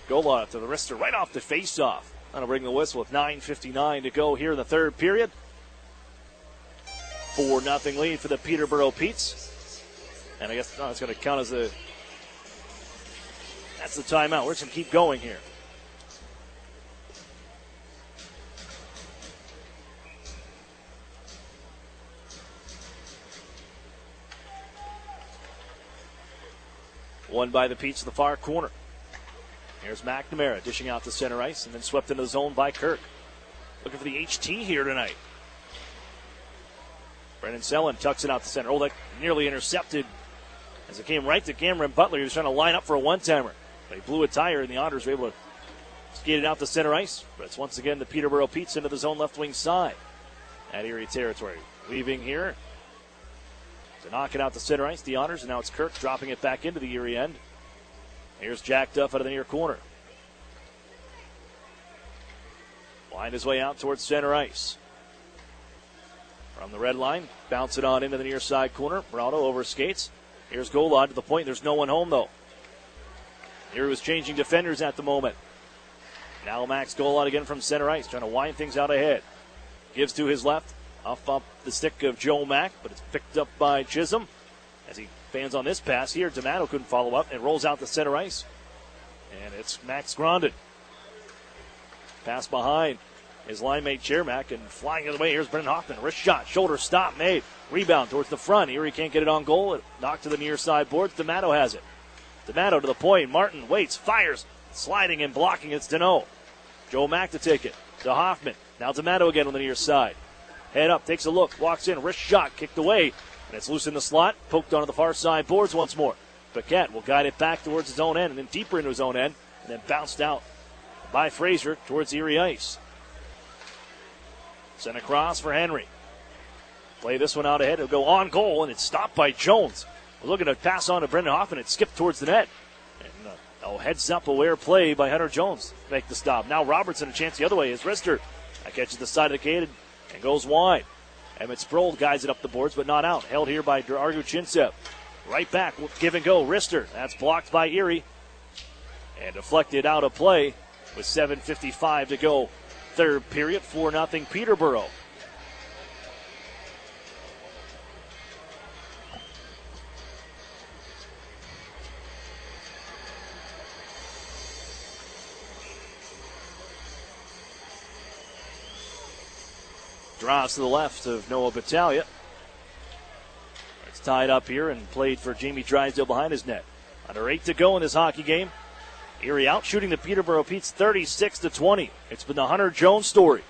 Gola to the wrister right off the face-off. That'll bring the whistle with 9:59 to go here in the third period. 4-0 lead for the Peterborough Petes. And I guess it's going to count as that's the timeout. We're just going to keep going here. Won by the Petes to the far corner. Here's McNamara dishing out to center ice and then swept into the zone by Kirk. Looking for the HT here tonight. Brendan Sellen tucks it out to center. Oh, that nearly intercepted as it came right to Cameron Butler. He was trying to line up for a one-timer, but he blew a tire, and the Otters were able to skate it out to center ice. But it's once again the Peterborough Petes into the zone left wing side at Erie territory. Weaving here to knock it out to center ice, the Otters, and now it's Kirk dropping it back into the Erie end. Here's Jack Duff out of the near corner. Wind his way out towards center ice. From the red line, bounce it on into the near side corner. Brado over skates. Here's Golod to the point. There's no one home, though. Here was changing defenders at the moment. Now Max Golod again from center ice, trying to wind things out ahead. Gives to his left, off up the stick of Joe Mack, but it's picked up by Chisholm. As he fans on this pass here, D'Amato couldn't follow up and rolls out the center ice. And it's Max Grondin. Pass behind his line mate Chermak, and flying the other way, here's Brendan Hoffman. Wrist shot, shoulder stop made. Rebound towards the front. Erie can't get it on goal. It knocked to the near side boards. D'Amato has it. D'Amato to the point. Martin waits, fires, sliding and blocking. It's Deneau. Joe Mack to take it to Hoffman. Now D'Amato again on the near side. Head up, takes a look, walks in, wrist shot, kicked away. And it's loose in the slot, poked onto the far side boards once more. Paquette will guide it back towards his own end and then deeper into his own end. And then bounced out by Fraser towards Erie ice. Sent across for Henry. Play this one out ahead. It'll go on goal, and it's stopped by Jones. We're looking to pass on to Brendan Hoffman. It skipped towards the net. And heads up aware play by Hunter Jones to make the stop. Now Robertson a chance the other way. His wrister catches the side of the cage and goes wide. Emmett Sproul guides it up the boards, but not out. Held here by Dargu Chintsev. Right back, give and go. Wrister. That's blocked by Erie. And deflected out of play with 7:55 to go. Third period, 4-0 Peterborough. Drives to the left of Noah Battaglia. It's tied up here and played for Jamie Drysdale behind his net. Under 8 to go in this hockey game. Erie out shooting the Peterborough Petes 36-20. It's been the Hunter Jones story.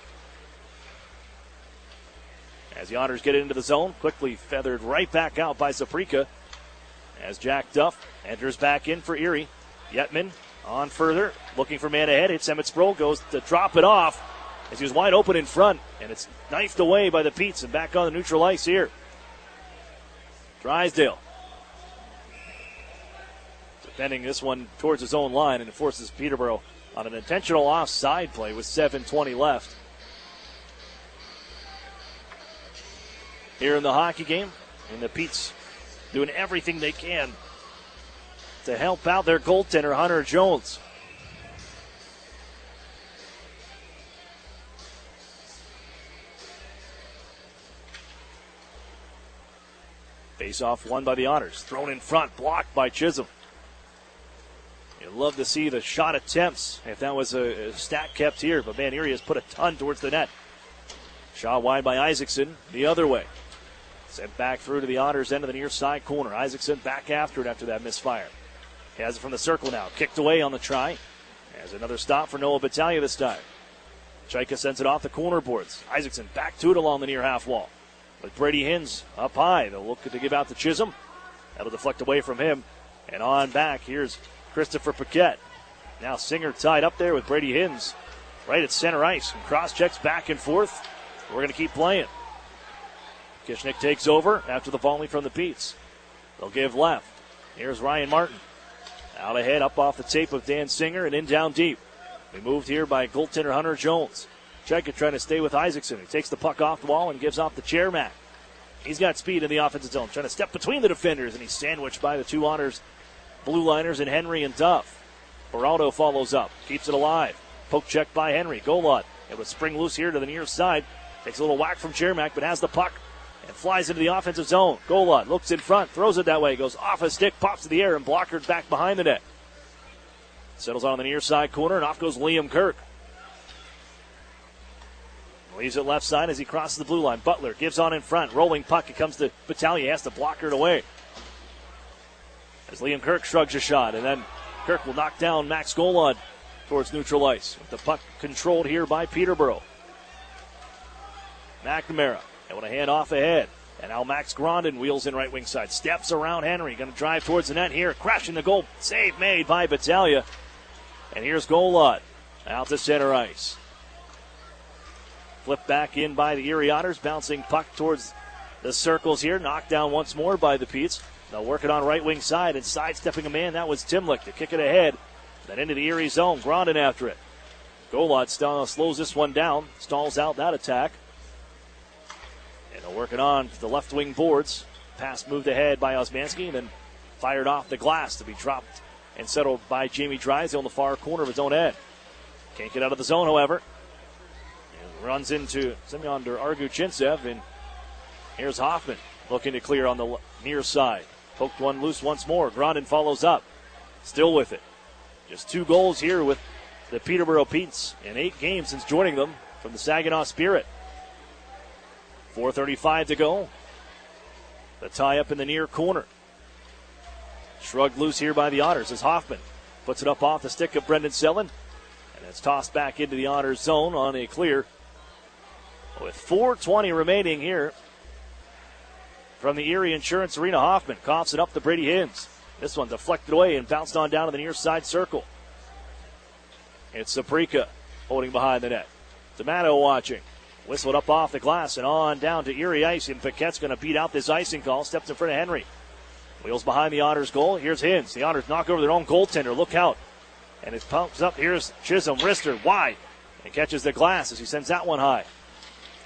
As the Otters get into the zone, quickly feathered right back out by Saprika. As Jack Duff enters back in for Erie. Yetman on further, looking for man ahead. Hits Emmett Sproul, goes to drop it off as he was wide open in front. And it's knifed away by the Petes and back on the neutral ice here. Drysdale defending this one towards his own line, and it forces Peterborough on an intentional offside play with 7:20 left. Here in the hockey game, and the Petes doing everything they can to help out their goaltender, Hunter Jones. Face-off won by the Otters. Thrown in front, blocked by Chisholm. You'd love to see the shot attempts if that was a stat kept here, but man, Erie has put a ton towards the net. Shot wide by Isaacson, the other way. Sent back through to the Otters' end of the near side corner. Isaacson back after it after that misfire. He has it from the circle now. Kicked away on the try. Has another stop for Noah Battaglia this time. Chaika sends it off the corner boards. Isaacson back to it along the near half wall. With Brady Hins up high. They'll look to give out to Chisholm. That'll deflect away from him. And on back, here's Christopher Paquette. Now Singer tied up there with Brady Hins right at center ice. And cross checks back and forth. We're going to keep playing. Kishnick takes over after the volley from the Petes. They'll give left. Here's Ryan Martin. Out ahead, up off the tape of Dan Singer and in down deep. We moved here by goaltender Hunter Jones. Chaika trying to stay with Isaacson. He takes the puck off the wall and gives off the Chairman. He's got speed in the offensive zone, trying to step between the defenders, and he's sandwiched by the two Otters, blue liners, and Henry and Duff. Beraldo follows up, keeps it alive. Poke check by Henry. Golod. It was spring loose here to the near side. Takes a little whack from Chairman, but has the puck and flies into the offensive zone. Golod looks in front, throws it that way, goes off a stick, pops to the air, and blockered back behind the net. Settles on the near side corner, and off goes Liam Kirk. Leaves it left side as he crosses the blue line. Butler gives on in front. Rolling puck. It comes to Battaglia. Has to block it away. As Liam Kirk shrugs a shot. And then Kirk will knock down Max Golod towards neutral ice. With the puck controlled here by Peterborough. McNamara. They want to hand off ahead. And now Max Grondin wheels in right wing side. Steps around Henry. Going to drive towards the net here. Crashing the goal. Save made by Battaglia. And here's Golod. Out to center ice. Flipped back in by the Erie Otters. Bouncing puck towards the circles here. Knocked down once more by the Petes. They'll work it on right wing side and sidestepping a man. That was Timlick to kick it ahead. Then into the Erie zone. Grondin after it. Golod slows this one down. Stalls out that attack. And they'll work it on the left wing boards. Pass moved ahead by Osmanski and then fired off the glass to be dropped and settled by Jamie Drysdale on the far corner of his own end. Can't get out of the zone, however. Runs into Semyondir Arguchintsev, and here's Hoffman looking to clear on the near side. Poked one loose once more. Grondin follows up. Still with it. Just 2 goals here with the Peterborough Petes in 8 games since joining them from the Saginaw Spirit. 4:35 to go. The tie up in the near corner. Shrugged loose here by the Otters as Hoffman puts it up off the stick of Brendan Sellen. And it's tossed back into the Otters zone on a clear. With 4:20 remaining here from the Erie Insurance Arena, Hoffman coughs it up to Brady Hins. This one deflected away and bounced on down to the near side circle. It's Saprika holding behind the net. D'Amato watching. Whistled up off the glass and on down to Erie ice, and Paquette's going to beat out this icing call. Steps in front of Henry. Wheels behind the Otters goal. Here's Hins. The Otters knock over their own goaltender. Look out. And it pumps up. Here's Chisholm. Wrister wide. And catches the glass as he sends that one high.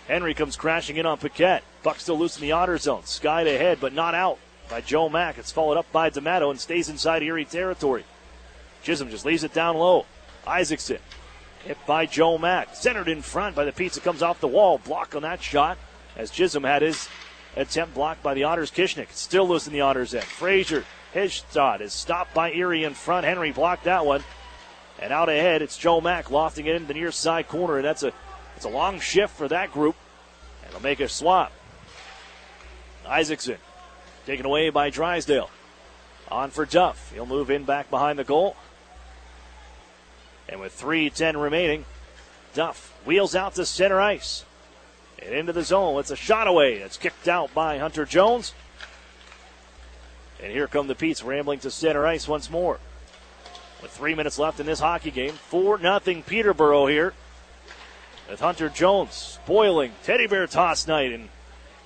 Henry comes crashing in on Paquette. Puck still loose in the Otter zone. Skied ahead, but not out by Joe Mack. It's followed up by D'Amato and stays inside Erie territory. Chisholm just leaves it down low. Isaacson hit by Joe Mack. Centered in front by the Petes. It comes off the wall. Block on that shot as Chisholm had his attempt blocked by the Otters' Kishnick. It's still loose in the Otters' end. Frazier, his shot is stopped by Erie in front. Henry blocked that one. And out ahead, it's Joe Mack lofting it into the near side corner, and it's a long shift for that group. they'll make a swap. Isaacson taken away by Drysdale. On for Duff. He'll move in back behind the goal. And with 3:10 remaining, Duff wheels out to center ice. And into the zone. It's a shot away. It's kicked out by Hunter Jones. And here come the Petes rambling to center ice once more. With 3 minutes left in this hockey game. 4-0 Peterborough here. With Hunter Jones spoiling teddy bear toss night in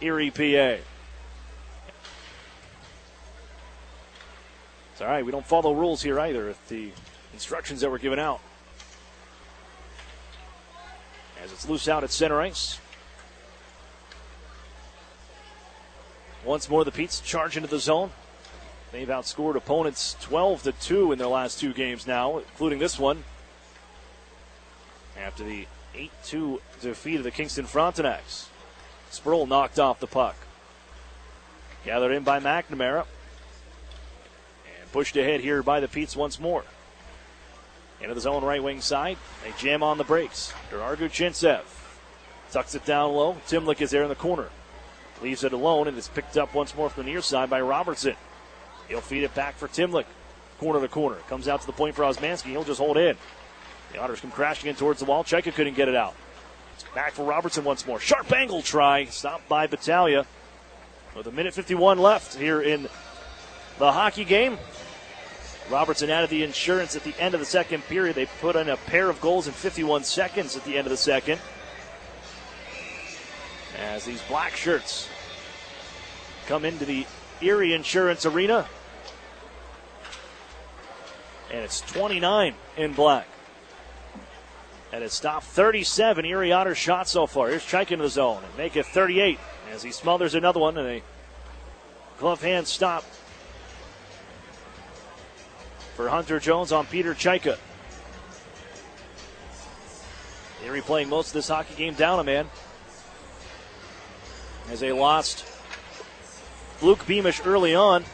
Erie, PA. It's all right. We don't follow rules here either with the instructions that were given out. As it's loose out at center ice. Once more, the Petes charge into the zone. They've outscored opponents 12-2 in their last 2 games now, including this one. After the 8-2 defeat of the Kingston Frontenacs. Sproul knocked off the puck. Gathered in by McNamara. And pushed ahead here by the Petes once more. Into the zone right wing side. They jam on the brakes. Gerardo Chintsev tucks it down low. Timlick is there in the corner. Leaves it alone, and it's picked up once more from the near side by Robertson. He'll feed it back for Timlick. Corner to corner. Comes out to the point for Osmanski. He'll just hold in. The Otters come crashing in towards the wall. Chaika couldn't get it out. It's back for Robertson once more. Sharp angle try. Stopped by Battaglia. With 1:51 left here in the hockey game. Robertson added the insurance at the end of the second period. They put in a pair of goals in 51 seconds at the end of the second. As these black shirts come into the Erie Insurance Arena. And it's 29 in black. And it's stopped 37 Erie Otters shots so far. Here's Chaika into the zone and make it 38 as he smothers another one and a glove hand stop for Hunter Jones on Peter Chaika. Erie playing most of this hockey game down a man as they lost Luke Beamish early on.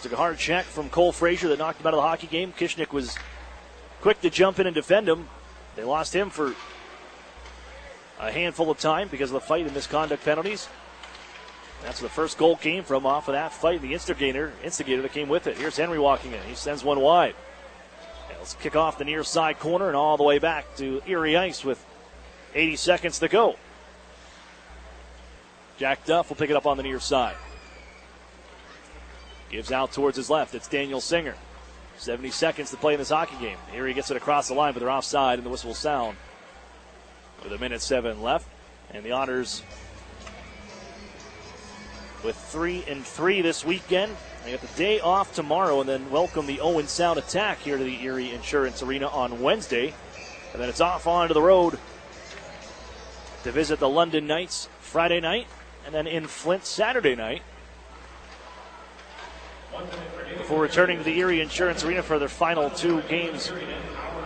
Took a hard check from Cole Frazier that knocked him out of the hockey game. Kishnick was quick to jump in and defend him. They lost him for a handful of time because of the fight and misconduct penalties. That's where the first goal came from, off of that fight. The instigator that came with it. Here's Henry walking in. He sends one wide. And let's kick off the near side corner and all the way back to Erie ice with 80 seconds to go. Jack Duff will pick it up on the near side. Gives out towards his left. It's Daniel Singer. 70 seconds to play in this hockey game. Erie gets it across the line, but they're offside, and the whistle will sound with 1:07 left. And the Otters with 3-3 this weekend. They got the day off tomorrow and then welcome the Owen Sound Attack here to the Erie Insurance Arena on Wednesday. And then it's off onto the road to visit the London Knights Friday night and then in Flint Saturday night. Before returning to the Erie Insurance Arena for their final 2 games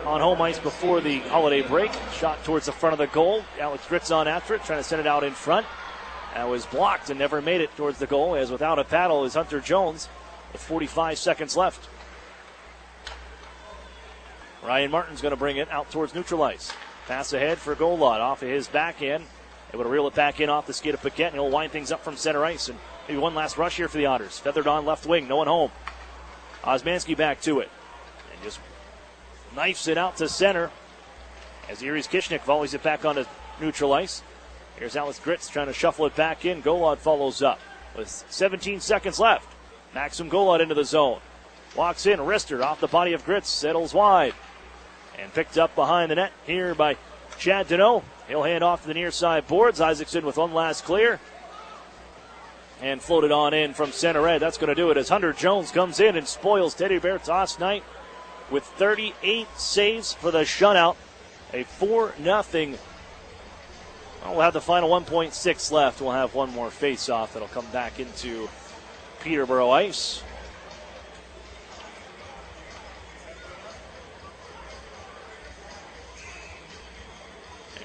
on home ice before the holiday break. Shot towards the front of the goal. Alex Gritz on after it, trying to send it out in front. That was blocked and never made it towards the goal, as without a paddle is Hunter Jones with 45 seconds left. Ryan Martin's going to bring it out towards neutral ice. Pass ahead for Golod off of his backhand. Able to reel it back in off the skid of Paquette, and he'll wind things up from center ice. And maybe one last rush here for the Otters. Feathered on left wing, no one home. Osmanski back to it. And just knifes it out to center as Erie's Kishnick volleys it back onto neutral ice. Here's Alex Gritz trying to shuffle it back in. Golod follows up with 17 seconds left. Maxim Golod into the zone. Walks in, wrister off the body of Gritz, settles wide. And picked up behind the net here by Chad Deneau. He'll hand off to the near side boards. Isaacson with one last clear. And floated on in from center red. That's going to do it as Hunter Jones comes in and spoils Teddy Bear toss night with 38 saves for the shutout. A 4-0. We'll have the final 1.6 left. We'll have one more face-off that'll come back into Peterborough ice.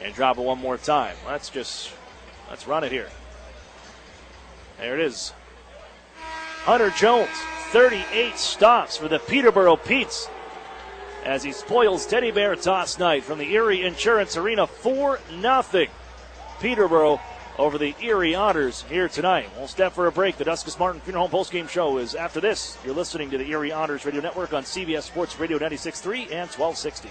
And drop it one more time. Let's run it here. There it is. Hunter Jones, 38 stops for the Peterborough Petes. as he spoils Teddy Bear Toss night from the Erie Insurance Arena. 4-0 Peterborough over the Erie Otters here tonight. We'll step for a break. The Duskus Martin Funeral Home postgame show is after this. You're listening to the Erie Otters Radio Network on CBS Sports Radio 96.3 and 1260.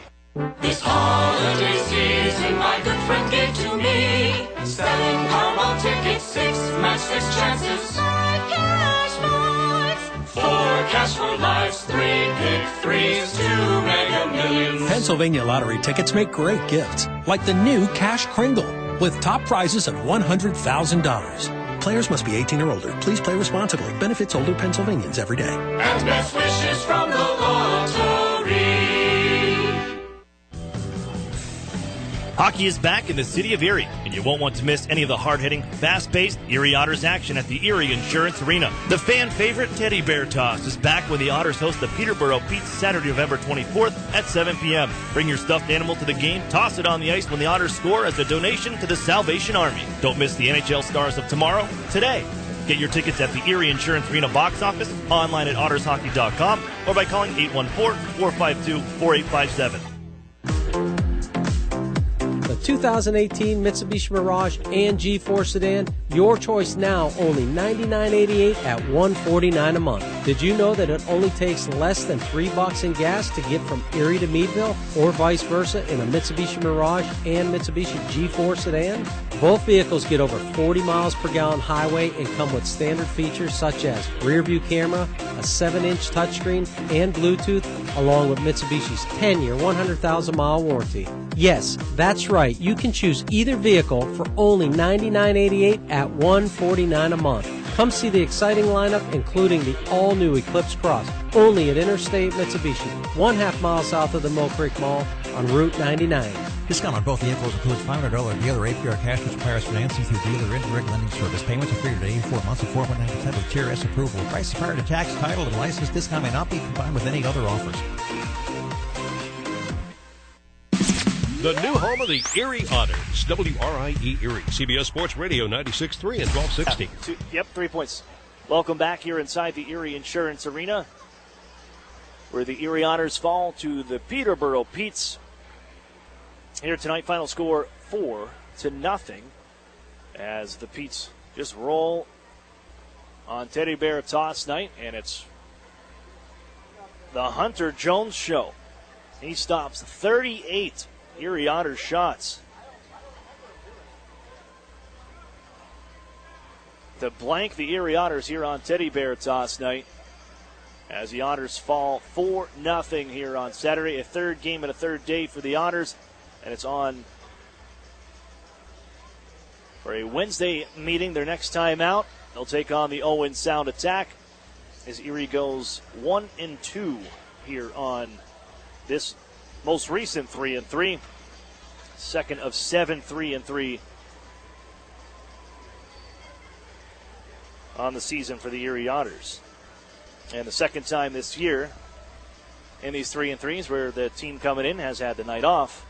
This holiday season, my good friend gave to me. Selling Powerball tickets, 6 match 6 chances. 5 cash points, 4 cash for lives, 3 pick 3s, 2 mega millions. Pennsylvania lottery tickets make great gifts, like the new Cash Kringle, with top prizes of $100,000. Players must be 18 or older. Please play responsibly. Benefits older Pennsylvanians every day. And best wishes from the lottery. Hockey is back in the city of Erie, and you won't want to miss any of the hard-hitting, fast-paced Erie Otters action at the Erie Insurance Arena. The fan favorite Teddy Bear Toss is back when the Otters host the Peterborough Pete's Saturday, November 24th at 7 p.m. Bring your stuffed animal to the game, toss it on the ice when the Otters score as a donation to the Salvation Army. Don't miss the NHL stars of tomorrow, today. Get your tickets at the Erie Insurance Arena box office, online at ottershockey.com, or by calling 814-452-4857. The 2018 Mitsubishi Mirage and G4 sedan, your choice now, only $99.88 at $149 a month. Did you know that it only takes less than $3 in gas to get from Erie to Meadville, or vice versa in a Mitsubishi Mirage and Mitsubishi G4 sedan? Both vehicles get over 40 miles per gallon highway and come with standard features such as rear view camera, a 7-inch touchscreen, and Bluetooth, along with Mitsubishi's 10-year, 100,000-mile warranty. Yes, that's right. You can choose either vehicle for only $99.88 at $149 a month. Come see the exciting lineup, including the all-new Eclipse Cross, only at Interstate Mitsubishi, 1/2 mile south of the Mill Creek Mall on Route 99. Discount on both vehicles includes $500 dealer APR cash, which requires financing through dealer indirect lending service. Payments are figured at 84 months of 4.9% with Tier S approval. Price is prior to tax, title, and license. Discount may not be combined with any other offers. The new home of the Erie Otters, WRIE Erie, CBS Sports Radio 96.3 and 1260. 3 points. Welcome back here inside the Erie Insurance Arena, where the Erie Otters fall to the Peterborough Petes. Here tonight, final score 4-0, as the Petes just roll on Teddy Bear Toss night, and it's the Hunter Jones show. He stops 38 Erie Otters shots to blank the Erie Otters here on Teddy Bear Toss night, as the Otters fall 4-0 here on Saturday. A third game and a third day for the Otters, and it's on for a Wednesday meeting. Their next time out, they'll take on the Owen Sound Attack, as Erie goes 1-2 here on this most recent 3-3. Second of 7 3-3 on the season for the Erie Otters. And the second time this year in these 3-3s where the team coming in has had the night off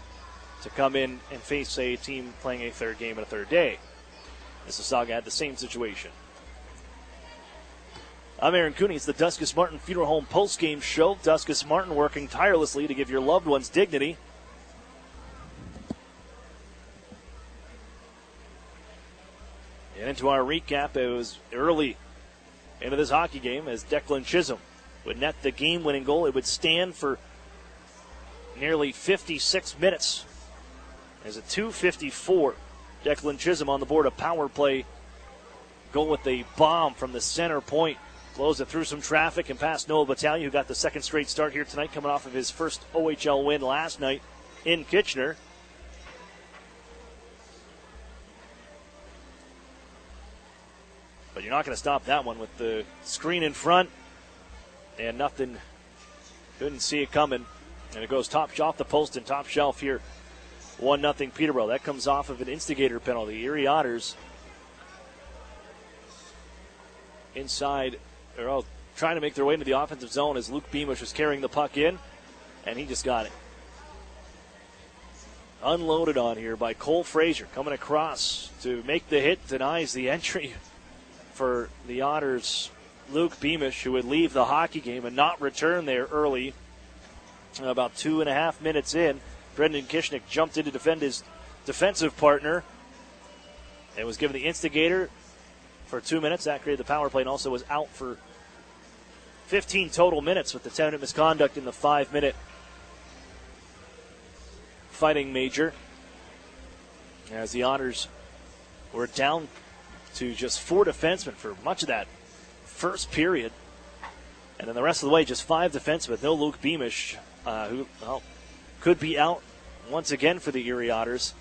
to come in and face a team playing a third game and a third day. Mississauga had the same situation. I'm Aaron Cooney. It's the Duskus Martin Funeral Home post-game show. Duskus Martin working tirelessly to give your loved ones dignity. And into our recap, it was early into this hockey game as Declan Chisholm would net the game-winning goal. It would stand for nearly 56 minutes. As a 2:54, Declan Chisholm on the board, a power play goal with a bomb from the center point. Blows it through some traffic and past Noah Battaglia, who got the second straight start here tonight, coming off of his first OHL win last night in Kitchener. But you're not going to stop that one with the screen in front and nothing. Couldn't see it coming. And it goes off the post and top shelf here. 1-0 Peterborough. That comes off of an instigator penalty. Erie Otters inside, trying to make their way into the offensive zone as Luke Beamish was carrying the puck in, and he just got it unloaded on here by Cole Frazier, coming across to make the hit, denies the entry for the Otters. Luke Beamish, who would leave the hockey game and not return there early About 2.5 minutes in, Brendan Kishnick jumped in to defend his defensive partner and was given the instigator for 2 minutes. That created the power play and also was out for 15 total minutes with the 10-minute misconduct in the 5-minute fighting major. As the Otters were down to just 4 defensemen for much of that first period. And then the rest of the way, just 5 defensemen. No Luke Beamish, who could be out once again for the Erie Otters.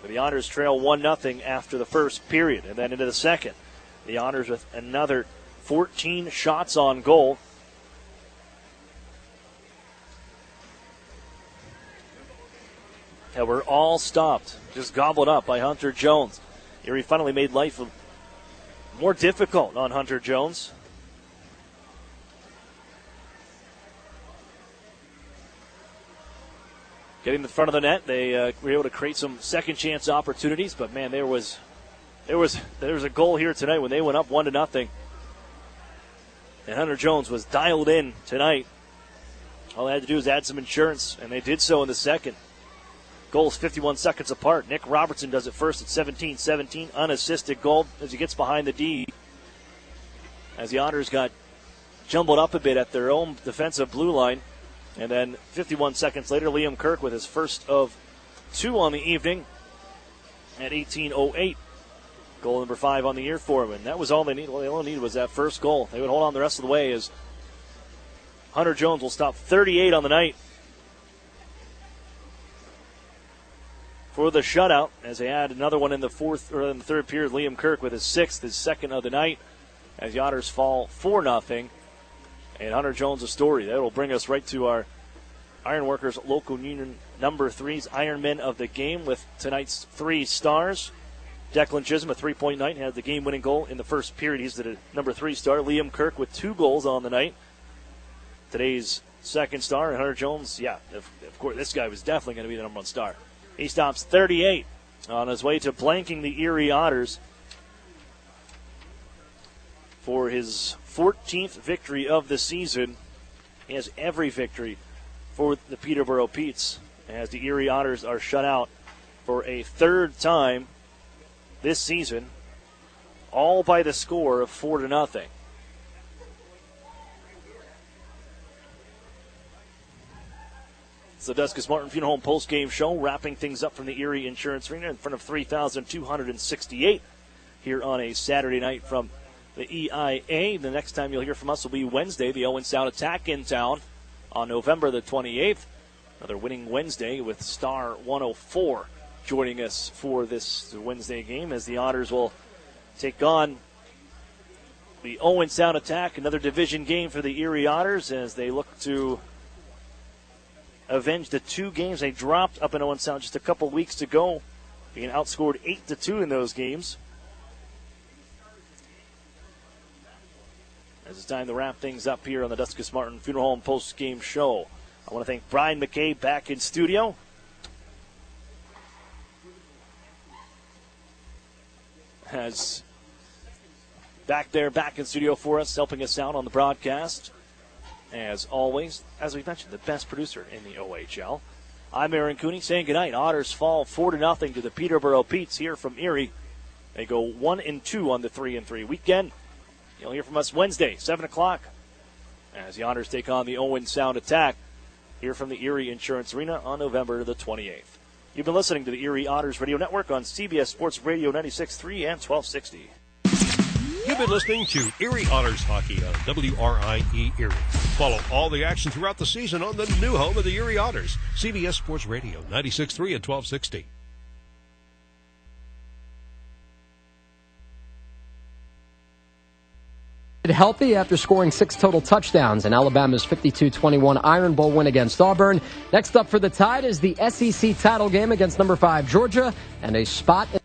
But the Otters trail 1-0 after the first period. And then into the second, the Otters with another 14 shots on goal. And were all stopped, just gobbled up by Hunter Jones. Erie finally made life more difficult on Hunter Jones. Getting to the front of the net, they were able to create some second chance opportunities, but man, there was a goal here tonight when they went up 1-0. And Hunter Jones was dialed in tonight. All they had to do was add some insurance, and they did so in the second. Goals 51 seconds apart. Nick Robertson does it first at 17-17. Unassisted goal as he gets behind the D. As the Otters got jumbled up a bit at their own defensive blue line. And then 51 seconds later, Liam Kirk with his first of 2 on the evening at 18:08. Goal number 5 on the year for him. And that was all they needed. All they only needed was that first goal. They would hold on the rest of the way as Hunter Jones will stop 38 on the night for the shutout, as they add another one in the third period. Liam Kirk with his 6th, his second of the night, as the Otters fall 4-0. And Hunter Jones, a story that will bring us right to our Ironworkers Local Union number 3's Ironmen of the game with tonight's 3 stars. Declan Chisholm, a 3-point night, had the game-winning goal in the first period. He's the number 3 star. Liam Kirk with 2 goals on the night. Today's second star, and Hunter Jones, of course, this guy was definitely going to be the number 1 star. He stops 38 on his way to blanking the Erie Otters for his 14th victory of the season. He has every victory for the Peterborough Petes as the Erie Otters are shut out for a 3rd time this season, all by the score of 4-0. It's the Duskus Martin Funeral Home post-game show, wrapping things up from the Erie Insurance Arena in front of 3,268 here on a Saturday night from the EIA. The next time you'll hear from us will be Wednesday, the Owen Sound Attack in town on November the 28th. Another winning Wednesday with Star 104 joining us for this Wednesday game as the Otters will take on the Owen Sound Attack. Another division game for the Erie Otters as they look to avenge the 2 games they dropped up in Owen Sound just a couple weeks ago, being outscored 8-2 in those games. As it's time to wrap things up here on the Duskus Martin Funeral Home post-game show. I want to thank Brian McKay back in studio. As back in studio for us, helping us out on the broadcast. As always, as we mentioned, the best producer in the OHL. I'm Aaron Cooney saying goodnight. Otters fall 4-0 to the Peterborough Petes here from Erie. They go 1-2 on the 3-3 weekend. You'll hear from us Wednesday, 7 o'clock, as the Otters take on the Owen Sound Attack here from the Erie Insurance Arena on November the 28th. You've been listening to the Erie Otters Radio Network on CBS Sports Radio 96.3 and 1260. You've been listening to Erie Otters Hockey on WRIE Erie. Follow all the action throughout the season on the new home of the Erie Otters, CBS Sports Radio 96.3 and 1260. Healthy after scoring 6 total touchdowns in Alabama's 52-21 Iron Bowl win against Auburn. Next up for the Tide is the SEC title game against number 5 Georgia and a spot in